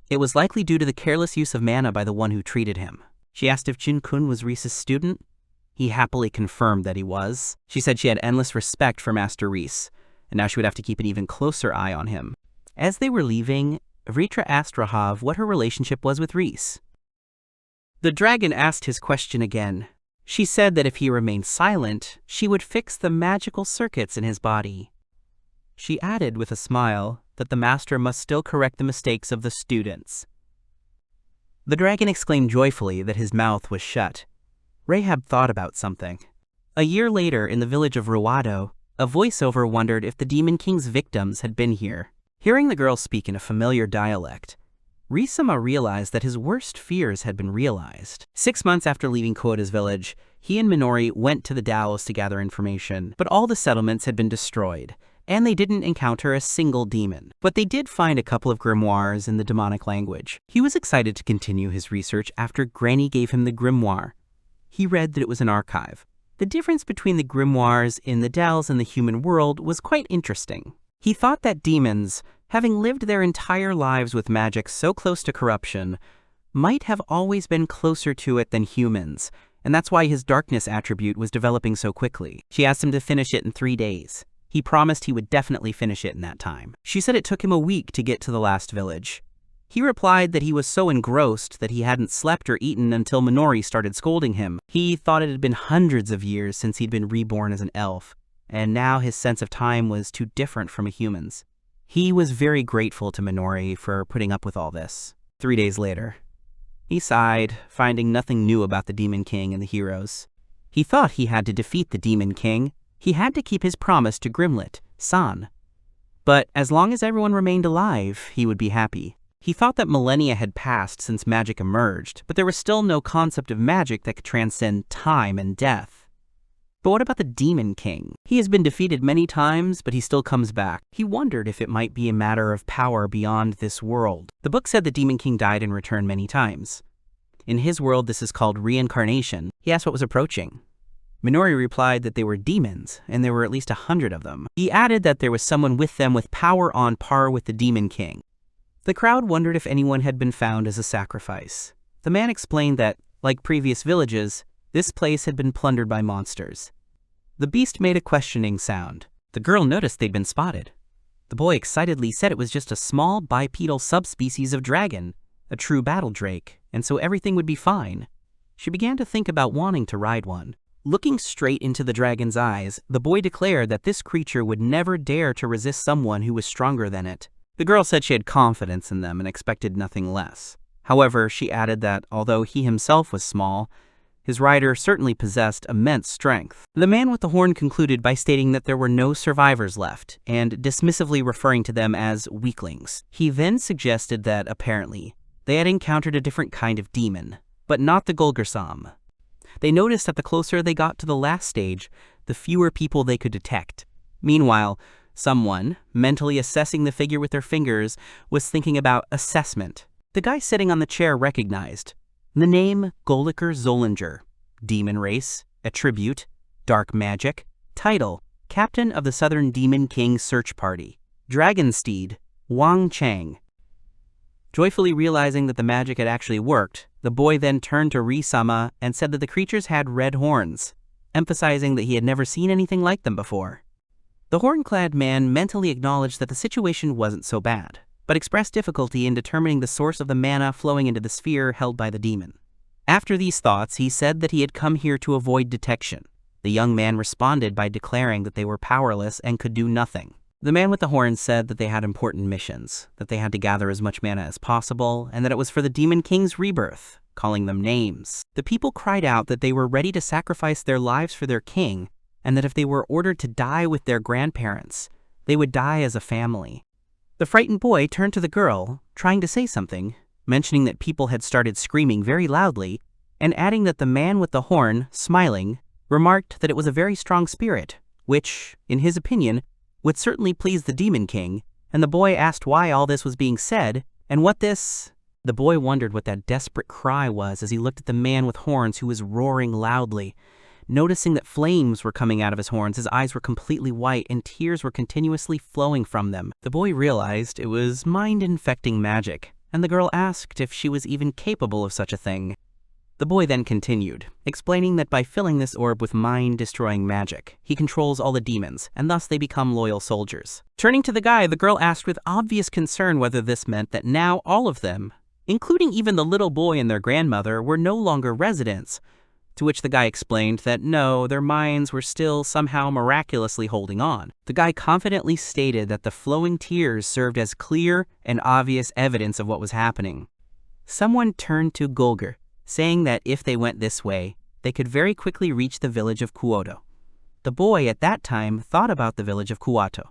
It was likely due to the careless use of mana by the one who treated him. She asked if Jin-kun was Riis' student. He happily confirmed that he was. She said she had endless respect for Master Riis, and now she would have to keep an even closer eye on him. As they were leaving, Vritra asked Rahav what her relationship was with Riis. The dragon asked his question again. She said that if he remained silent, she would fix the magical circuits in his body. She added with a smile that the master must still correct the mistakes of the students. The dragon exclaimed joyfully that his mouth was shut. Rahab thought about something. A year later, in the village of Ruwado, a voiceover wondered if the Demon King's victims had been here. Hearing the girl speak in a familiar dialect, Risama realized that his worst fears had been realized. 6 months after leaving Koda's village, he and Minori went to the Dalles to gather information, but all the settlements had been destroyed, and they didn't encounter a single demon. But they did find a couple of grimoires in the demonic language. He was excited to continue his research after Granny gave him the grimoire. He read that it was an archive. The difference between the grimoires in the Dalles and the human world was quite interesting. He thought that demons, having lived their entire lives with magic so close to corruption, might have always been closer to it than humans, and that's why his darkness attribute was developing so quickly. She asked him to finish it in 3 days. He promised he would definitely finish it in that time. She said it took him a week to get to the last village. He replied that he was so engrossed that he hadn't slept or eaten until Minori started scolding him. He thought it had been hundreds of years since he'd been reborn as an elf, and now his sense of time was too different from a human's. He was very grateful to Minori for putting up with all this. 3 days later, he sighed, finding nothing new about the Demon King and the heroes. He thought he had to defeat the Demon King. He had to keep his promise to Grimlet, San. But as long as everyone remained alive, he would be happy. He thought that millennia had passed since magic emerged, but there was still no concept of magic that could transcend time and death. But what about the Demon King? He has been defeated many times, but he still comes back. He wondered if it might be a matter of power beyond this world. The book said the Demon King died and returned many times. In his world, this is called Reincarnation. He asked what was approaching. Minori replied that they were demons, and there were at least 100 of them. He added that there was someone with them with power on par with the Demon King. The crowd wondered if anyone had been found as a sacrifice. The man explained that, like previous villages, this place had been plundered by monsters. The beast made a questioning sound. The girl noticed they'd been spotted. The boy excitedly said it was just a small bipedal subspecies of dragon, a true battle drake, and so everything would be fine. She began to think about wanting to ride one. Looking straight into the dragon's eyes, the boy declared that this creature would never dare to resist someone who was stronger than it. The girl said she had confidence in them and expected nothing less. However, she added that although he himself was small, his rider certainly possessed immense strength. The man with the horn concluded by stating that there were no survivors left, and dismissively referring to them as weaklings. He then suggested that, apparently, they had encountered a different kind of demon, but not the Golgarsam. They noticed that the closer they got to the last stage, the fewer people they could detect. Meanwhile, someone, mentally assessing the figure with their fingers, was thinking about assessment. The guy sitting on the chair recognized the name Goliker Zollinger, demon race, attribute, dark magic, title, captain of the Southern Demon King search party, dragon steed, Wang Chang. Joyfully realizing that the magic had actually worked, the boy then turned to Risama and said that the creatures had red horns, emphasizing that he had never seen anything like them before. The horn-clad man mentally acknowledged that the situation wasn't so bad, but expressed difficulty in determining the source of the mana flowing into the sphere held by the demon. After these thoughts, he said that he had come here to avoid detection. The young man responded by declaring that they were powerless and could do nothing. The man with the horn said that they had important missions, that they had to gather as much mana as possible, and that it was for the Demon King's rebirth, calling them names. The people cried out that they were ready to sacrifice their lives for their king, and that if they were ordered to die with their grandparents, they would die as a family. The frightened boy turned to the girl, trying to say something, mentioning that people had started screaming very loudly, and adding that the man with the horn, smiling, remarked that it was a very strong spirit, which, in his opinion, would certainly please the Demon King, and the boy asked why all this was being said, and what this... The boy wondered what that desperate cry was as he looked at the man with horns who was roaring loudly. Noticing that flames were coming out of his horns, his eyes were completely white and tears were continuously flowing from them. The boy realized it was mind-infecting magic, and the girl asked if she was even capable of such a thing. The boy then continued, explaining that by filling this orb with mind-destroying magic, he controls all the demons, and thus they become loyal soldiers. Turning to the guy, the girl asked with obvious concern whether this meant that now all of them, including even the little boy and their grandmother, were no longer residents, to which the guy explained that no, their minds were still somehow miraculously holding on. The guy confidently stated that the flowing tears served as clear and obvious evidence of what was happening. Someone turned to Golger, saying that if they went this way, they could very quickly reach the village of Kuoto. The boy at that time thought about the village of Kuoto.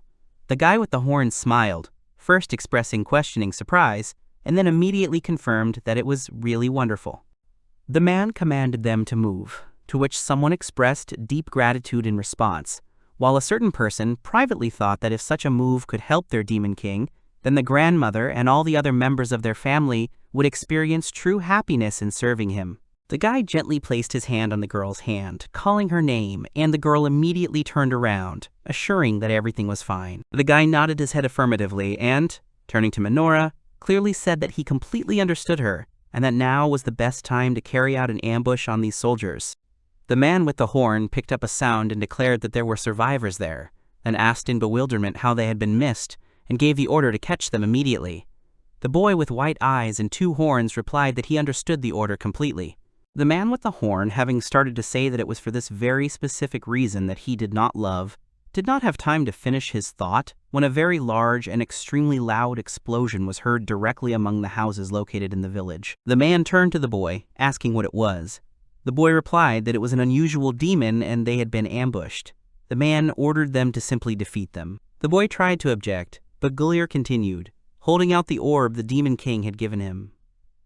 The guy with the horn smiled, first expressing questioning surprise, and then immediately confirmed that it was really wonderful. The man commanded them to move, to which someone expressed deep gratitude in response, while a certain person privately thought that if such a move could help their demon king, then the grandmother and all the other members of their family would experience true happiness in serving him. The guy gently placed his hand on the girl's hand, calling her name, and the girl immediately turned around, assuring that everything was fine. The guy nodded his head affirmatively and, turning to Minora, clearly said that he completely understood her, and that now was the best time to carry out an ambush on these soldiers. The man with the horn picked up a sound and declared that there were survivors there, then asked in bewilderment how they had been missed, and gave the order to catch them immediately. The boy with white eyes and two horns replied that he understood the order completely. The man with the horn, having started to say that it was for this very specific reason that he did not love, did not have time to finish his thought when a very large and extremely loud explosion was heard directly among the houses located in the village. The man turned to the boy, asking what it was. The boy replied that it was an unusual demon and they had been ambushed. The man ordered them to simply defeat them. The boy tried to object, but Gulir continued, holding out the orb the Demon King had given him.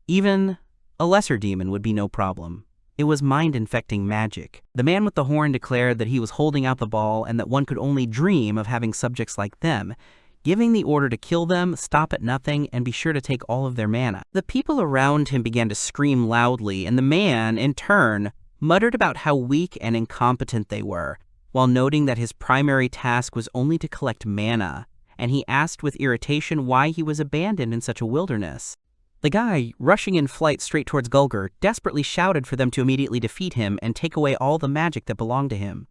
Even a lesser demon would be no problem. It was mind-infecting magic. The man with the horn declared that he was holding out the ball and that one could only dream of having subjects like them, giving the order to kill them, stop at nothing, and be sure to take all of their mana. The people around him began to scream loudly, and the man, in turn, muttered about how weak and incompetent they were, while noting that his primary task was only to collect mana, and he asked with irritation why he was abandoned in such a wilderness. The guy, rushing in flight straight towards Gulgur, desperately shouted for them to immediately defeat him and take away all the magic that belonged to him.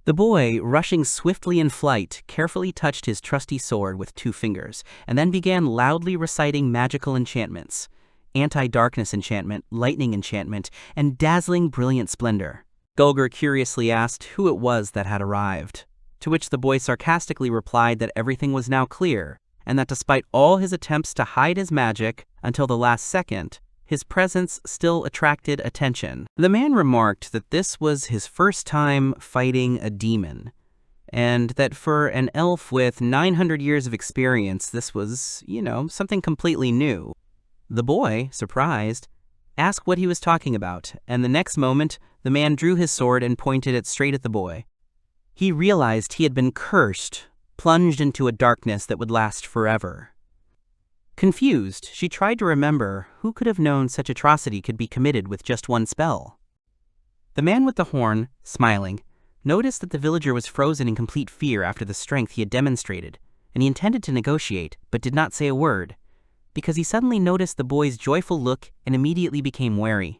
The boy, rushing swiftly in flight, carefully touched his trusty sword with 2 fingers, and then began loudly reciting magical enchantments: anti-darkness enchantment, lightning enchantment, and dazzling brilliant splendor. Gulgur curiously asked who it was that had arrived, to which the boy sarcastically replied that everything was now clear, and that despite all his attempts to hide his magic until the last second, his presence still attracted attention. The man remarked that this was his first time fighting a demon, and that for an elf with 900 years of experience, this was, something completely new. The boy, surprised, asked what he was talking about, and the next moment, the man drew his sword and pointed it straight at the boy. He realized he had been cursed, plunged into a darkness that would last forever. Confused, she tried to remember who could have known such atrocity could be committed with just one spell. The man with the horn, smiling, noticed that the villager was frozen in complete fear after the strength he had demonstrated, and he intended to negotiate, but did not say a word, because he suddenly noticed the boy's joyful look and immediately became wary.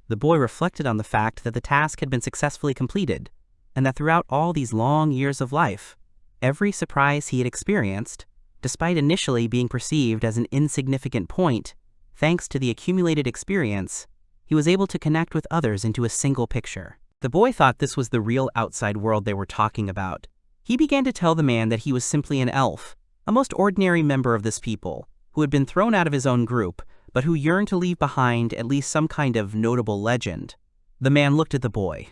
The boy reflected on the fact that the task had been successfully completed, and that throughout all these long years of life, every surprise he had experienced, despite initially being perceived as an insignificant point, thanks to the accumulated experience, he was able to connect with others into a single picture. The boy thought this was the real outside world they were talking about. He began to tell the man that he was simply an elf, a most ordinary member of this people, who had been thrown out of his own group, but who yearned to leave behind at least some kind of notable legend. The man looked at the boy.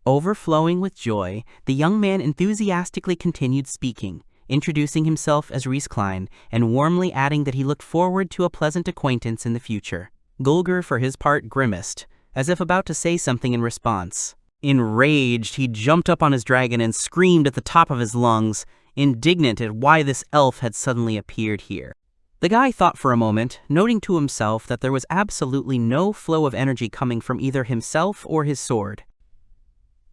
Overflowing with joy, the young man enthusiastically continued speaking, introducing himself as Riis and warmly adding that he looked forward to a pleasant acquaintance in the future. Gulgur, for his part, grimaced, as if about to say something in response. Enraged, he jumped up on his dragon and screamed at the top of his lungs, indignant at why this elf had suddenly appeared here. The guy thought for a moment, noting to himself that there was absolutely no flow of energy coming from either himself or his sword.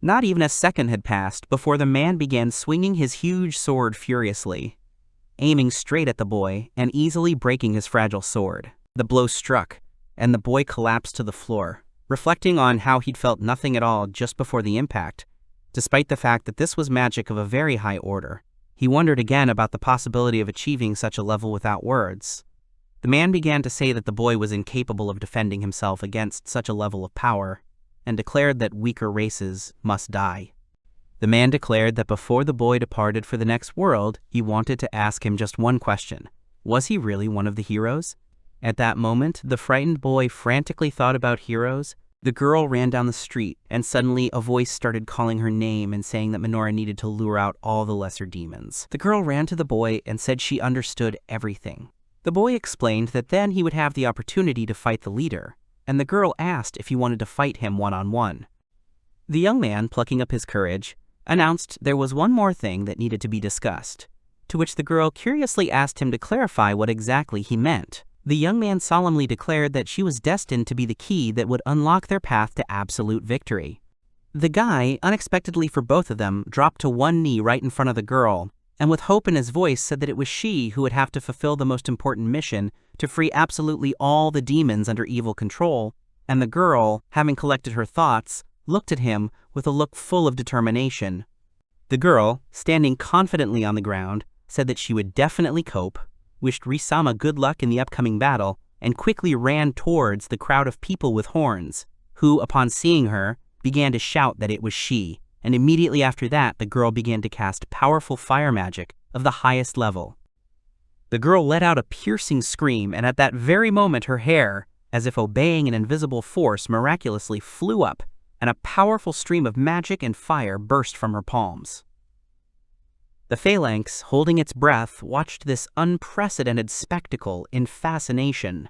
Not even a second had passed before the man began swinging his huge sword furiously, aiming straight at the boy and easily breaking his fragile sword. The blow struck, and the boy collapsed to the floor, reflecting on how he'd felt nothing at all just before the impact, despite the fact that this was magic of a very high order. He wondered again about the possibility of achieving such a level without words. The man began to say that the boy was incapable of defending himself against such a level of power, and declared that weaker races must die. The man declared that before the boy departed for the next world, he wanted to ask him just one question. Was he really one of the heroes? At that moment, the frightened boy frantically thought about heroes. The girl ran down the street, and suddenly a voice started calling her name and saying that Minora needed to lure out all the lesser demons. The girl ran to the boy and said she understood everything. The boy explained that then he would have the opportunity to fight the leader, and the girl asked if he wanted to fight him one-on-one. The young man, plucking up his courage, announced there was one more thing that needed to be discussed, to which the girl curiously asked him to clarify what exactly he meant. The young man solemnly declared that she was destined to be the key that would unlock their path to absolute victory. The guy, unexpectedly for both of them, dropped to one knee right in front of the girl, and with hope in his voice said that it was she who would have to fulfill the most important mission to free absolutely all the demons under evil control, and the girl, having collected her thoughts, looked at him with a look full of determination. The girl, standing confidently on the ground, said that she would definitely cope, wished Riis-sama good luck in the upcoming battle, and quickly ran towards the crowd of people with horns, who, upon seeing her, began to shout that it was she, and immediately after that the girl began to cast powerful fire magic of the highest level. The girl let out a piercing scream, and at that very moment her hair, as if obeying an invisible force, miraculously flew up, and a powerful stream of magic and fire burst from her palms. The phalanx, holding its breath, watched this unprecedented spectacle in fascination.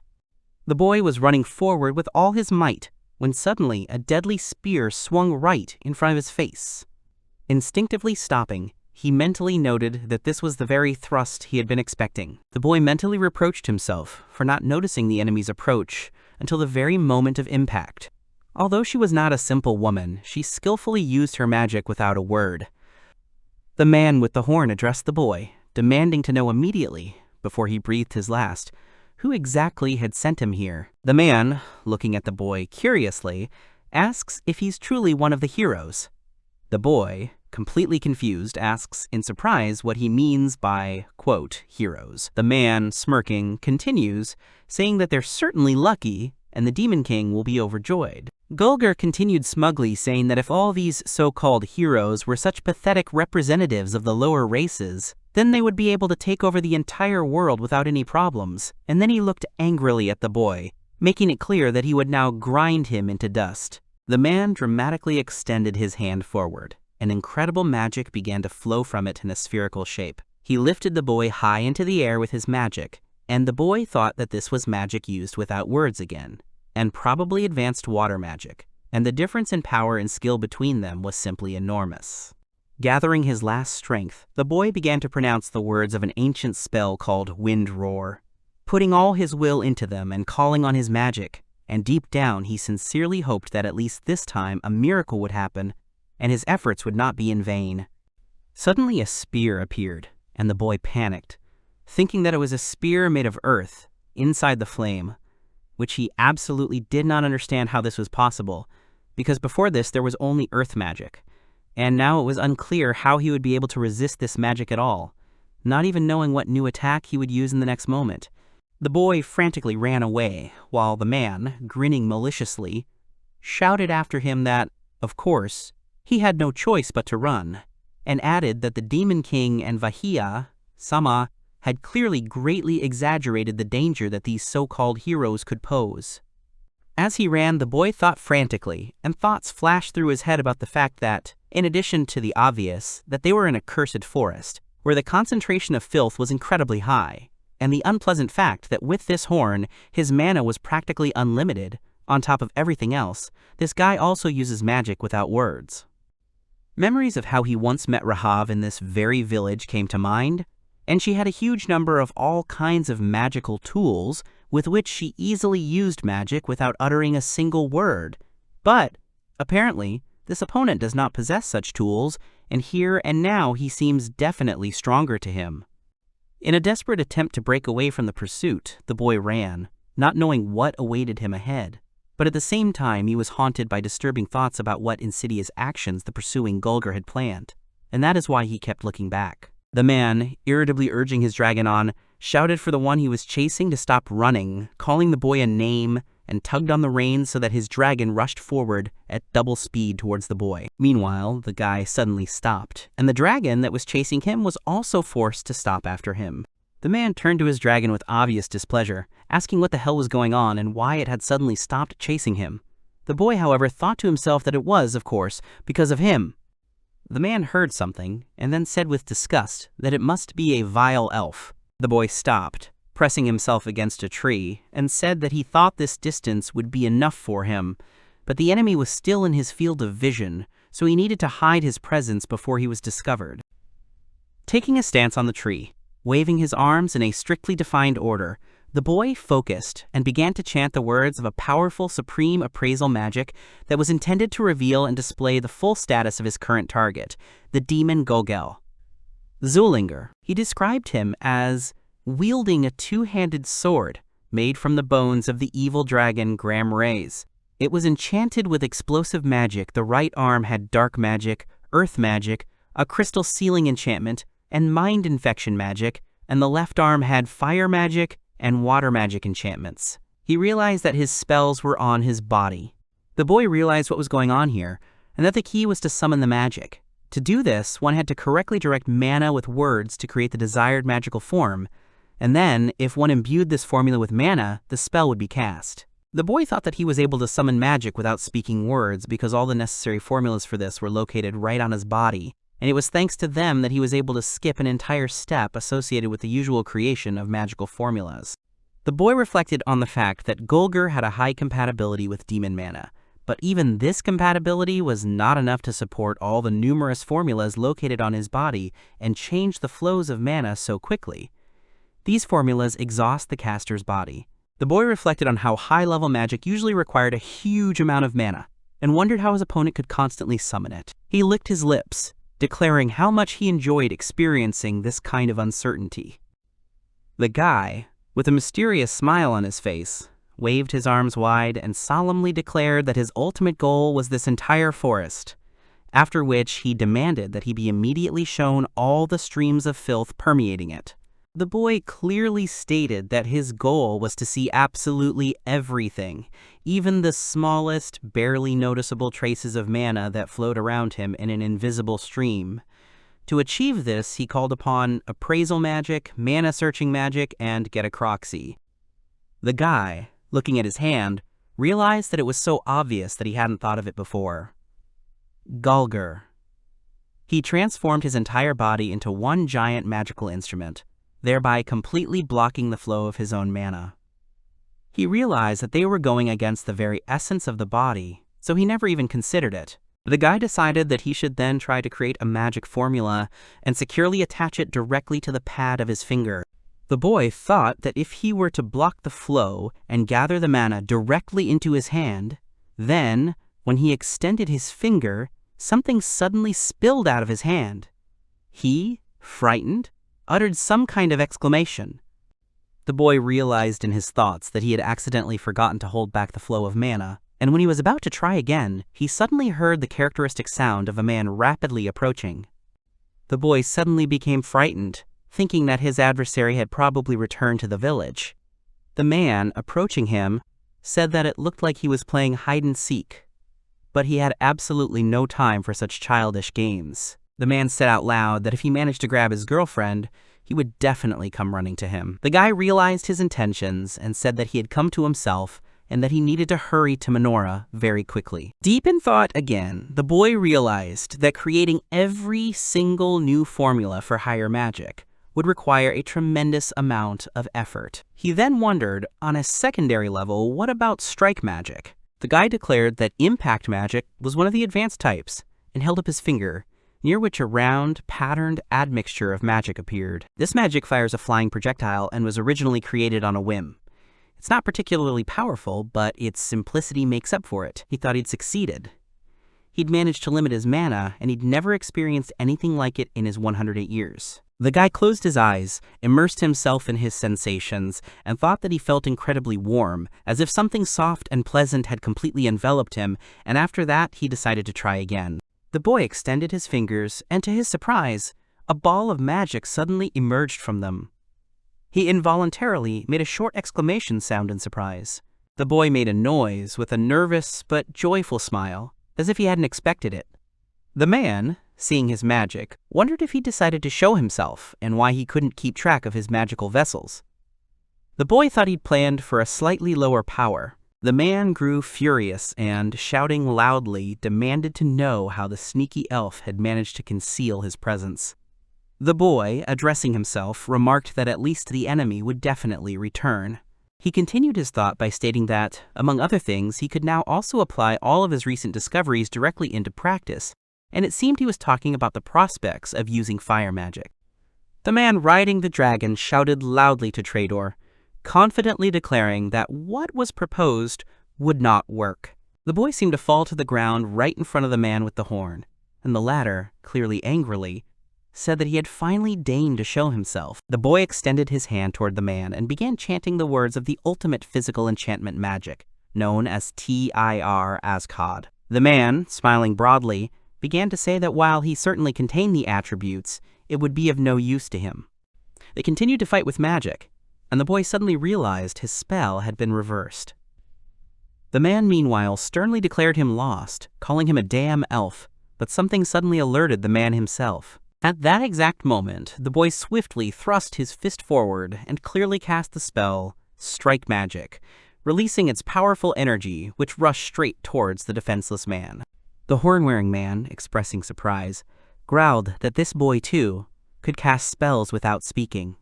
The boy was running forward with all his might, when suddenly a deadly spear swung right in front of his face. Instinctively stopping, he mentally noted that this was the very thrust he had been expecting. The boy mentally reproached himself for not noticing the enemy's approach until the very moment of impact. Although she was not a simple woman, she skillfully used her magic without a word. The man with the horn addressed the boy, demanding to know immediately, before he breathed his last, who exactly had sent him here. The man, looking at the boy curiously, asks if he's truly one of the heroes. The boy, completely confused, asks in surprise what he means by, quote, heroes. The man, smirking, continues, saying that they're certainly lucky, and the Demon King will be overjoyed. Gulger continued smugly, saying that if all these so-called heroes were such pathetic representatives of the lower races, then they would be able to take over the entire world without any problems, and then he looked angrily at the boy, making it clear that he would now grind him into dust. The man dramatically extended his hand forward, and incredible magic began to flow from it in a spherical shape. He lifted the boy high into the air with his magic, and the boy thought that this was magic used without words again, and probably advanced water magic, and the difference in power and skill between them was simply enormous. Gathering his last strength, the boy began to pronounce the words of an ancient spell called Wind Roar, putting all his will into them and calling on his magic, and deep down he sincerely hoped that at least this time a miracle would happen, and his efforts would not be in vain. Suddenly a spear appeared, and the boy panicked, thinking that it was a spear made of earth, inside the flame, which he absolutely did not understand how this was possible, because before this there was only earth magic, and now it was unclear how he would be able to resist this magic at all, not even knowing what new attack he would use in the next moment. The boy frantically ran away, while the man, grinning maliciously, shouted after him that, of course, he had no choice but to run, and added that the Demon King and Vahia-sama had clearly greatly exaggerated the danger that these so-called heroes could pose. As he ran, the boy thought frantically, and thoughts flashed through his head about the fact that, in addition to the obvious, that they were in a cursed forest, where the concentration of filth was incredibly high, and the unpleasant fact that with this horn, his mana was practically unlimited, On top of everything else, this guy also uses magic without words. Memories of how he once met Rahav in this very village came to mind, and she had a huge number of all kinds of magical tools with which she easily used magic without uttering a single word. But, apparently, this opponent does not possess such tools, and here and now he seems definitely stronger to him. In a desperate attempt to break away from the pursuit, the boy ran, not knowing what awaited him ahead. But at the same time, he was haunted by disturbing thoughts about what insidious actions the pursuing Gulgur had planned, and that is why he kept looking back. The man, irritably urging his dragon on, shouted for the one he was chasing to stop running, calling the boy a name, and tugged on the reins so that his dragon rushed forward at double speed towards the boy. Meanwhile, the guy suddenly stopped, and the dragon that was chasing him was also forced to stop after him. The man turned to his dragon with obvious displeasure, asking what the hell was going on and why it had suddenly stopped chasing him. The boy, however, thought to himself that it was, of course, because of him. The man heard something, and then said with disgust that it must be a vile elf. The boy stopped, pressing himself against a tree, and said that he thought this distance would be enough for him, but the enemy was still in his field of vision, so he needed to hide his presence before he was discovered. Taking a stance on the tree, waving his arms in a strictly defined order, the boy focused and began to chant the words of a powerful supreme appraisal magic that was intended to reveal and display the full status of his current target, the demon Gogel. Zulinger, he described him as wielding a two-handed sword made from the bones of the evil dragon Gram Reis. It was enchanted with explosive magic. The right arm had dark magic, earth magic, a crystal sealing enchantment, and mind infection magic, and the left arm had fire magic and water magic enchantments. He realized that his spells were on his body. The boy realized what was going on here, and that the key was to summon the magic. To do this, one had to correctly direct mana with words to create the desired magical form, and then, if one imbued this formula with mana, the spell would be cast. The boy thought that he was able to summon magic without speaking words because all the necessary formulas for this were located right on his body, and it was thanks to them that he was able to skip an entire step associated with the usual creation of magical formulas. The boy reflected on the fact that Gulgur had a high compatibility with demon mana, but even this compatibility was not enough to support all the numerous formulas located on his body and change the flows of mana so quickly. These formulas exhaust the caster's body. The boy reflected on how high-level magic usually required a huge amount of mana, and wondered how his opponent could constantly summon it. He licked his lips, declaring how much he enjoyed experiencing this kind of uncertainty. The guy, with a mysterious smile on his face, waved his arms wide and solemnly declared that his ultimate goal was this entire forest, after which he demanded that he be immediately shown all the streams of filth permeating it. The boy clearly stated that his goal was to see absolutely everything, even the smallest, barely noticeable traces of mana that flowed around him in an invisible stream. To achieve this, he called upon appraisal magic, mana-searching magic, and get-a-croxy. The guy, looking at his hand, realized that it was so obvious that he hadn't thought of it before. Gulgur. He transformed his entire body into one giant magical instrument, thereby completely blocking the flow of his own mana. He realized that they were going against the very essence of the body, so he never even considered it. The guy decided that he should then try to create a magic formula and securely attach it directly to the pad of his finger. The boy thought that if he were to block the flow and gather the mana directly into his hand, then, when he extended his finger, something suddenly spilled out of his hand. He, frightened, uttered some kind of exclamation. The boy realized in his thoughts that he had accidentally forgotten to hold back the flow of mana, and when he was about to try again, he suddenly heard the characteristic sound of a man rapidly approaching. The boy suddenly became frightened, thinking that his adversary had probably returned to the village. The man, approaching him, said that it looked like he was playing hide-and-seek, but he had absolutely no time for such childish games. The man said out loud that if he managed to grab his girlfriend, he would definitely come running to him. The guy realized his intentions and said that he had come to himself and that he needed to hurry to Menorah very quickly. Deep in thought again, the boy realized that creating every single new formula for higher magic would require a tremendous amount of effort. He then wondered, on a secondary level, what about strike magic? The guy declared that impact magic was one of the advanced types and held up his finger, near which a round, patterned admixture of magic appeared. This magic fires a flying projectile and was originally created on a whim. It's not particularly powerful, but its simplicity makes up for it. He thought he'd succeeded. He'd managed to limit his mana, and he'd never experienced anything like it in his 108 years. The guy closed his eyes, immersed himself in his sensations, and thought that he felt incredibly warm, as if something soft and pleasant had completely enveloped him, and after that he decided to try again. The boy extended his fingers, and to his surprise, a ball of magic suddenly emerged from them. He involuntarily made a short exclamation sound in surprise. The boy made a noise with a nervous but joyful smile, as if he hadn't expected it. The man, seeing his magic, wondered if he decided to show himself and why he couldn't keep track of his magical vessels. The boy thought he'd planned for a slightly lower power. The man grew furious and, shouting loudly, demanded to know how the sneaky elf had managed to conceal his presence. The boy, addressing himself, remarked that at least the enemy would definitely return. He continued his thought by stating that, among other things, he could now also apply all of his recent discoveries directly into practice, and it seemed he was talking about the prospects of using fire magic. The man riding the dragon shouted loudly to Trador, confidently declaring that what was proposed would not work. The boy seemed to fall to the ground right in front of the man with the horn, and the latter, clearly angrily, said that he had finally deigned to show himself. The boy extended his hand toward the man and began chanting the words of the ultimate physical enchantment magic, known as Tir Azkod. The man, smiling broadly, began to say that while he certainly contained the attributes, it would be of no use to him. They continued to fight with magic, and the boy suddenly realized his spell had been reversed. The man, meanwhile, sternly declared him lost, calling him a damn elf, but something suddenly alerted the man himself. At that exact moment, the boy swiftly thrust his fist forward and clearly cast the spell, Strike Magic, releasing its powerful energy, which rushed straight towards the defenseless man. The horn-wearing man, expressing surprise, growled that this boy, too, could cast spells without speaking.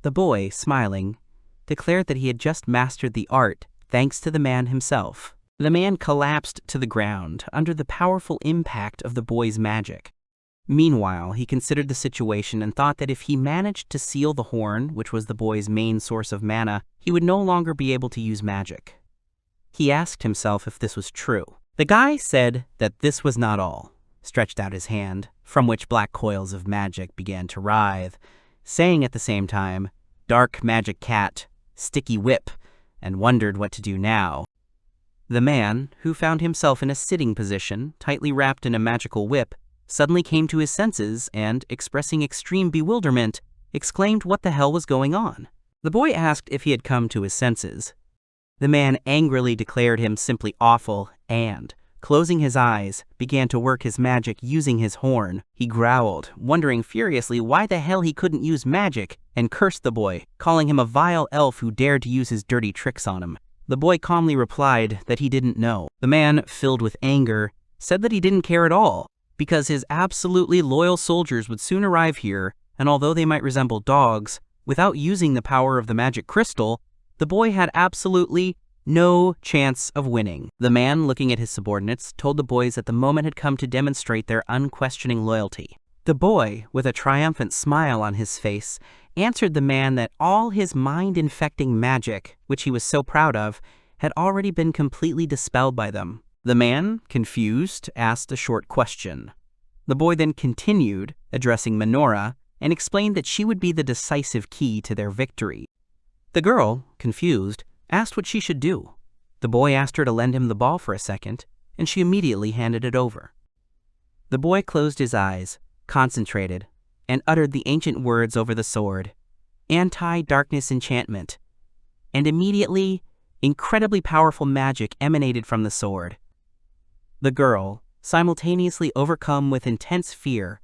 The boy, smiling, declared that he had just mastered the art thanks to the man himself. The man collapsed to the ground under the powerful impact of the boy's magic. Meanwhile, he considered the situation and thought that if he managed to seal the horn, which was the boy's main source of mana, he would no longer be able to use magic. He asked himself if this was true. The guy said that this was not all, stretched out his hand, from which black coils of magic began to writhe, saying at the same time, "Dark magic cat, sticky whip," and wondered what to do now. The man, who found himself in a sitting position, tightly wrapped in a magical whip, suddenly came to his senses and, expressing extreme bewilderment, exclaimed what the hell was going on. The boy asked if he had come to his senses. The man angrily declared him simply awful and, closing his eyes, began to work his magic using his horn. He growled, wondering furiously why the hell he couldn't use magic, and cursed the boy, calling him a vile elf who dared to use his dirty tricks on him. The boy calmly replied that he didn't know. The man, filled with anger, said that he didn't care at all, because his absolutely loyal soldiers would soon arrive here, and although they might resemble dogs, without using the power of the magic crystal, the boy had absolutely no chance of winning. The man, looking at his subordinates, told the boys that the moment had come to demonstrate their unquestioning loyalty. The boy, with a triumphant smile on his face, answered the man that all his mind-infecting magic, which he was so proud of, had already been completely dispelled by them. The man, confused, asked a short question. The boy then continued, addressing Minora, and explained that she would be the decisive key to their victory. The girl, confused, asked what she should do. The boy asked her to lend him the ball for a second, and she immediately handed it over. The boy closed his eyes, concentrated, and uttered the ancient words over the sword, "Anti-darkness enchantment," and immediately, incredibly powerful magic emanated from the sword. The girl, simultaneously overcome with intense fear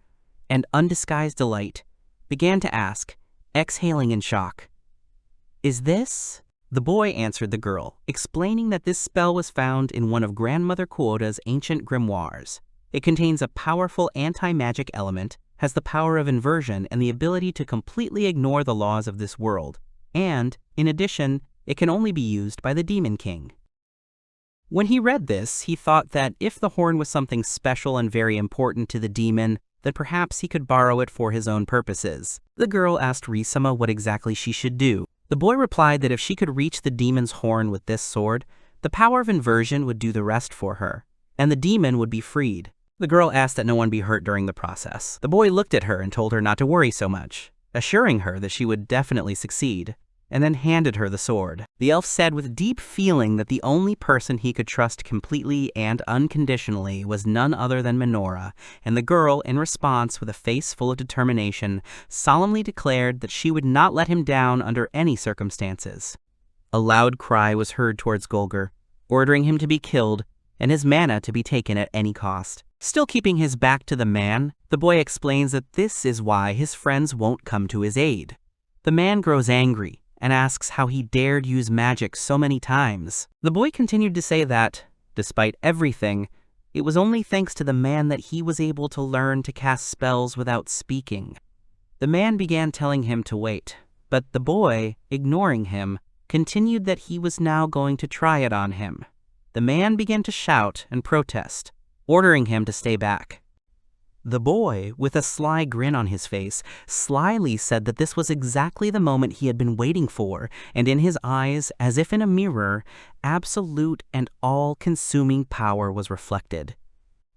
and undisguised delight, began to ask, exhaling in shock, "Is this?" The boy answered the girl, explaining that this spell was found in one of Grandmother Kuota's ancient grimoires. It contains a powerful anti-magic element, has the power of inversion and the ability to completely ignore the laws of this world, and, in addition, it can only be used by the Demon King. When he read this, he thought that if the horn was something special and very important to the demon, then perhaps he could borrow it for his own purposes. The girl asked Riis-sama what exactly she should do. The boy replied that if she could reach the demon's horn with this sword, the power of inversion would do the rest for her, and the demon would be freed. The girl asked that no one be hurt during the process. The boy looked at her and told her not to worry so much, assuring her that she would definitely succeed, and then handed her the sword. The elf said with deep feeling that the only person he could trust completely and unconditionally was none other than Minora, and the girl, in response with a face full of determination, solemnly declared that she would not let him down under any circumstances. A loud cry was heard towards Golger, ordering him to be killed and his mana to be taken at any cost. Still keeping his back to the man, the boy explains that this is why his friends won't come to his aid. The man grows angry and asks how he dared use magic so many times. The boy continued to say that, despite everything, it was only thanks to the man that he was able to learn to cast spells without speaking. The man began telling him to wait, but the boy, ignoring him, continued that he was now going to try it on him. The man began to shout and protest, ordering him to stay back. The boy, with a sly grin on his face, slyly said that this was exactly the moment he had been waiting for, and in his eyes, as if in a mirror, absolute and all-consuming power was reflected.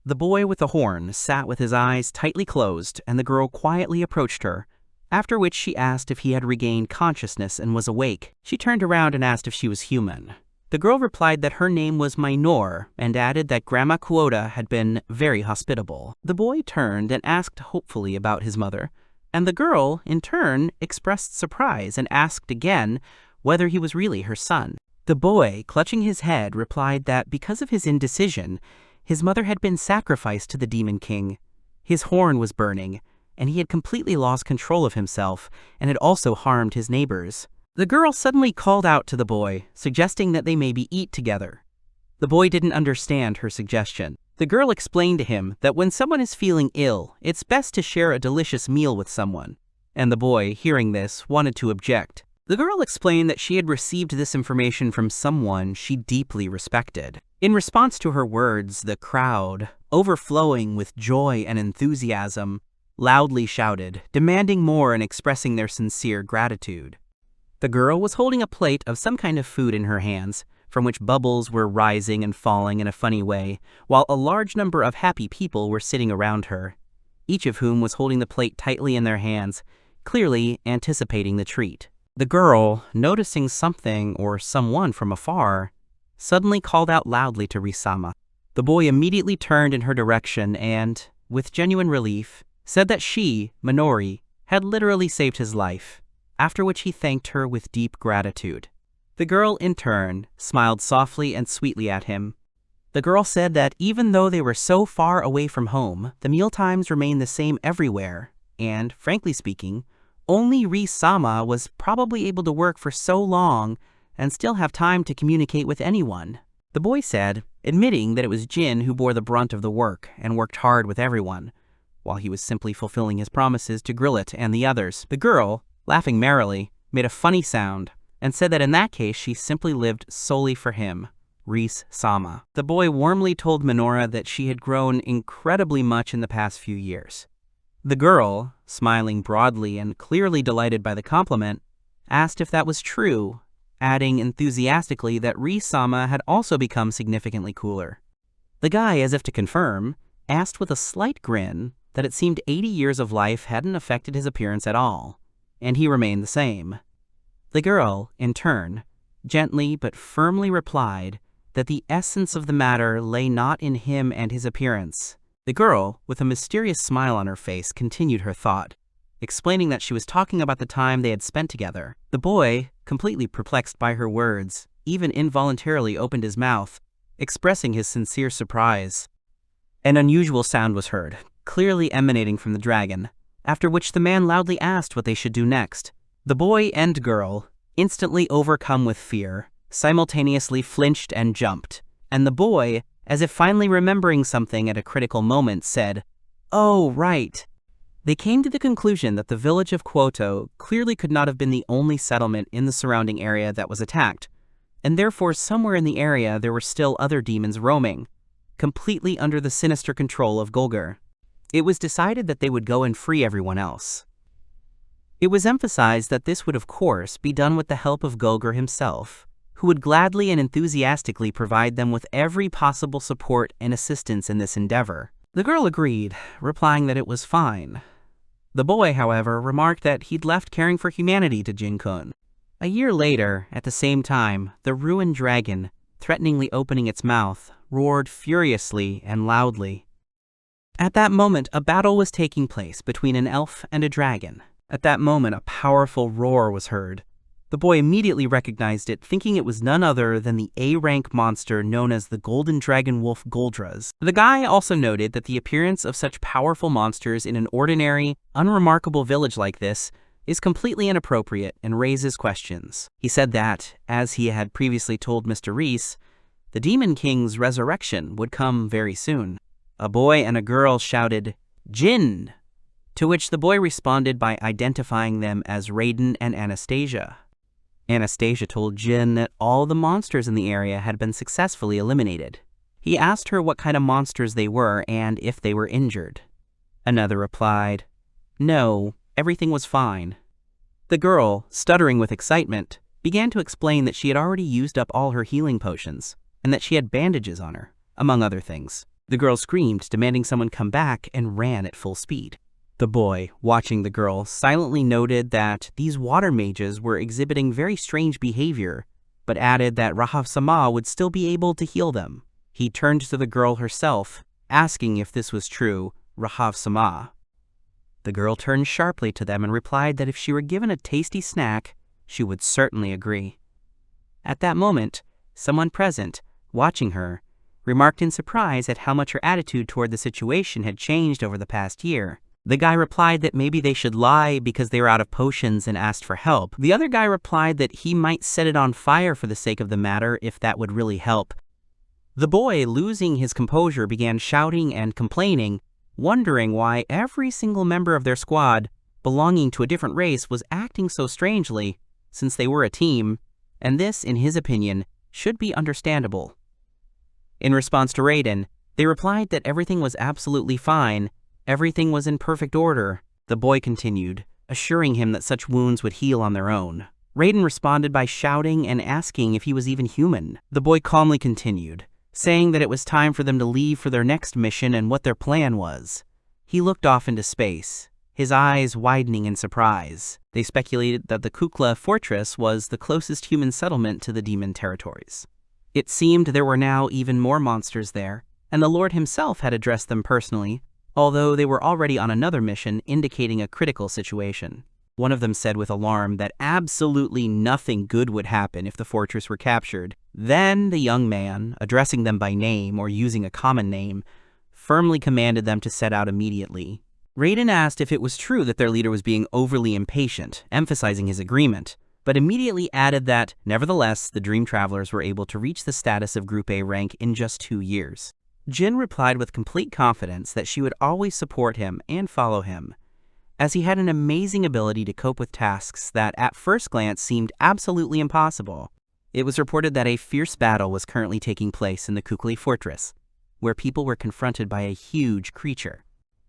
The boy with the horn sat with his eyes tightly closed, and the girl quietly approached her, after which she asked if he had regained consciousness and was awake. She turned around and asked if she was human. The girl replied that her name was Minor and added that Grandma Kuota had been very hospitable. The boy turned and asked hopefully about his mother, and the girl, in turn, expressed surprise and asked again whether he was really her son. The boy, clutching his head, replied that because of his indecision, his mother had been sacrificed to the Demon King. His horn was burning, and he had completely lost control of himself and had also harmed his neighbors. The girl suddenly called out to the boy, suggesting that they maybe eat together. The boy didn't understand her suggestion. The girl explained to him that when someone is feeling ill, it's best to share a delicious meal with someone, and the boy, hearing this, wanted to object. The girl explained that she had received this information from someone she deeply respected. In response to her words, the crowd, overflowing with joy and enthusiasm, loudly shouted, demanding more and expressing their sincere gratitude. The girl was holding a plate of some kind of food in her hands, from which bubbles were rising and falling in a funny way, while a large number of happy people were sitting around her, each of whom was holding the plate tightly in their hands, clearly anticipating the treat. The girl, noticing something or someone from afar, suddenly called out loudly to Riis-sama. The boy immediately turned in her direction and, with genuine relief, said that she, Minori, had literally saved his life, after which he thanked her with deep gratitude. The girl, in turn, smiled softly and sweetly at him. The girl said that even though they were so far away from home, the mealtimes remained the same everywhere, and, frankly speaking, only Riis-sama was probably able to work for so long and still have time to communicate with anyone. The boy said, admitting that it was Jin who bore the brunt of the work and worked hard with everyone, while he was simply fulfilling his promises to Grillet and the others. The girl, laughing merrily, made a funny sound, and said that in that case she simply lived solely for him, Riis-sama. The boy warmly told Minora that she had grown incredibly much in the past few years. The girl, smiling broadly and clearly delighted by the compliment, asked if that was true, adding enthusiastically that Riis-sama had also become significantly cooler. The guy, as if to confirm, asked with a slight grin that it seemed 80 years of life hadn't affected his appearance at all, and he remained the same. The girl, in turn, gently but firmly replied that the essence of the matter lay not in him and his appearance. The girl, with a mysterious smile on her face, continued her thought, explaining that she was talking about the time they had spent together. The boy, completely perplexed by her words, even involuntarily opened his mouth, expressing his sincere surprise. An unusual sound was heard, clearly emanating from the dragon, after which the man loudly asked what they should do next. The boy and girl, instantly overcome with fear, simultaneously flinched and jumped, and the boy, as if finally remembering something at a critical moment, said, "Oh, right." They came to the conclusion that the village of Kyoto clearly could not have been the only settlement in the surrounding area that was attacked, and therefore somewhere in the area there were still other demons roaming, completely under the sinister control of Golger. It was decided that they would go and free everyone else. It was emphasized that this would of course be done with the help of Golger himself, who would gladly and enthusiastically provide them with every possible support and assistance in this endeavor. The girl agreed, replying that it was fine. The boy, however, remarked that he'd left caring for humanity to Jin-kun. A year later, at the same time, the ruined dragon, threateningly opening its mouth, roared furiously and loudly. At that moment, a battle was taking place between an elf and a dragon. At that moment, a powerful roar was heard. The boy immediately recognized it, thinking it was none other than the A-rank monster known as the Golden Dragon Wolf Goldras. The guy also noted that the appearance of such powerful monsters in an ordinary, unremarkable village like this is completely inappropriate and raises questions. He said that, as he had previously told Mr. Riis, the Demon King's resurrection would come very soon. A boy and a girl shouted, "Jin!" to which the boy responded by identifying them as Raiden and Anastasia. Anastasia told Jin that all the monsters in the area had been successfully eliminated. He asked her what kind of monsters they were and if they were injured. Another replied, "No, everything was fine." The girl, stuttering with excitement, began to explain that she had already used up all her healing potions and that she had bandages on her, among other things. The girl screamed, demanding someone come back, and ran at full speed. The boy, watching the girl, silently noted that these water mages were exhibiting very strange behavior, but added that Rahav-sama would still be able to heal them. He turned to the girl herself, asking if this was true, Rahav-sama. The girl turned sharply to them and replied that if she were given a tasty snack, she would certainly agree. At that moment, someone present, watching her, remarked in surprise at how much her attitude toward the situation had changed over the past year. The guy replied that maybe they should lie because they were out of potions and asked for help. The other guy replied that he might set it on fire for the sake of the matter if that would really help. The boy, losing his composure, began shouting and complaining, wondering why every single member of their squad, belonging to a different race, was acting so strangely, since they were a team, and this, in his opinion, should be understandable. In response to Raiden, they replied that everything was absolutely fine. Everything was in perfect order. The boy continued, assuring him that such wounds would heal on their own. Raiden responded by shouting and asking if he was even human. The boy calmly continued, saying that it was time for them to leave for their next mission and what their plan was. He looked off into space, his eyes widening in surprise. They speculated that the Kukla fortress was the closest human settlement to the demon territories. It seemed there were now even more monsters there, and the Lord himself had addressed them personally, although they were already on another mission indicating a critical situation. One of them said with alarm that absolutely nothing good would happen if the fortress were captured. Then the young man, addressing them by name or using a common name, firmly commanded them to set out immediately. Raiden asked if it was true that their leader was being overly impatient, emphasizing his agreement, but immediately added that, nevertheless, the Dream Travelers were able to reach the status of Group A rank in just 2 years. Jin replied with complete confidence that she would always support him and follow him, as he had an amazing ability to cope with tasks that at first glance seemed absolutely impossible. It was reported that a fierce battle was currently taking place in the Kukli fortress, where people were confronted by a huge creature.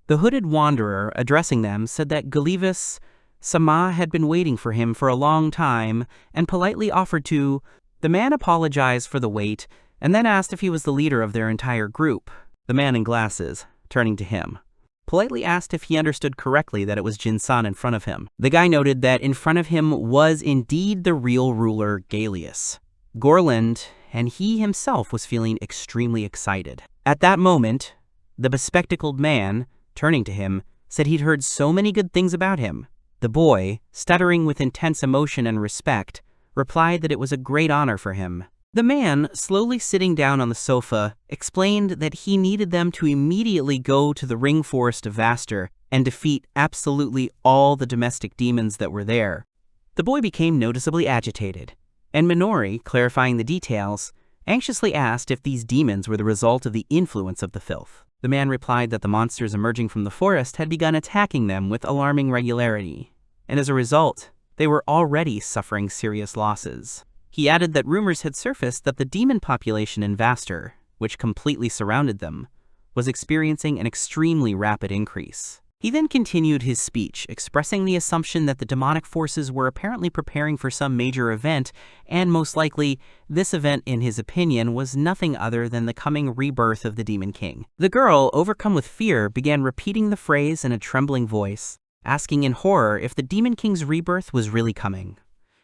The hooded wanderer, addressing them, said that Gullivis-sama had been waiting for him for a long time and politely offered to. The man apologized for the wait and then asked if he was the leader of their entire group. The man in glasses, turning to him, politely asked if he understood correctly that it was Jin-san in front of him. The guy noted that in front of him was indeed the real ruler, Galeus Gorland, and he himself was feeling extremely excited. At that moment, the bespectacled man, turning to him, said he'd heard so many good things about him. The boy, stuttering with intense emotion and respect, replied that it was a great honor for him. The man, slowly sitting down on the sofa, explained that he needed them to immediately go to the ring forest of Vaster and defeat absolutely all the domestic demons that were there. The boy became noticeably agitated, and Minori, clarifying the details, anxiously asked if these demons were the result of the influence of the filth. The man replied that the monsters emerging from the forest had begun attacking them with alarming regularity, and as a result, they were already suffering serious losses. He added that rumors had surfaced that the demon population in Vastor, which completely surrounded them, was experiencing an extremely rapid increase. He then continued his speech, expressing the assumption that the demonic forces were apparently preparing for some major event, and most likely, this event, in his opinion, was nothing other than the coming rebirth of the Demon King. The girl, overcome with fear, began repeating the phrase in a trembling voice, asking in horror if the Demon King's rebirth was really coming,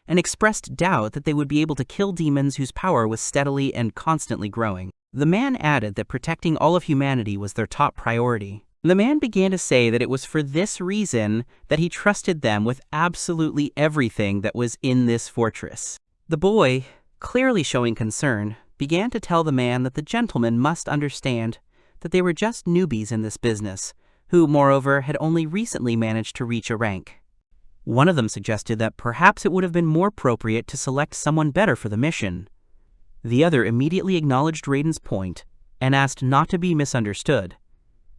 and expressed doubt that they would be able to kill demons whose power was steadily and constantly growing. The man added that protecting all of humanity was their top priority. The man began to say that it was for this reason that he trusted them with absolutely everything that was in this fortress. The boy, clearly showing concern, began to tell the man that the gentleman must understand that they were just newbies in this business, who, moreover, had only recently managed to reach a rank. One of them suggested that perhaps it would have been more appropriate to select someone better for the mission. The other immediately acknowledged Raiden's point and asked not to be misunderstood,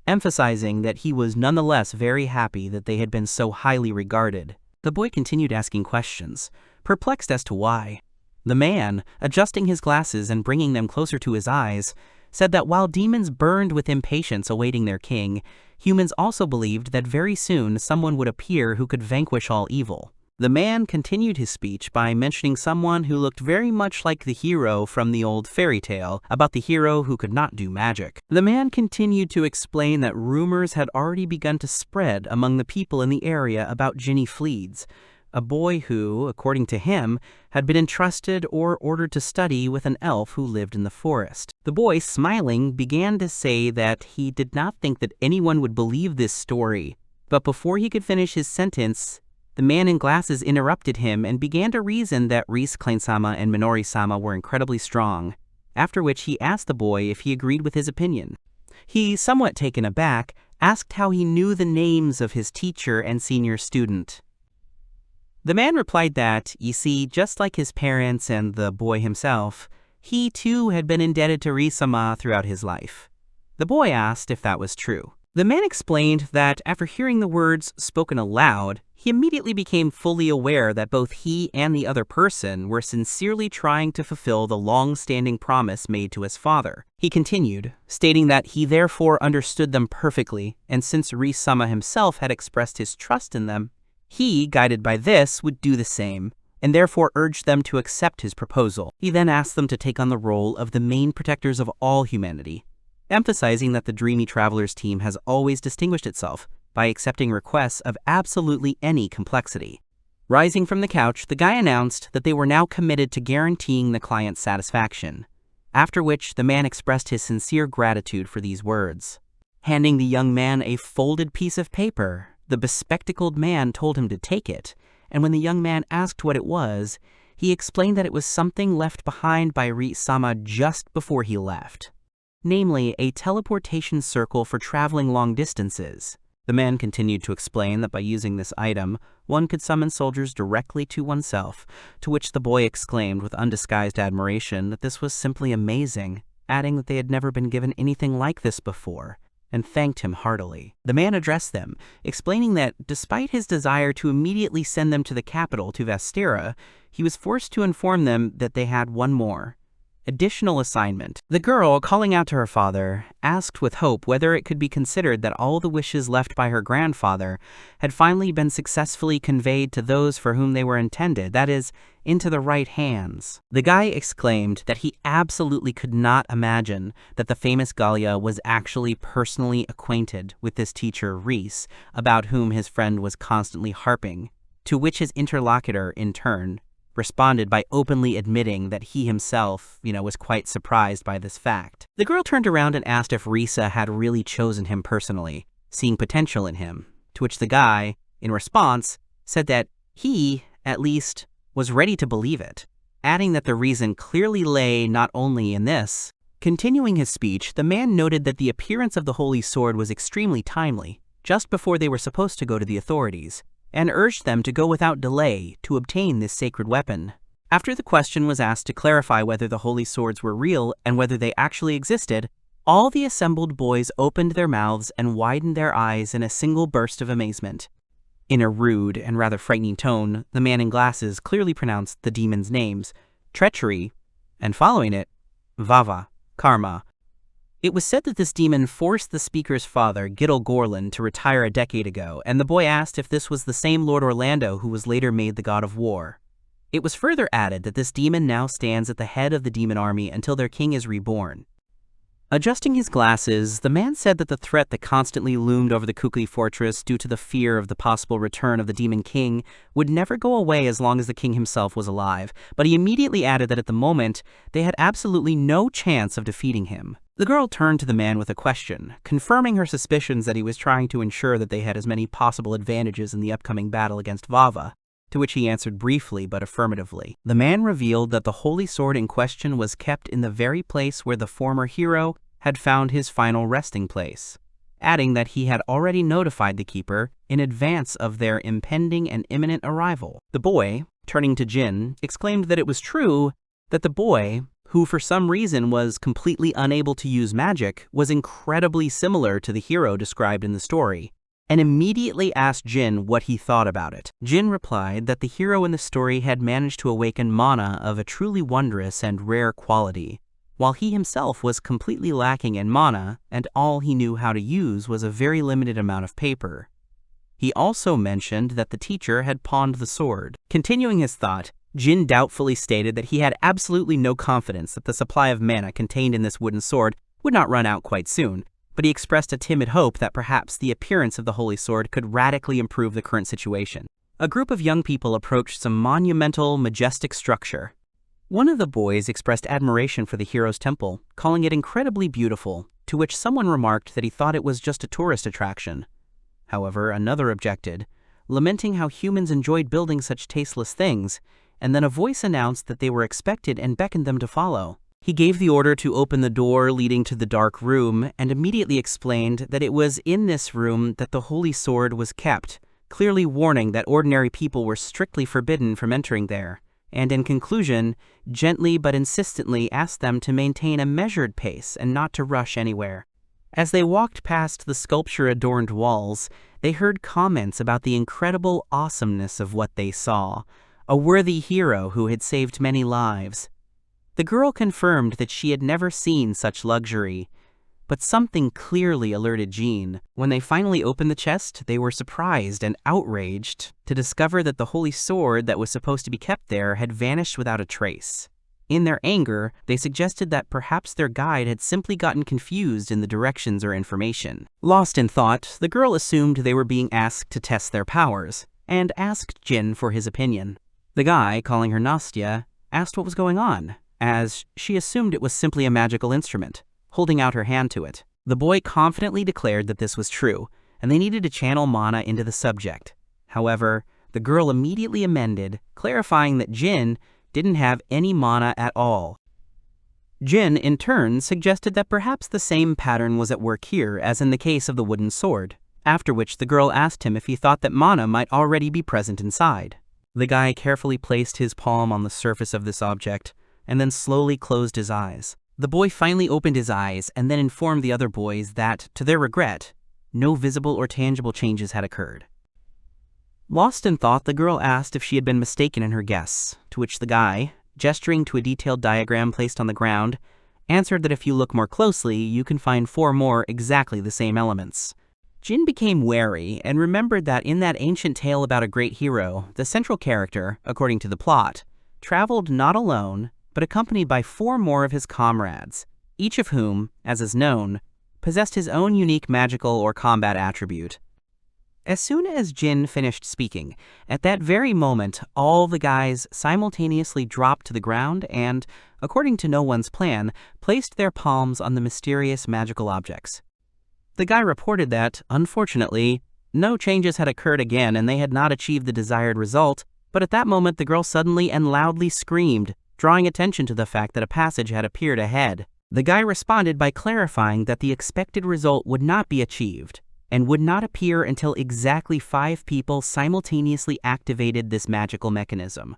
emphasizing that he was nonetheless very happy that they had been so highly regarded. The boy continued asking questions, perplexed as to why. The man, adjusting his glasses and bringing them closer to his eyes, said that while demons burned with impatience awaiting their king, humans also believed that very soon someone would appear who could vanquish all evil. The man continued his speech by mentioning someone who looked very much like the hero from the old fairy tale about the hero who could not do magic. The man continued to explain that rumors had already begun to spread among the people in the area about Ginny Fleeds, a boy who, according to him, had been entrusted or ordered to study with an elf who lived in the forest. The boy, smiling, began to say that he did not think that anyone would believe this story, but before he could finish his sentence, the man in glasses interrupted him and began to reason that Riis Klein-sama and Minori-sama were incredibly strong, after which he asked the boy if he agreed with his opinion. He, somewhat taken aback, asked how he knew the names of his teacher and senior student. The man replied that, you see, just like his parents and the boy himself, he too had been indebted to Riis-sama throughout his life. The boy asked if that was true. The man explained that after hearing the words spoken aloud, he immediately became fully aware that both he and the other person were sincerely trying to fulfill the long-standing promise made to his father. He continued, stating that he therefore understood them perfectly, and since Riis-sama himself had expressed his trust in them, he, guided by this, would do the same, and therefore urged them to accept his proposal. He then asked them to take on the role of the main protectors of all humanity, emphasizing that the Dreamy Travelers team has always distinguished itself by accepting requests of absolutely any complexity. Rising from the couch, the guy announced that they were now committed to guaranteeing the client's satisfaction, after which the man expressed his sincere gratitude for these words. Handing the young man a folded piece of paper, the bespectacled man told him to take it, and when the young man asked what it was, he explained that it was something left behind by Riis-sama just before he left, namely a teleportation circle for traveling long distances. The man continued to explain that by using this item, one could summon soldiers directly to oneself, to which the boy exclaimed with undisguised admiration that this was simply amazing, adding that they had never been given anything like this before, and thanked him heartily. The man addressed them, explaining that despite his desire to immediately send them to the capital, to Vastera, he was forced to inform them that they had one more additional assignment. The girl, calling out to her father, asked with hope whether it could be considered that all the wishes left by her grandfather had finally been successfully conveyed to those for whom they were intended, that is, into the right hands. The guy exclaimed that he absolutely could not imagine that the famous Gallia was actually personally acquainted with this teacher, Riis, about whom his friend was constantly harping, to which his interlocutor, in turn, responded by openly admitting that he himself, was quite surprised by this fact. The girl turned around and asked if Risa had really chosen him personally, seeing potential in him, to which the guy, in response, said that he, at least, was ready to believe it, adding that the reason clearly lay not only in this. Continuing his speech, the man noted that the appearance of the Holy Sword was extremely timely, just before they were supposed to go to the authorities, and urged them to go without delay to obtain this sacred weapon. After the question was asked to clarify whether the holy swords were real and whether they actually existed, all the assembled boys opened their mouths and widened their eyes in a single burst of amazement. In a rude and rather frightening tone, the man in glasses clearly pronounced the demons' names, treachery, and following it, vava, karma. It was said that this demon forced the speaker's father, Giddel Gorlin, to retire a decade ago, and the boy asked if this was the same Lord Orlando who was later made the god of war. It was further added that this demon now stands at the head of the demon army until their king is reborn. Adjusting his glasses, the man said that the threat that constantly loomed over the Kukui fortress due to the fear of the possible return of the demon king would never go away as long as the king himself was alive, but he immediately added that at the moment, they had absolutely no chance of defeating him. The girl turned to the man with a question, confirming her suspicions that he was trying to ensure that they had as many possible advantages in the upcoming battle against Vava, to which he answered briefly but affirmatively. The man revealed that the holy sword in question was kept in the very place where the former hero had found his final resting place, adding that he had already notified the keeper in advance of their impending and imminent arrival. The boy, turning to Jin, exclaimed that it was true that the boy, who for some reason was completely unable to use magic, was incredibly similar to the hero described in the story, and immediately asked Jin what he thought about it. Jin replied that the hero in the story had managed to awaken mana of a truly wondrous and rare quality, while he himself was completely lacking in mana, and all he knew how to use was a very limited amount of paper. He also mentioned that the teacher had pawned the sword. Continuing his thought, Jin doubtfully stated that he had absolutely no confidence that the supply of mana contained in this wooden sword would not run out quite soon, but he expressed a timid hope that perhaps the appearance of the holy sword could radically improve the current situation. A group of young people approached some monumental, majestic structure. One of the boys expressed admiration for the hero's temple, calling it incredibly beautiful, to which someone remarked that he thought it was just a tourist attraction. However, another objected, lamenting how humans enjoyed building such tasteless things, and then a voice announced that they were expected and beckoned them to follow. He gave the order to open the door leading to the dark room and immediately explained that it was in this room that the holy sword was kept, clearly warning that ordinary people were strictly forbidden from entering there, and in conclusion, gently but insistently asked them to maintain a measured pace and not to rush anywhere. As they walked past the sculpture-adorned walls, they heard comments about the incredible awesomeness of what they saw, a worthy hero who had saved many lives. The girl confirmed that she had never seen such luxury, but something clearly alerted Jean. When they finally opened the chest, they were surprised and outraged to discover that the holy sword that was supposed to be kept there had vanished without a trace. In their anger, they suggested that perhaps their guide had simply gotten confused in the directions or information. Lost in thought, the girl assumed they were being asked to test their powers, and asked Jin for his opinion. The guy, calling her Nastya, asked what was going on, as she assumed it was simply a magical instrument, holding out her hand to it. The boy confidently declared that this was true, and they needed to channel mana into the subject. However, the girl immediately amended, clarifying that Jin didn't have any mana at all. Jin, in turn, suggested that perhaps the same pattern was at work here as in the case of the wooden sword, after which the girl asked him if he thought that mana might already be present inside. The guy carefully placed his palm on the surface of this object, and then slowly closed his eyes. The boy finally opened his eyes and then informed the other boys that, to their regret, no visible or tangible changes had occurred. Lost in thought, the girl asked if she had been mistaken in her guess, to which the guy, gesturing to a detailed diagram placed on the ground, answered that if you look more closely, you can find 4 more exactly the same elements. Jin became wary and remembered that in that ancient tale about a great hero, the central character, according to the plot, traveled not alone, but accompanied by 4 more of his comrades, each of whom, as is known, possessed his own unique magical or combat attribute. As soon as Jin finished speaking, at that very moment, all the guys simultaneously dropped to the ground and, according to no one's plan, placed their palms on the mysterious magical objects. The guy reported that, unfortunately, no changes had occurred again and they had not achieved the desired result, but at that moment the girl suddenly and loudly screamed, drawing attention to the fact that a passage had appeared ahead. The guy responded by clarifying that the expected result would not be achieved, and would not appear until exactly 5 people simultaneously activated this magical mechanism.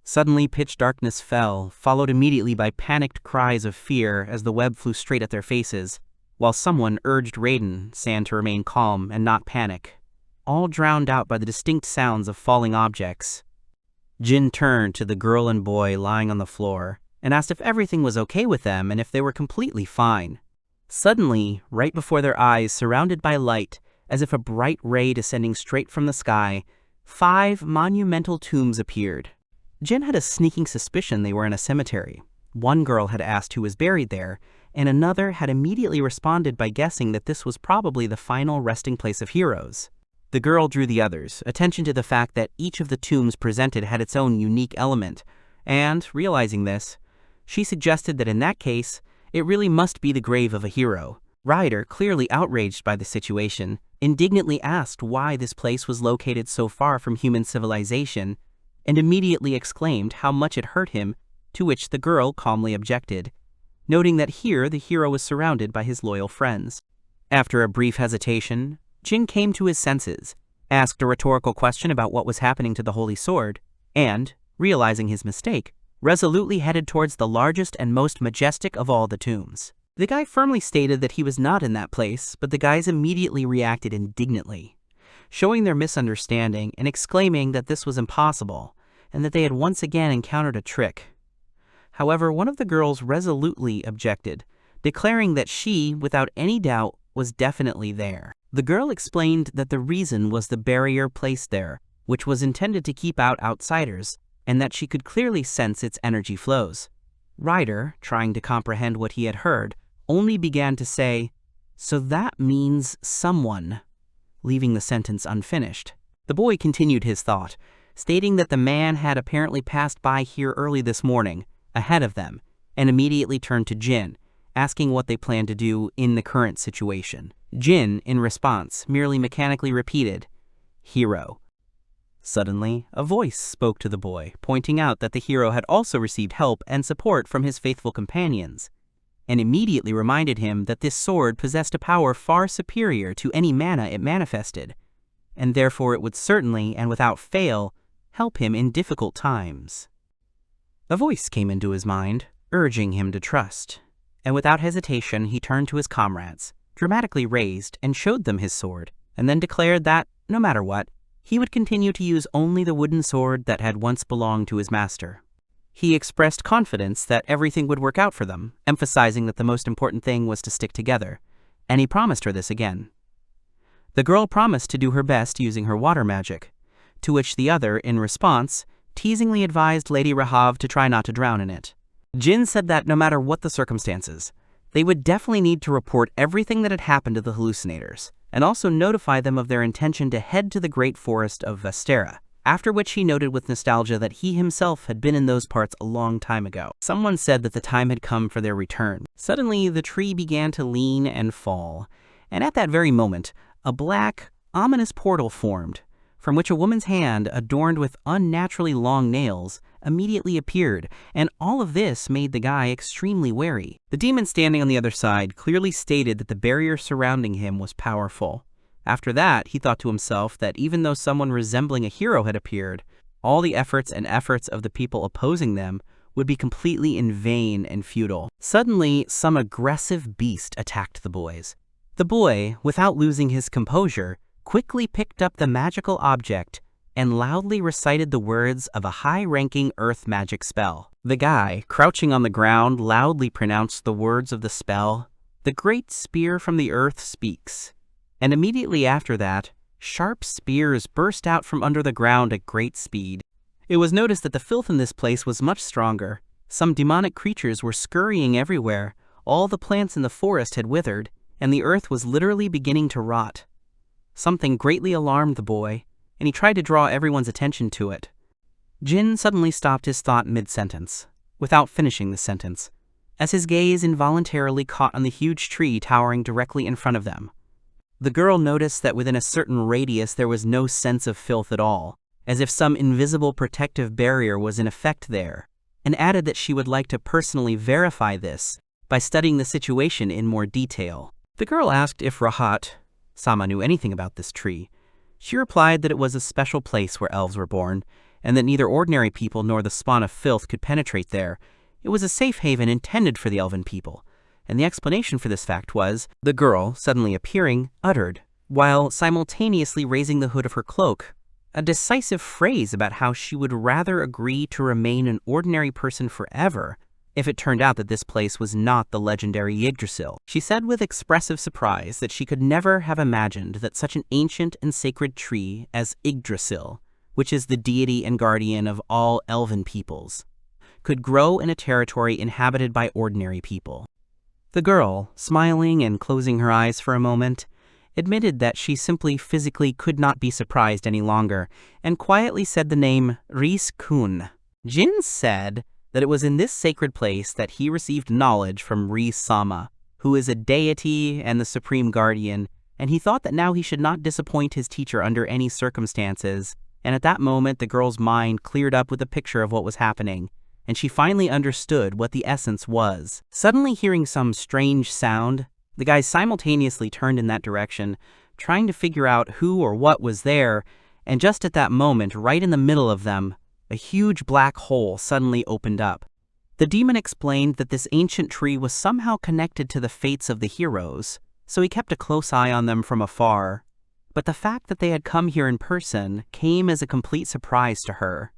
Suddenly pitch darkness fell, followed immediately by panicked cries of fear as the web flew straight at their faces, while someone urged Raiden, San, to remain calm and not panic, all drowned out by the distinct sounds of falling objects. Jin turned to the girl and boy lying on the floor and asked if everything was okay with them and if they were completely fine. Suddenly, right before their eyes, surrounded by light, as if a bright ray descending straight from the sky, 5 monumental tombs appeared. Jin had a sneaking suspicion they were in a cemetery. One girl had asked who was buried there, and another had immediately responded by guessing that this was probably the final resting place of heroes. The girl drew the others' attention to the fact that each of the tombs presented had its own unique element, and, realizing this, she suggested that in that case, it really must be the grave of a hero. Ryder, clearly outraged by the situation, indignantly asked why this place was located so far from human civilization, and immediately exclaimed how much it hurt him, to which the girl calmly objected, noting that here the hero was surrounded by his loyal friends. After a brief hesitation, Jin came to his senses, asked a rhetorical question about what was happening to the holy sword, and, realizing his mistake, resolutely headed towards the largest and most majestic of all the tombs. The guy firmly stated that he was not in that place, but the guys immediately reacted indignantly, showing their misunderstanding and exclaiming that this was impossible, and that they had once again encountered a trick. However, one of the girls resolutely objected, declaring that she, without any doubt, was definitely there. The girl explained that the reason was the barrier placed there, which was intended to keep out outsiders, and that she could clearly sense its energy flows. Ryder, trying to comprehend what he had heard, only began to say, "So that means someone," leaving the sentence unfinished. The boy continued his thought, stating that the man had apparently passed by here early this morning, ahead of them, and immediately turned to Jin, asking what they planned to do in the current situation. Jin, in response, merely mechanically repeated, "Hero." Suddenly, a voice spoke to the boy, pointing out that the hero had also received help and support from his faithful companions, and immediately reminded him that this sword possessed a power far superior to any mana it manifested, and therefore it would certainly and without fail help him in difficult times. A voice came into his mind, urging him to trust, and without hesitation he turned to his comrades, dramatically raised and showed them his sword, and then declared that, no matter what, he would continue to use only the wooden sword that had once belonged to his master. He expressed confidence that everything would work out for them, emphasizing that the most important thing was to stick together, and he promised her this again. The girl promised to do her best using her water magic, to which the other, in response, teasingly advised Lady Rahav to try not to drown in it. Jin said that no matter what the circumstances, they would definitely need to report everything that had happened to the hallucinators, and also notify them of their intention to head to the great forest of Vestera, after which he noted with nostalgia that he himself had been in those parts a long time ago. Someone said that the time had come for their return. Suddenly, the tree began to lean and fall, and at that very moment, a black, ominous portal formed, from which a woman's hand, adorned with unnaturally long nails, immediately appeared, and all of this made the guy extremely wary. The demon standing on the other side clearly stated that the barrier surrounding him was powerful. After that, he thought to himself that even though someone resembling a hero had appeared, all the efforts of the people opposing them would be completely in vain and futile. Suddenly, some aggressive beast attacked the boys. The boy, without losing his composure, quickly picked up the magical object and loudly recited the words of a high-ranking earth magic spell. The guy, crouching on the ground, loudly pronounced the words of the spell, "The great spear from the earth speaks." And immediately after that, sharp spears burst out from under the ground at great speed. It was noticed that the filth in this place was much stronger. Some demonic creatures were scurrying everywhere, all the plants in the forest had withered, and the earth was literally beginning to rot. Something greatly alarmed the boy, and he tried to draw everyone's attention to it. Jin suddenly stopped his thought mid-sentence, without finishing the sentence, as his gaze involuntarily caught on the huge tree towering directly in front of them. The girl noticed that within a certain radius there was no sense of filth at all, as if some invisible protective barrier was in effect there, and added that she would like to personally verify this by studying the situation in more detail. The girl asked if Sama knew anything about this tree. She replied that it was a special place where elves were born, and that neither ordinary people nor the spawn of filth could penetrate there. It was a safe haven intended for the elven people, and the explanation for this fact was, the girl, suddenly appearing, uttered, while simultaneously raising the hood of her cloak, a decisive phrase about how she would rather agree to remain an ordinary person forever if it turned out that this place was not the legendary Yggdrasil. She said with expressive surprise that she could never have imagined that such an ancient and sacred tree as Yggdrasil, which is the deity and guardian of all elven peoples, could grow in a territory inhabited by ordinary people. The girl, smiling and closing her eyes for a moment, admitted that she simply physically could not be surprised any longer, and quietly said the name Riis-kun. Jin said that it was in this sacred place that he received knowledge from Riis-sama, who is a deity and the supreme guardian, and he thought that now he should not disappoint his teacher under any circumstances. And at that moment, the girl's mind cleared up with a picture of what was happening, and she finally understood what the essence was. Suddenly hearing some strange sound, the guys simultaneously turned in that direction, trying to figure out who or what was there, and just at that moment, right in the middle of them, a huge black hole suddenly opened up. The demon explained that this ancient tree was somehow connected to the fates of the heroes, so he kept a close eye on them from afar. But the fact that they had come here in person came as a complete surprise to her.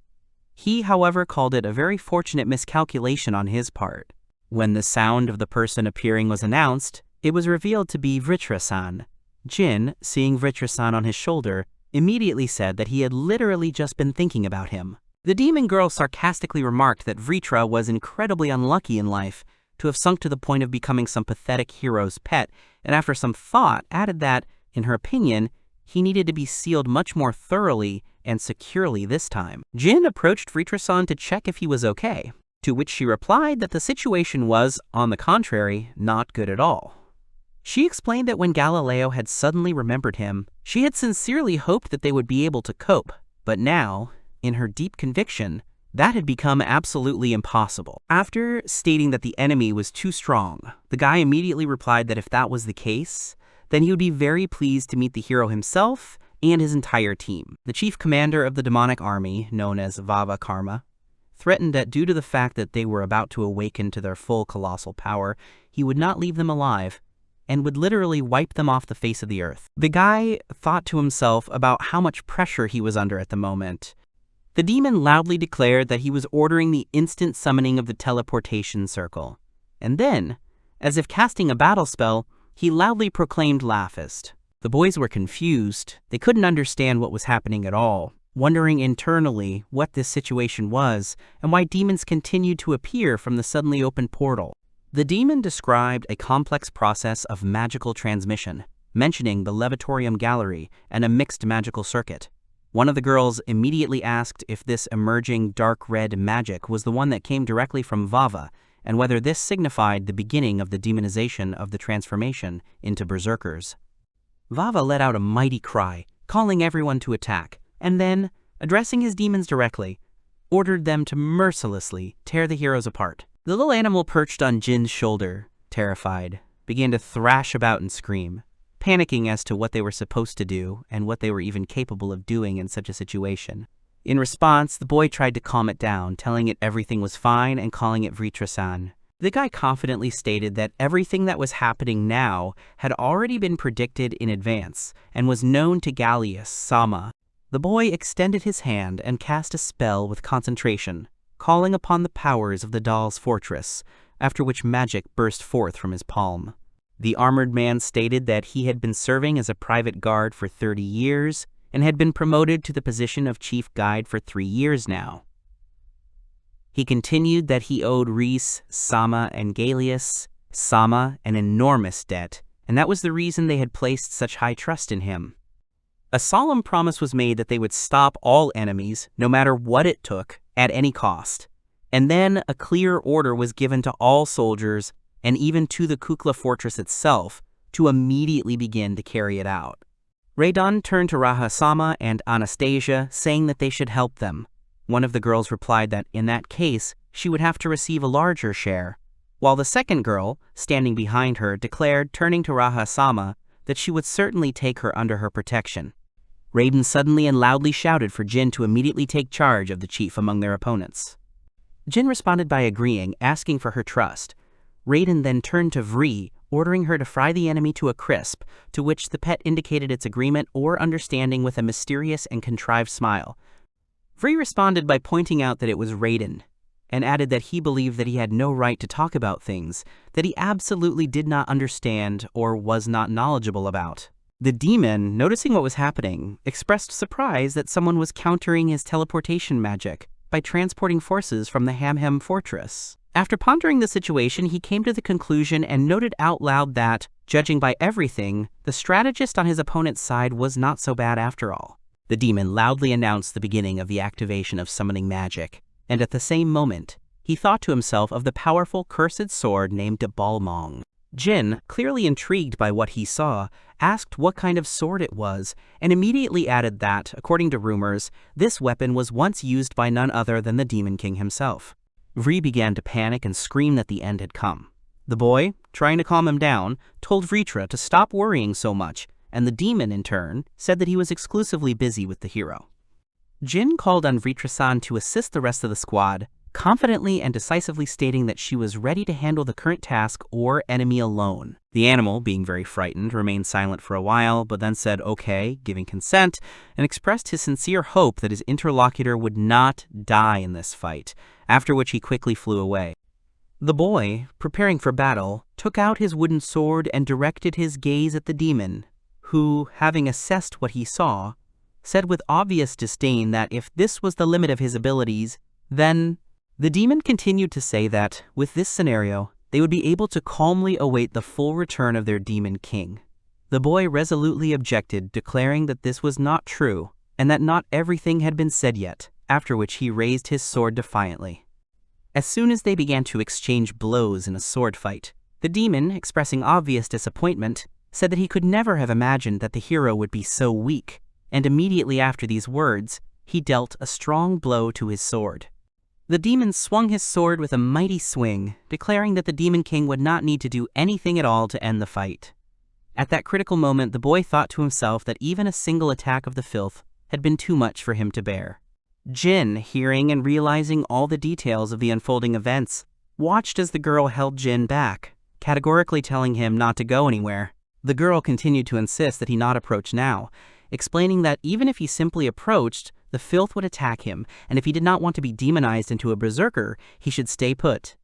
He, however, called it a very fortunate miscalculation on his part. When the sound of the person appearing was announced, it was revealed to be Vritra-san. Jin, seeing Vritra-san on his shoulder, immediately said that he had literally just been thinking about him. The demon girl sarcastically remarked that Vritra was incredibly unlucky in life, to have sunk to the point of becoming some pathetic hero's pet, and after some thought added that, in her opinion, he needed to be sealed much more thoroughly and securely this time. Jin approached Vritra-san to check if he was okay, to which she replied that the situation was, on the contrary, not good at all. She explained that when Galileo had suddenly remembered him, she had sincerely hoped that they would be able to cope, but now, in her deep conviction, that had become absolutely impossible. After stating that the enemy was too strong, the guy immediately replied that if that was the case, then he would be very pleased to meet the hero himself and his entire team. The chief commander of the demonic army, known as Vava Karma, threatened that due to the fact that they were about to awaken to their full colossal power, he would not leave them alive and would literally wipe them off the face of the earth. The guy thought to himself about how much pressure he was under at the moment. The demon loudly declared that he was ordering the instant summoning of the teleportation circle. And then, as if casting a battle spell, he loudly proclaimed Laphist. The boys were confused. They couldn't understand what was happening at all, wondering internally what this situation was and why demons continued to appear from the suddenly opened portal. The demon described a complex process of magical transmission, mentioning the Levitorium Gallery and a mixed magical circuit. One of the girls immediately asked if this emerging dark red magic was the one that came directly from Vava, and whether this signified the beginning of the demonization of the transformation into berserkers. Vava let out a mighty cry, calling everyone to attack, and then, addressing his demons directly, ordered them to mercilessly tear the heroes apart. The little animal perched on Jin's shoulder, terrified, began to thrash about and scream, panicking as to what they were supposed to do and what they were even capable of doing in such a situation. In response, the boy tried to calm it down, telling it everything was fine and calling it Vritra-san. The guy confidently stated that everything that was happening now had already been predicted in advance and was known to Gallius-sama. The boy extended his hand and cast a spell with concentration, calling upon the powers of the doll's fortress, after which magic burst forth from his palm. The armored man stated that he had been serving as a private guard for 30 years and had been promoted to the position of chief guide for 3 years now. He continued that he owed Riis, Sama, and Gallius, Sama an enormous debt, and that was the reason they had placed such high trust in him. A solemn promise was made that they would stop all enemies, no matter what it took, at any cost. And then a clear order was given to all soldiers, and even to the Kukla fortress itself, to immediately begin to carry it out. Raydon turned to Raha-sama and Anastasia, saying that they should help them. One of the girls replied that in that case, she would have to receive a larger share, while the second girl, standing behind her, declared, turning to Raha-sama, that she would certainly take her under her protection. Raiden suddenly and loudly shouted for Jin to immediately take charge of the chief among their opponents. Jin responded by agreeing, asking for her trust. Raiden then turned to Vri, ordering her to fry the enemy to a crisp, to which the pet indicated its agreement or understanding with a mysterious and contrived smile. Rei responded by pointing out that it was Raiden, and added that he believed that he had no right to talk about things that he absolutely did not understand or was not knowledgeable about. The demon, noticing what was happening, expressed surprise that someone was countering his teleportation magic by transporting forces from the Hamhem fortress. After pondering the situation, he came to the conclusion and noted out loud that, judging by everything, the strategist on his opponent's side was not so bad after all. The demon loudly announced the beginning of the activation of summoning magic, and at the same moment, he thought to himself of the powerful cursed sword named Balmong. Jin, clearly intrigued by what he saw, asked what kind of sword it was, and immediately added that, according to rumors, this weapon was once used by none other than the Demon King himself. Rei began to panic and scream that the end had come. The boy, trying to calm him down, told Vritra to stop worrying so much, and the demon, in turn, said that he was exclusively busy with the hero. Jin called on Vritra-san to assist the rest of the squad, confidently and decisively stating that she was ready to handle the current task or enemy alone. The animal, being very frightened, remained silent for a while, but then said okay, giving consent, and expressed his sincere hope that his interlocutor would not die in this fight, after which he quickly flew away. The boy, preparing for battle, took out his wooden sword and directed his gaze at the demon, who, having assessed what he saw, said with obvious disdain that if this was the limit of his abilities, then... The demon continued to say that, with this scenario, they would be able to calmly await the full return of their demon king. The boy resolutely objected, declaring that this was not true, and that not everything had been said yet, after which he raised his sword defiantly. As soon as they began to exchange blows in a sword fight, the demon, expressing obvious disappointment, said that he could never have imagined that the hero would be so weak, and immediately after these words, he dealt a strong blow to his sword. The demon swung his sword with a mighty swing, declaring that the Demon King would not need to do anything at all to end the fight. At that critical moment, the boy thought to himself that even a single attack of the filth had been too much for him to bear. Jin, hearing and realizing all the details of the unfolding events, watched as the girl held Jin back, categorically telling him not to go anywhere. The girl continued to insist that he not approach now, explaining that even if he simply approached, the filth would attack him, and if he did not want to be demonized into a berserker, he should stay put.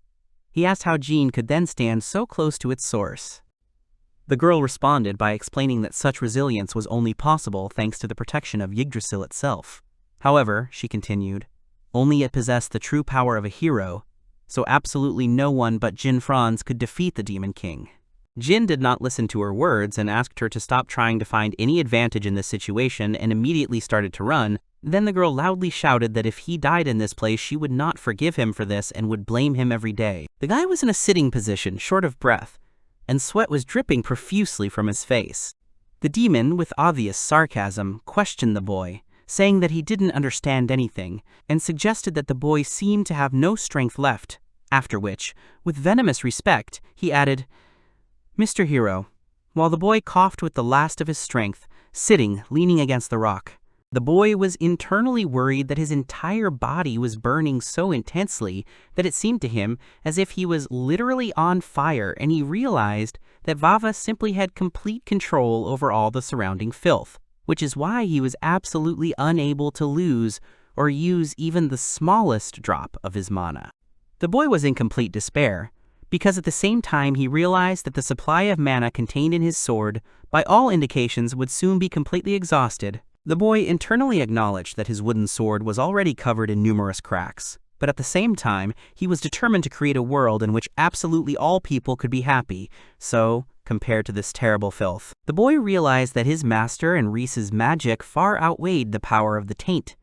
He asked how Jin could then stand so close to its source. The girl responded by explaining that such resilience was only possible thanks to the protection of Yggdrasil itself. However, she continued, only it possessed the true power of a hero, so absolutely no one but Jin Franz could defeat the Demon King. Jin did not listen to her words and asked her to stop trying to find any advantage in this situation and immediately started to run. Then the girl loudly shouted that if he died in this place, she would not forgive him for this and would blame him every day. The guy was in a sitting position, short of breath, and sweat was dripping profusely from his face. The demon, with obvious sarcasm, questioned the boy, saying that he didn't understand anything, and suggested that the boy seemed to have no strength left, after which, with venomous respect, he added, "Mr. Hero," while the boy coughed with the last of his strength, sitting, leaning against the rock. The boy was internally worried that his entire body was burning so intensely that it seemed to him as if he was literally on fire, and he realized that Vava simply had complete control over all the surrounding filth, which is why he was absolutely unable to lose or use even the smallest drop of his mana. The boy was in complete despair, because at the same time he realized that the supply of mana contained in his sword, by all indications, would soon be completely exhausted. The boy internally acknowledged that his wooden sword was already covered in numerous cracks, but at the same time, he was determined to create a world in which absolutely all people could be happy, so, compared to this terrible filth, the boy realized that his master and Riis's magic far outweighed the power of the taint.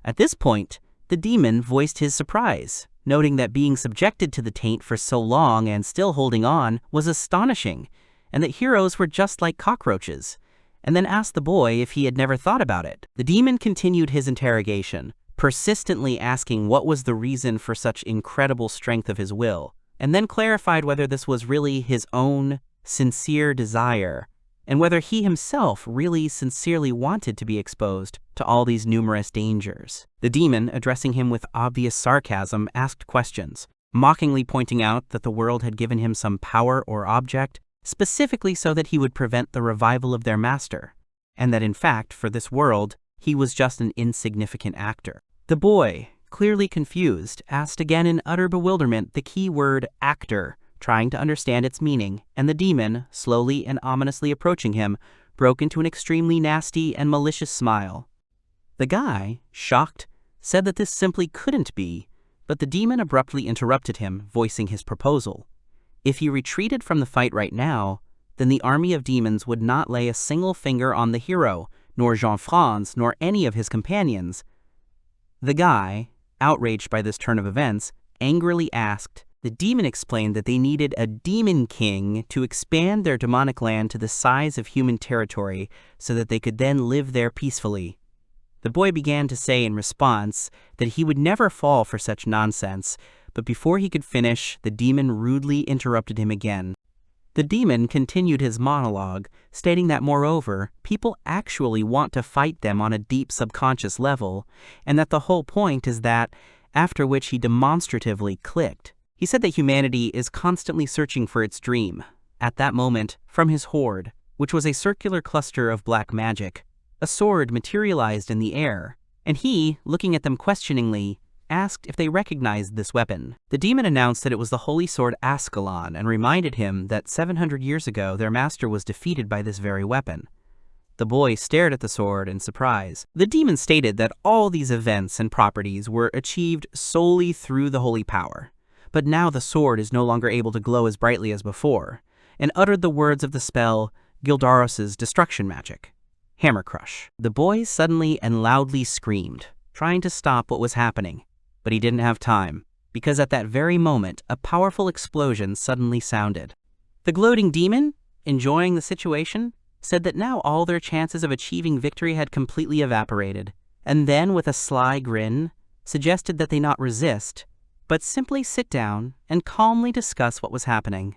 At this point, the demon voiced his surprise, noting that being subjected to the taint for so long and still holding on was astonishing, and that heroes were just like cockroaches, and then asked the boy if he had never thought about it. The demon continued his interrogation, persistently asking what was the reason for such incredible strength of his will, and then clarified whether this was really his own sincere desire, and whether he himself really sincerely wanted to be exposed to all these numerous dangers. The demon, addressing him with obvious sarcasm, asked questions, mockingly pointing out that the world had given him some power or object specifically so that he would prevent the revival of their master, and that in fact, for this world, he was just an insignificant actor. The boy, clearly confused, asked again in utter bewilderment the key word actor, trying to understand its meaning, and the demon, slowly and ominously approaching him, broke into an extremely nasty and malicious smile. The guy, shocked, said that this simply couldn't be, but the demon abruptly interrupted him, voicing his proposal. If he retreated from the fight right now, then the army of demons would not lay a single finger on the hero, nor Jean-Franz, nor any of his companions. The guy, outraged by this turn of events, angrily asked. The demon explained that they needed a demon king to expand their demonic land to the size of human territory so that they could then live there peacefully. The boy began to say in response that he would never fall for such nonsense, but before he could finish, the demon rudely interrupted him again. The demon continued his monologue, stating that moreover, people actually want to fight them on a deep subconscious level, and that the whole point is that, after which he demonstratively clicked. He said that humanity is constantly searching for its dream. At that moment, from his hoard, which was a circular cluster of black magic, a sword materialized in the air, and he, looking at them questioningly, asked if they recognized this weapon. The demon announced that it was the holy sword Ascalon and reminded him that 700 years ago their master was defeated by this very weapon. The boy stared at the sword in surprise. The demon stated that all these events and properties were achieved solely through the holy power. But now the sword is no longer able to glow as brightly as before, and uttered the words of the spell Gildaros's destruction magic, Hammer Crush. The boy suddenly and loudly screamed, trying to stop what was happening, but he didn't have time, because at that very moment a powerful explosion suddenly sounded. The gloating demon, enjoying the situation, said that now all their chances of achieving victory had completely evaporated, and then with a sly grin, suggested that they not resist, but simply sit down and calmly discuss what was happening.